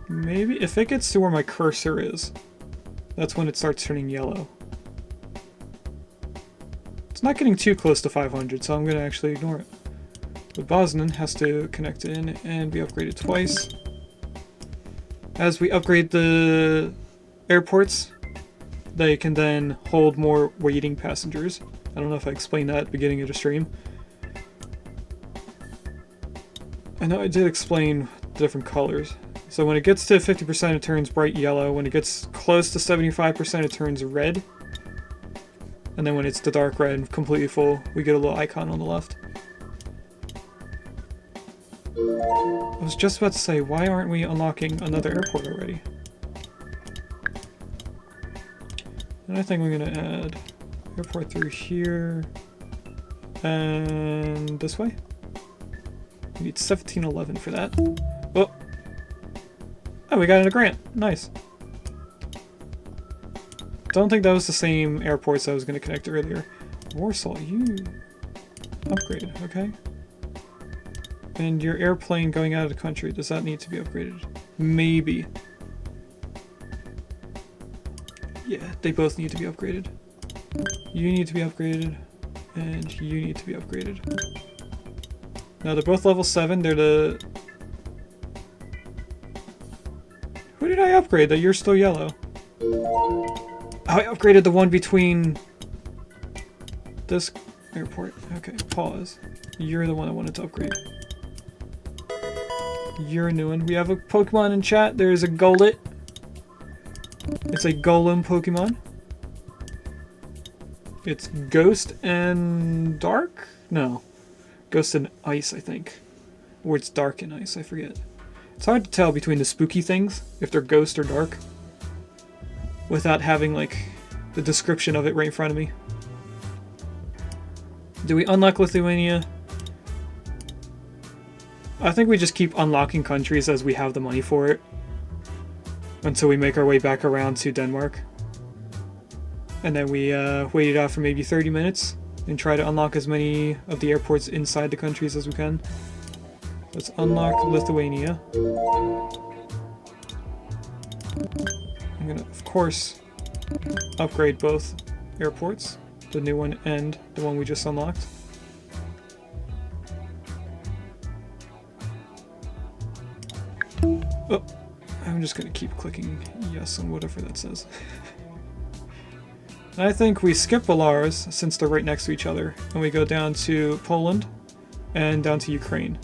Speaker 1: Maybe if it gets to where my cursor is, that's when it starts turning yellow. It's not getting too close to 500, so I'm going to actually ignore it. But Bosnan has to connect in and be upgraded twice. As we upgrade the airports, they can then hold more waiting passengers. I don't know if I explained that at the beginning of the stream. I know I did explain the different colors. So when it gets to 50%, it turns bright yellow. When it gets close to 75%, it turns red. And then when it's the dark red and completely full, we get a little icon on the left. I was just about to say, why aren't we unlocking another airport already? And I think we're going to add airport through here. And this way. We need 1711 for that. Oh! Oh, we got a grant. Nice. Don't think that was the same airports I was going to connect earlier. Warsaw, you upgraded, okay. And your airplane going out of the country, does that need to be upgraded? Maybe. Yeah, they both need to be upgraded. You need to be upgraded, and you need to be upgraded. Now they're both level 7, they're the... Who did I upgrade that you're still yellow? Oh, I upgraded the one between this airport. Okay, pause. You're the one I wanted to upgrade. You're a new one. We have a Pokemon in chat. There's a Golett. It's a Golem Pokemon. It's Ghost and Dark? No. Ghost and Ice, I think. Or it's Dark and Ice, I forget. It's hard to tell between the spooky things, if they're Ghost or Dark, without having, like, the description of it right in front of me. Do we unlock Lithuania? I think we just keep unlocking countries as we have the money for it. Until we make our way back around to Denmark. And then we wait it out for maybe 30 minutes and try to unlock as many of the airports inside the countries as we can. Let's unlock Lithuania. I'm gonna, of course, upgrade both airports. The new one and the one we just unlocked. Oh, I'm just gonna keep clicking yes on whatever that says. I think we skip Belarus since they're right next to each other, and we go down to Poland and down to Ukraine.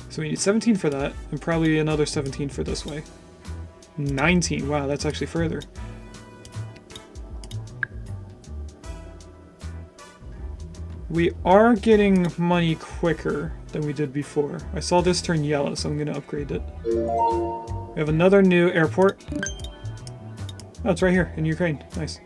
Speaker 1: So we need 17 for that, and probably another 17 for this way. 19, wow, that's actually further. We are getting money quicker than we did before. I saw this turn yellow, so I'm going to upgrade it. We have another new airport. Oh, it's right here in Ukraine. Nice.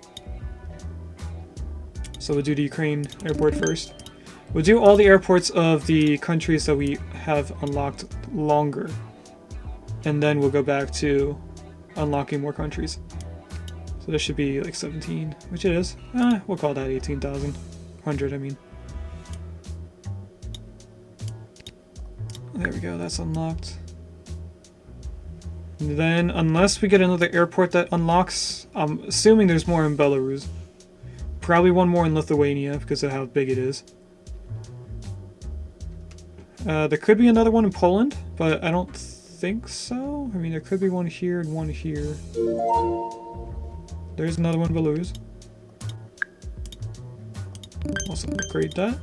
Speaker 1: So we'll do the Ukraine airport first. We'll do all the airports of the countries that we have unlocked longer. And then we'll go back to unlocking more countries. So this should be like 17, which it is. We'll call that 18,000. 100, I mean. There we go, that's unlocked. And then, unless we get another airport that unlocks, I'm assuming there's more in Belarus. Probably one more in Lithuania, because of how big it is. There could be another one in Poland, but I don't think so. I mean, there could be one here and one here. There's another one in Belarus. Also upgrade that.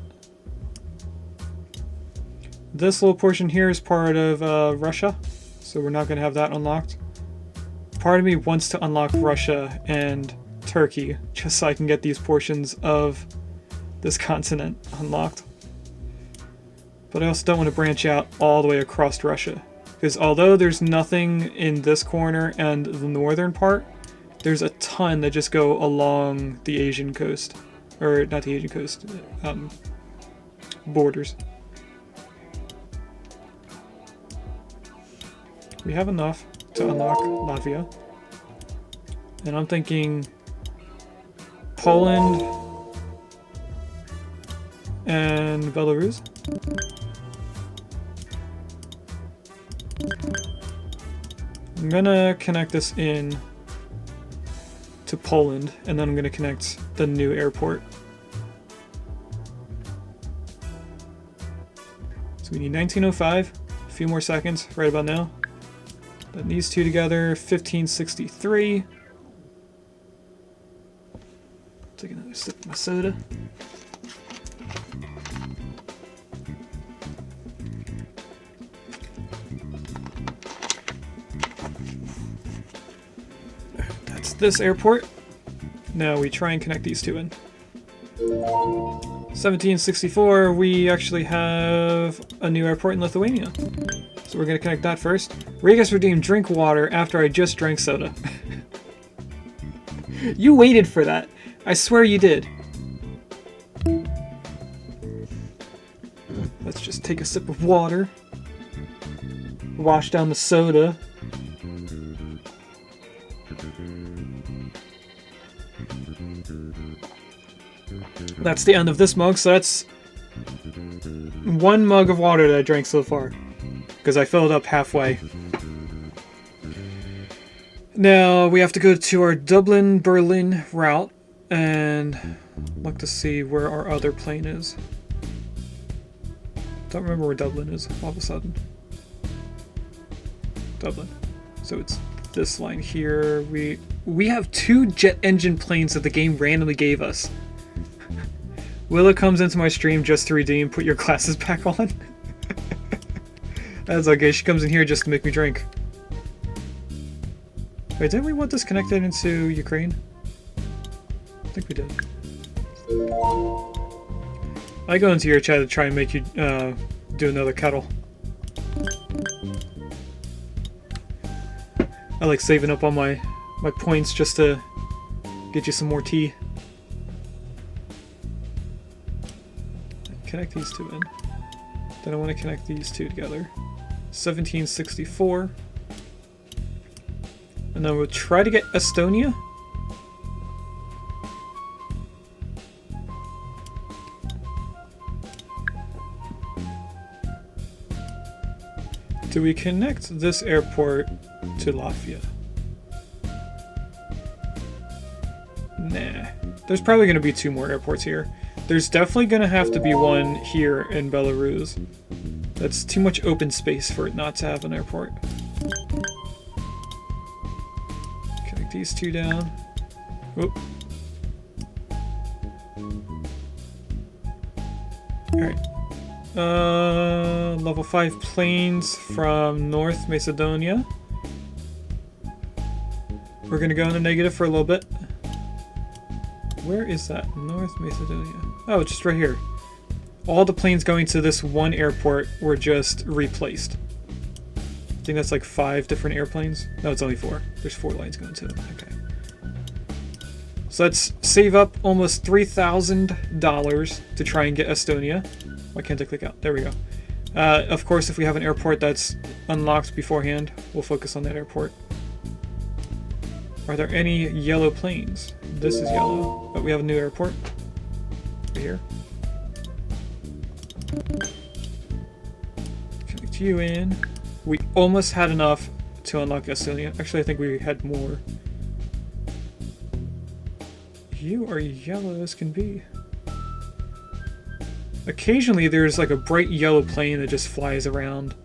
Speaker 1: This little portion here is part of Russia, so we're not going to have that unlocked. Part of me wants to unlock Russia and Turkey, just so I can get these portions of this continent unlocked. But I also don't want to branch out all the way across Russia, because although there's nothing in this corner and the northern part, there's a ton that just go along the Asian coast. Or, not the Asian coast, borders. We have enough to unlock Latvia. And I'm thinking Poland and Belarus. I'm gonna connect this in to Poland, and then I'm gonna connect the new airport. So we need 1905, a few more seconds right about now. Then these two together, 1563. Take another sip of my soda. That's this airport. Now we try and connect these two in. 1764, we actually have a new airport in Lithuania. So we're going to connect that first. Rigas redeemed drink water after I just drank soda. You waited for that. I swear you did. Let's just take a sip of water. Wash down the soda. That's the end of this mug, so that's 1 mug of water that I drank so far. Because I filled up halfway. Now we have to go to our Dublin-Berlin route and look to see where our other plane is. Don't remember where Dublin is all of a sudden. Dublin. So it's this line here. We have 2 jet engine planes that the game randomly gave us. Willa comes into my stream just to redeem, put your glasses back on. That's okay, she comes in here just to make me drink. Wait, didn't we want this connected into Ukraine? I think we did. I go into your chat to try and make you do another kettle. I like saving up all my points just to get you some more tea. Connect these 2 in. Then I want to connect these 2 together. 1764. And then we'll try to get Estonia. Do we connect this airport to Latvia? Nah. There's probably going to be 2 more airports here. There's definitely going to have to be one here in Belarus. That's too much open space for it not to have an airport. Connect these 2 down. Whoop. Alright. Level 5 planes from North Macedonia. We're going to go in the negative for a little bit. Where is that? North Macedonia. Oh, it's just right here. All the planes going to this one airport were just replaced. I think that's like 5 different airplanes. No, it's only 4. There's 4 lines going to it. Okay. So let's save up almost $3,000 to try and get Estonia. Why can't I click out? There we go. Of course, if we have an airport that's unlocked beforehand, we'll focus on that airport. Are there any yellow planes? This is yellow, but we have a new airport. Right here. Connect you in. We almost had enough to unlock Estonia. Actually, I think we had more. You are yellow as can be. Occasionally there's like a bright yellow plane that just flies around.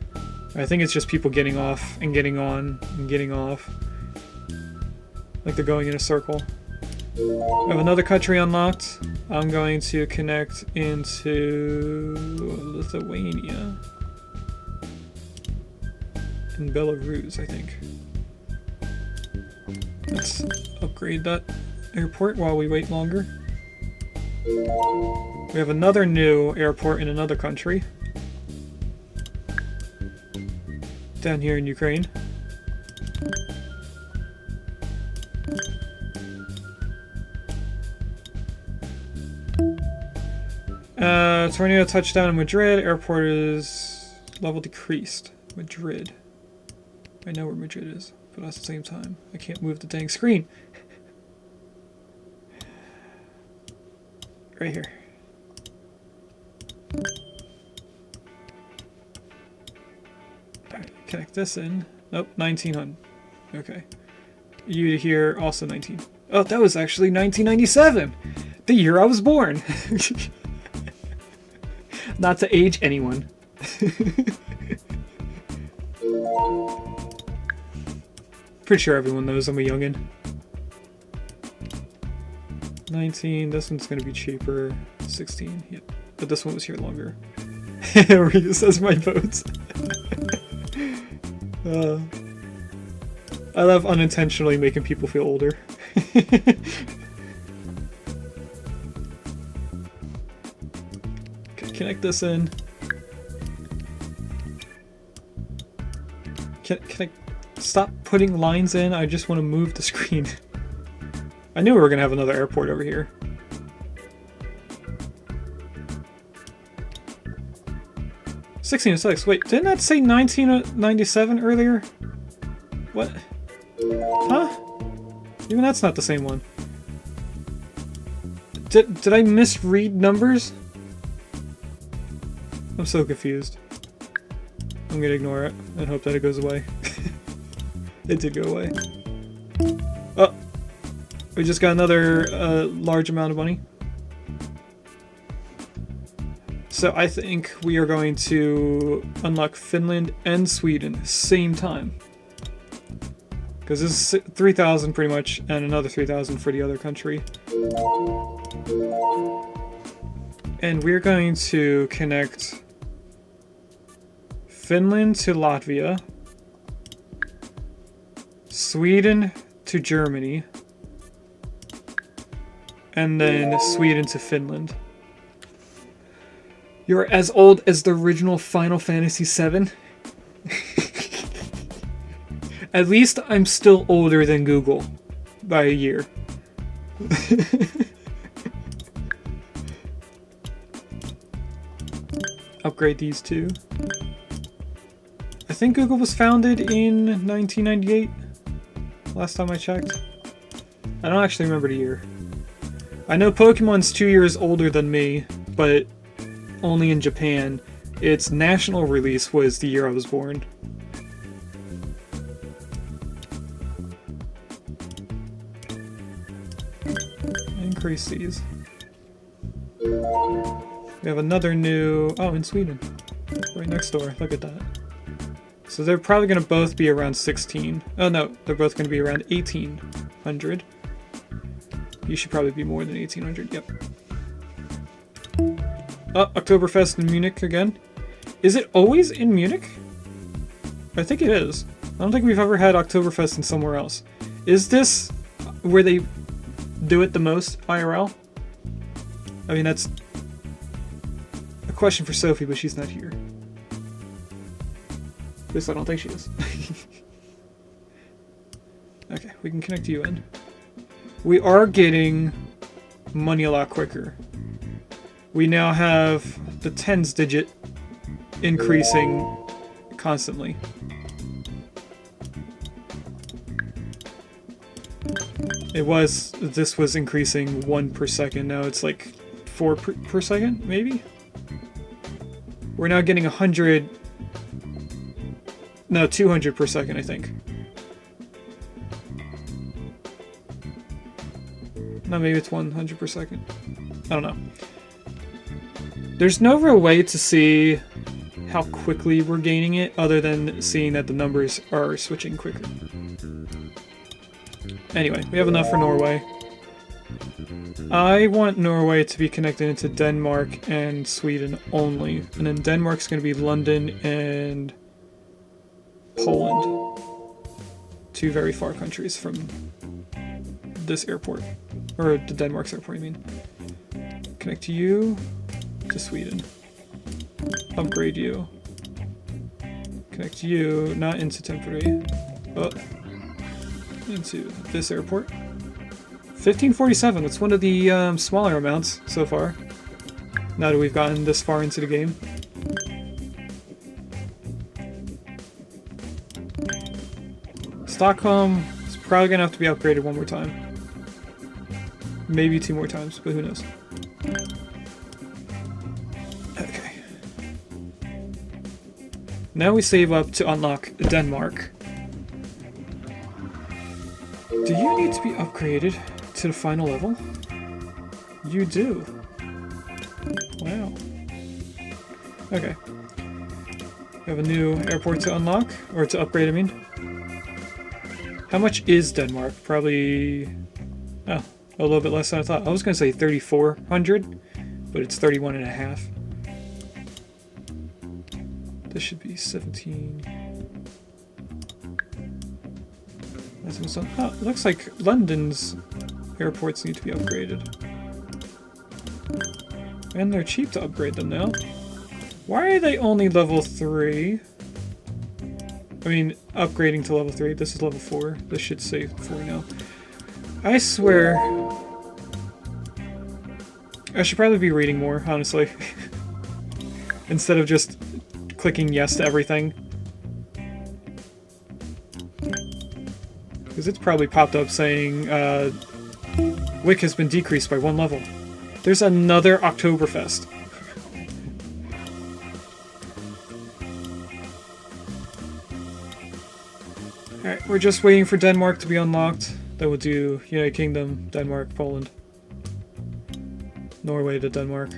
Speaker 1: I think it's just people getting off and getting on and getting off. Like they're going in a circle. I have another country unlocked. I'm going to connect into Lithuania. And Belarus, I think. Let's upgrade that airport while we wait longer. We have another new airport in another country. Down here in Ukraine. Tornado touchdown in Madrid. Airport is level decreased. Madrid. I know where Madrid is, but at the same time, I can't move the dang screen. Right here. Alright, connect this in. Nope, 1900. Okay. You to here, also 19. Oh, that was actually 1997! The year I was born! Not to age anyone. Pretty sure everyone knows I'm a youngin'. 19, this one's gonna be cheaper. 16, yep. But this one was here longer. Reese has my votes. I love unintentionally making people feel older. Connect this in. Can I stop putting lines in? I just want to move the screen. I knew we were gonna have another airport over here. '1606. Wait, didn't that say 1997 earlier? What? Huh? Even that's not the same one. Did I misread numbers? I'm so confused. I'm gonna ignore it and hope that it goes away. It did go away. Oh! We just got another large amount of money. So I think we are going to unlock Finland and Sweden at the same time. Because this is 3,000 pretty much, and another 3,000 for the other country. And we're going to connect Finland to Latvia, Sweden to Germany, and then Sweden to Finland. You're as old as the original Final Fantasy VII? At least I'm still older than Google by a year. Upgrade these two. I think Google was founded in 1998, last time I checked. I don't actually remember the year. I know Pokemon's 2 years older than me, but only in Japan. Its national release was the year I was born. Increase these. We have another new... Oh, in Sweden. Right next door. Look at that. So they're probably going to both be around 16. Oh no, they're both going to be around 1800. You should probably be more than 1800, yep. Oh, Oktoberfest in Munich again. Is it always in Munich? I think it is. I don't think we've ever had Oktoberfest in somewhere else. Is this where they do it the most, IRL? I mean, that's a question for Sophie, but she's not here. At least I don't think she is. Okay, we can connect you in. We are getting money a lot quicker. We now have the tens digit increasing constantly. This was increasing 1 per second, now it's like 4 per second, maybe? We're now getting 100... No, 200 per second, I think. No, maybe it's 100 per second. I don't know. There's no real way to see how quickly we're gaining it, other than seeing that the numbers are switching quicker. Anyway, we have enough for Norway. I want Norway to be connected into Denmark and Sweden only. And then Denmark's going to be London and Poland. 2 very far countries from this airport. Or the Denmark's airport, I mean. Connect to you to Sweden. Upgrade you. Connect you, not into temporary, but into this airport. 1547, that's one of the smaller amounts so far. Now that we've gotten this far into the game. Stockholm is probably going to have to be upgraded 1 more time. Maybe 2 more times, but who knows. Okay. Now we save up to unlock Denmark. Do you need to be upgraded to the final level? You do. Wow. Okay. We have a new airport to unlock, or to upgrade, I mean. How much is Denmark? Probably... Oh, a little bit less than I thought. I was going to say 3,400, but it's 31.5. This should be 17... Oh, it looks like London's airports need to be upgraded. And they're cheap to upgrade them now. Why are they only level 3? I mean, upgrading to level 3. This is level 4. This should say 4 now. I swear, I should probably be reading more, honestly. Instead of just clicking yes to everything. Because it's probably popped up saying, Wick has been decreased by 1 level. There's another Oktoberfest. Alright, we're just waiting for Denmark to be unlocked. Then we'll do United Kingdom, Denmark, Poland. Norway to Denmark.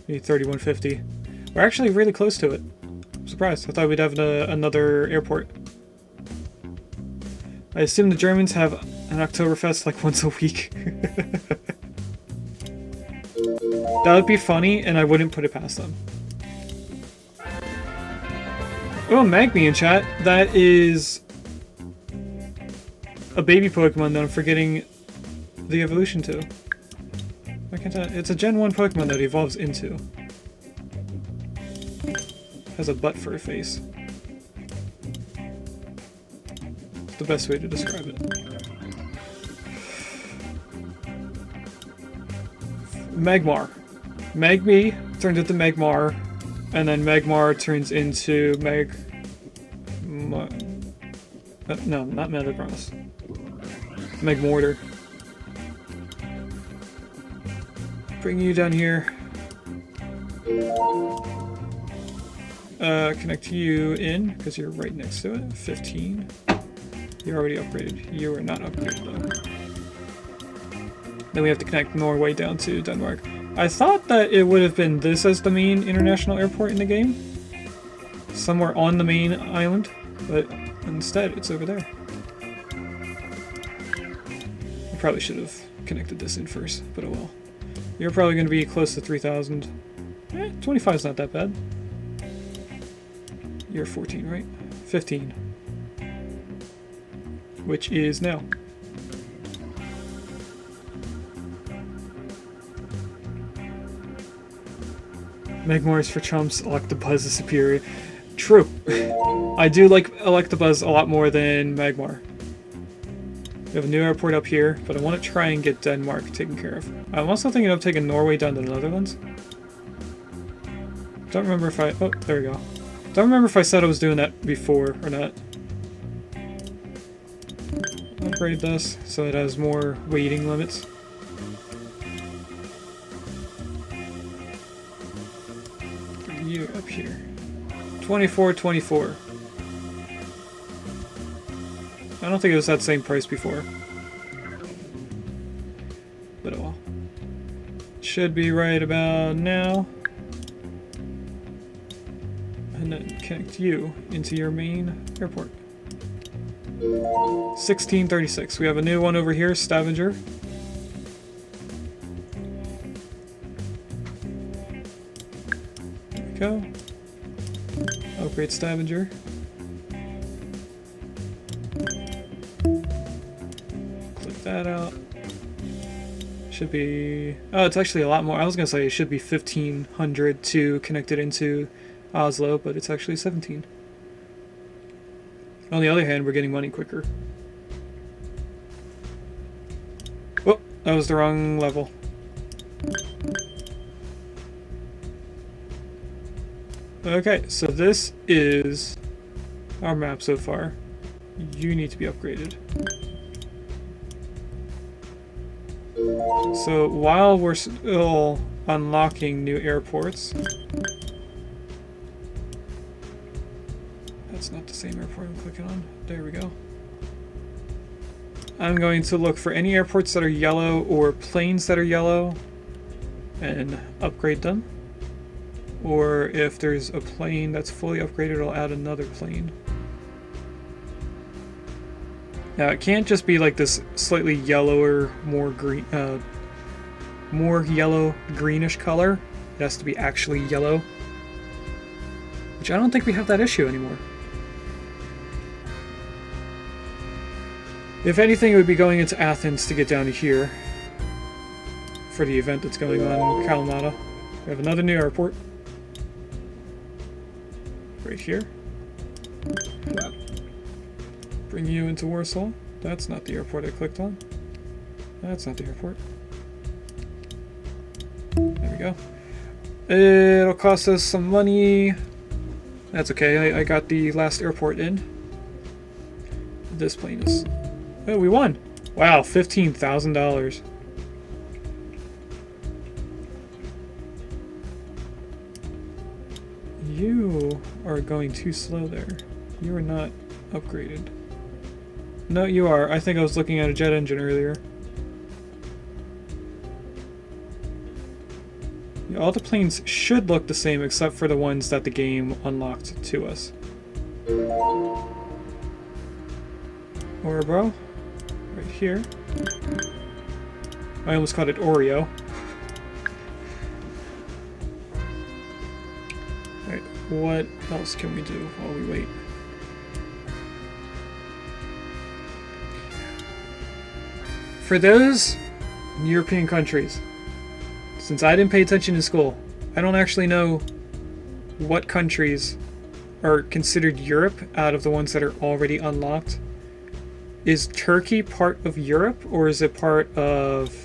Speaker 1: We need 3150. We're actually really close to it. I'm surprised. I thought we'd have another airport. I assume the Germans have an Oktoberfest like once a week. That would be funny, and I wouldn't put it past them. Oh, Magme in chat. That is a baby Pokemon that I'm forgetting the evolution to. Why can't I? It's a Gen 1 Pokemon that evolves into. Has a butt for a face. It's the best way to describe it. Magmar. Magme turns into Magmar, and then Magmar turns into no, not Metagross. Magmortar. Bring you down here. Connect you in, because you're right next to it. 15. You're already upgraded. You are not upgraded, though. Then we have to connect Norway down to Denmark. I thought that it would have been this as the main international airport in the game. Somewhere on the main island, but instead it's over there. I probably should have connected this in first, but oh well. You're probably going to be close to 3,000. 25 is not that bad. You're 14, right? 15. Which is now. Magmar is for chumps, Electabuzz is superior. True. I do like Electabuzz a lot more than Magmar. We have a new airport up here, but I want to try and get Denmark taken care of. I'm also thinking of taking Norway down to the Netherlands. Don't remember if I... Oh, there we go. Don't remember if I said I was doing that before or not. Upgrade this so it has more weighting limits. Bring you up here. 24.24. I don't think it was that same price before. But oh well. Should be right about now. And then connect you into your main airport. 1636. We have a new one over here, Stavanger. There we go. Upgrade Stavanger. Click that out. Should be... Oh, it's actually a lot more. I was going to say it should be 1,500 to connect it into Oslo, but it's actually 17. On the other hand, we're getting money quicker. Oh, that was the wrong level. Okay, so this is our map so far. You need to be upgraded. So while we're still unlocking new airports... That's not the same airport I'm clicking on. There we go. I'm going to look for any airports that are yellow or planes that are yellow and upgrade them. Or if there's a plane that's fully upgraded, I'll add another plane. Now it can't just be like this slightly yellower, more green, more yellow greenish color. It has to be actually yellow, which I don't think we have that issue anymore. If anything, it would be going into Athens to get down to here for the event that's going on in Kalamata. We have another new airport. Right here. Bring you into Warsaw. That's not the airport I clicked on. That's not the airport. There we go. It'll cost us some money. That's okay, I got the last airport in. This plane is... Oh, we won! Wow, $15,000. You are going too slow there. You are not upgraded. No, you are. I think I was looking at a jet engine earlier. Yeah, all the planes should look the same except for the ones that the game unlocked to us. Ouroboros. Right here. I almost called it Oreo. Alright, what else can we do while we wait? For those European countries, since I didn't pay attention in school, I don't actually know what countries are considered Europe out of the ones that are already unlocked. Is Turkey part of Europe, or is it part of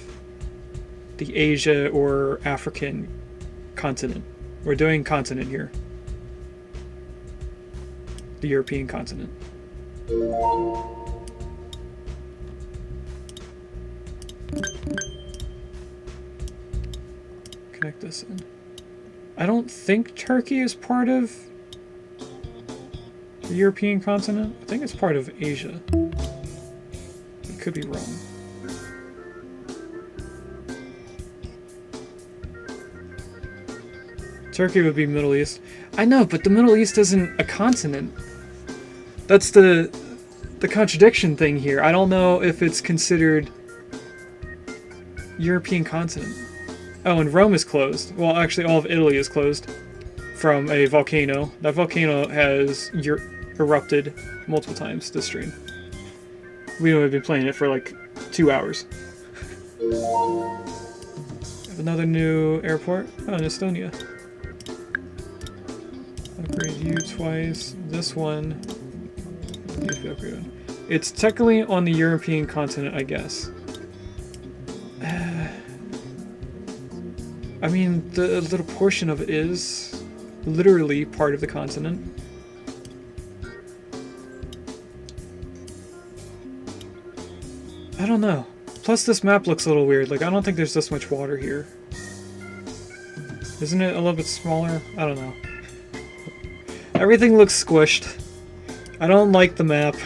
Speaker 1: the Asia or African continent? We're doing continent here. The European continent. Connect this in. I don't think Turkey is part of the European continent. I think it's part of Asia. I could be wrong. Turkey would be Middle East. I know, but the Middle East isn't a continent. That's the contradiction thing here. I don't know if it's considered European continent. Oh, and Rome is closed. Well, actually, all of Italy is closed from a volcano. That volcano has erupted multiple times this stream. We've only been playing it for like 2 hours. Have another new airport. Oh, in Estonia. Upgrade you twice. This one needs to be upgraded. It's technically on the European continent, I guess. I mean, the little portion of it is literally part of the continent. I don't know. Plus this map looks a little weird. Like, I don't think there's this much water here. Isn't it a little bit smaller? I don't know. Everything looks squished. I don't like the map.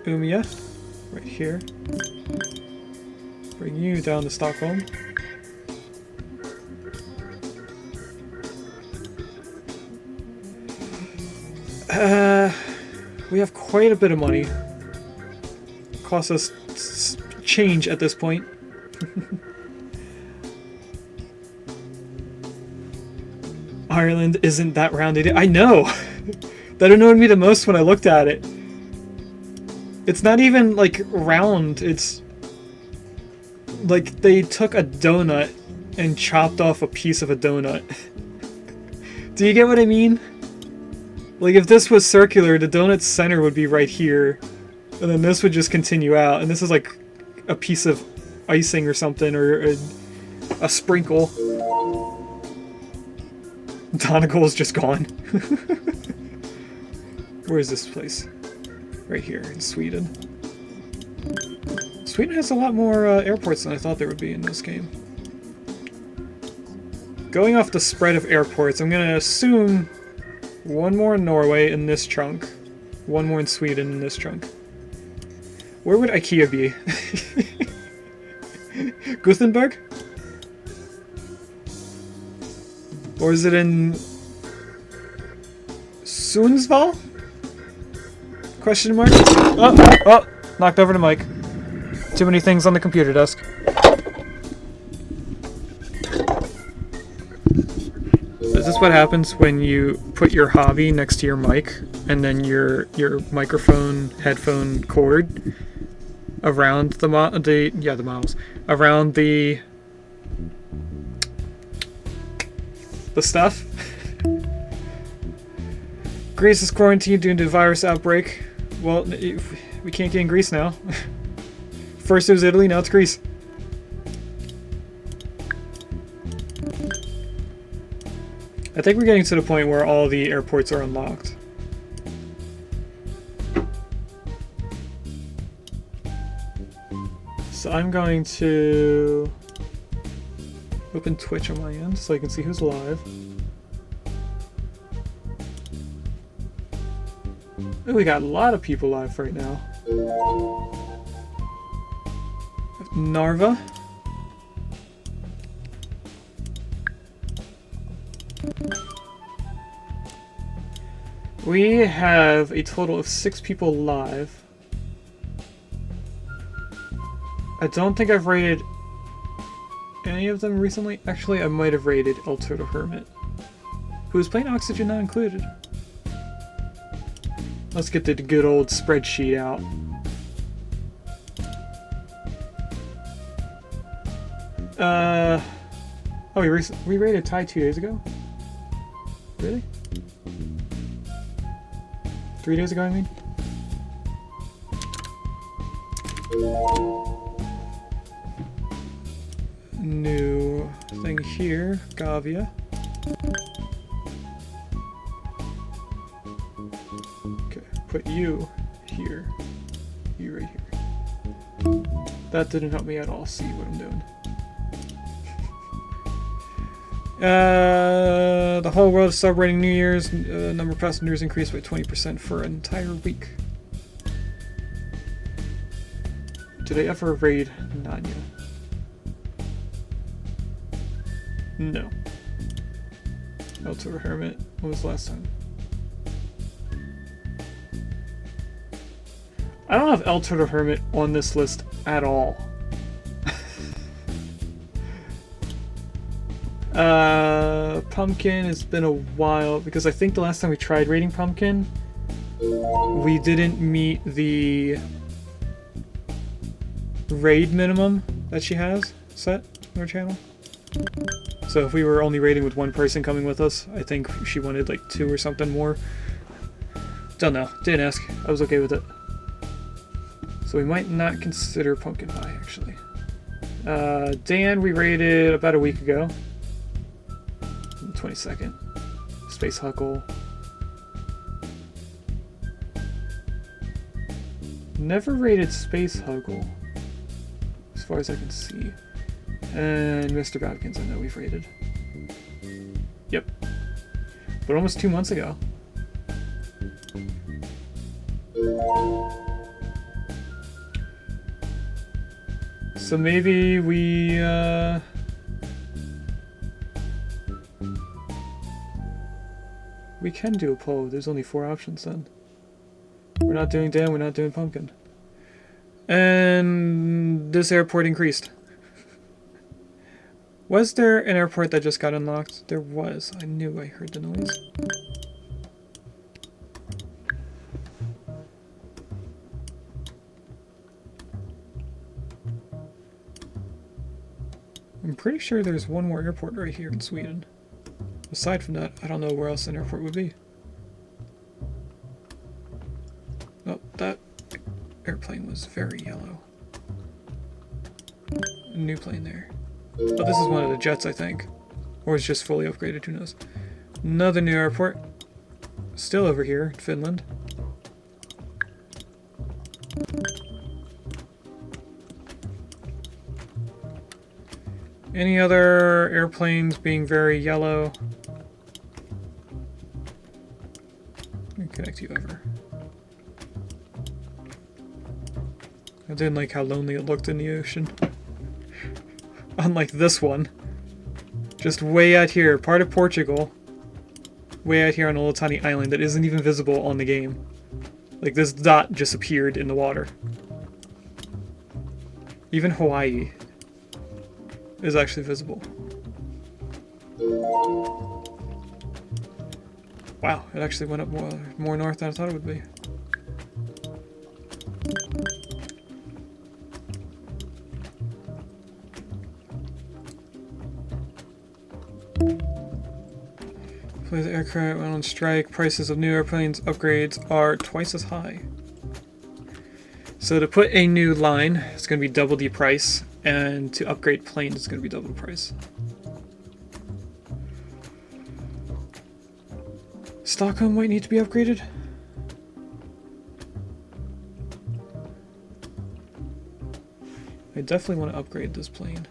Speaker 1: Umia, right here. Bring you down to Stockholm. We have quite a bit of money. Costs us change at this point. Ireland isn't that rounded. I know! That annoyed me the most when I looked at it. It's not even, like, round. It's... like, they took a donut and chopped off a piece of a donut. Do you get what I mean? Like, if this was circular, the donut's center would be right here. And then this would just continue out. And this is, like, a piece of icing or something, or a sprinkle. Donegal is just gone. Where is this place? Right here, in Sweden. Sweden has a lot more airports than I thought there would be in this game. Going off the spread of airports, I'm gonna assume one more in Norway in this chunk. One more in Sweden in this chunk. Where would IKEA be? Gothenburg? Or is it in Sundsvall? Question mark? Oh! Knocked over the mic. Too many things on the computer desk. Is this what happens when you put your hobby next to your mic and then your microphone headphone cord around the models around the stuff? Greece is quarantined due to virus outbreak. Well, we can't get in Greece now. First it was Italy, now it's Greece. I think we're getting to the point where all the airports are unlocked. So I'm going to open Twitch on my end so I can see who's live. Oh, we got a lot of people live right now. Narva. We have a total of 6 people live. I don't think I've rated any of them recently. Actually, I might have rated El Turtle Hermit, who was playing Oxygen Not Included. Let's get the good old spreadsheet out. Oh, we rated Ty 2 days ago? Really? 3 days ago, I mean? New thing here, Gavia. Okay, put you here. You right here. That didn't help me at all see what I'm doing. The whole world is celebrating New Year's. Number of passengers increased by 20% for an entire week. Did I ever raid Nanya? No. El Toro Hermit. When was the last time? I don't have El Toro Hermit on this list at all. Pumpkin, it's been a while, because I think the last time we tried raiding Pumpkin, we didn't meet the raid minimum that she has set on her channel. So if we were only raiding with one person coming with us, I think she wanted like 2 or something more. Don't know. Didn't ask. I was okay with it. So we might not consider Pumpkin Pie, actually. Dan, we raided about a week ago. 22nd. Space Huckle. Never raided Space Huckle, as far as I can see. And Mr. Babkins, I know we've raided. Yep. But almost 2 months ago. So maybe we can do a poll. There's only 4 options then. We're not doing Dan, we're not doing Pumpkin. And this airport increased. Was there an airport that just got unlocked? There was. I knew I heard the noise. I'm pretty sure there's one more airport right here in Sweden. Aside from that, I don't know where else an airport would be. Oh, that airplane was very yellow. A new plane there. Oh, this is one of the jets, I think. Or it's just fully upgraded, who knows. Another new airport. Still over here in Finland. Any other airplanes being very yellow? Let me connect you over. I didn't like how lonely it looked in the ocean. Unlike this one. Just way out here, part of Portugal. Way out here on a little tiny island that isn't even visible on the game. Like this dot just appeared in the water. Even Hawaii is actually visible. Wow, it actually went up more north than I thought it would be. with aircraft went on strike. Prices of new airplanes upgrades are twice as high. So to put a new line, it's going to be double the price, and to upgrade planes, it's going to be double the price. Stockholm might need to be upgraded. I definitely want to upgrade this plane.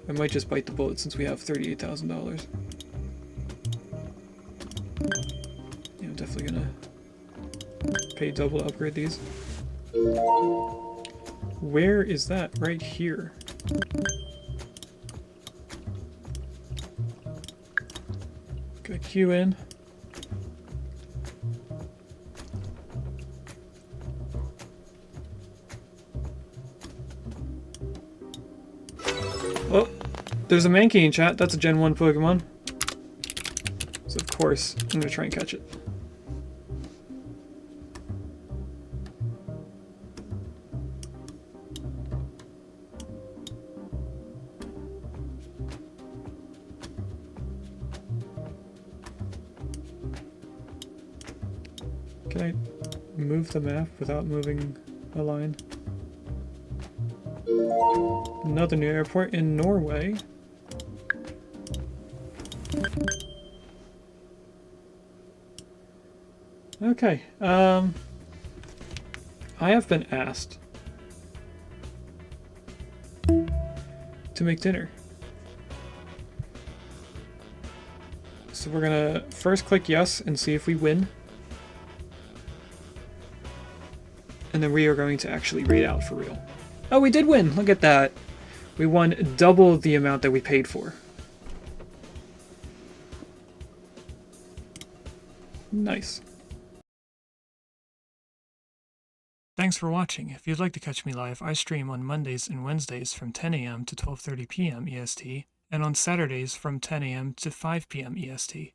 Speaker 1: I might just bite the bullet since we have $38,000. Yeah, I'm definitely gonna pay double to upgrade these. Where is that? Right here. Got Q in. Oh, there's a Mankey in chat. That's a Gen 1 Pokemon. So of course, I'm gonna try and catch it. Can I move the map without moving a line? Another new airport in Norway. Okay, I have been asked to make dinner. So we're gonna first click yes and see if we win. And then we are going to actually raid out for real. Oh, we did win! Look at that! We won double the amount that we paid for. Nice. Thanks for watching. If you'd like to catch me live, I stream on Mondays and Wednesdays from 10 a.m. to 12:30 p.m. EST, and on Saturdays from 10 a.m. to 5 p.m. EST.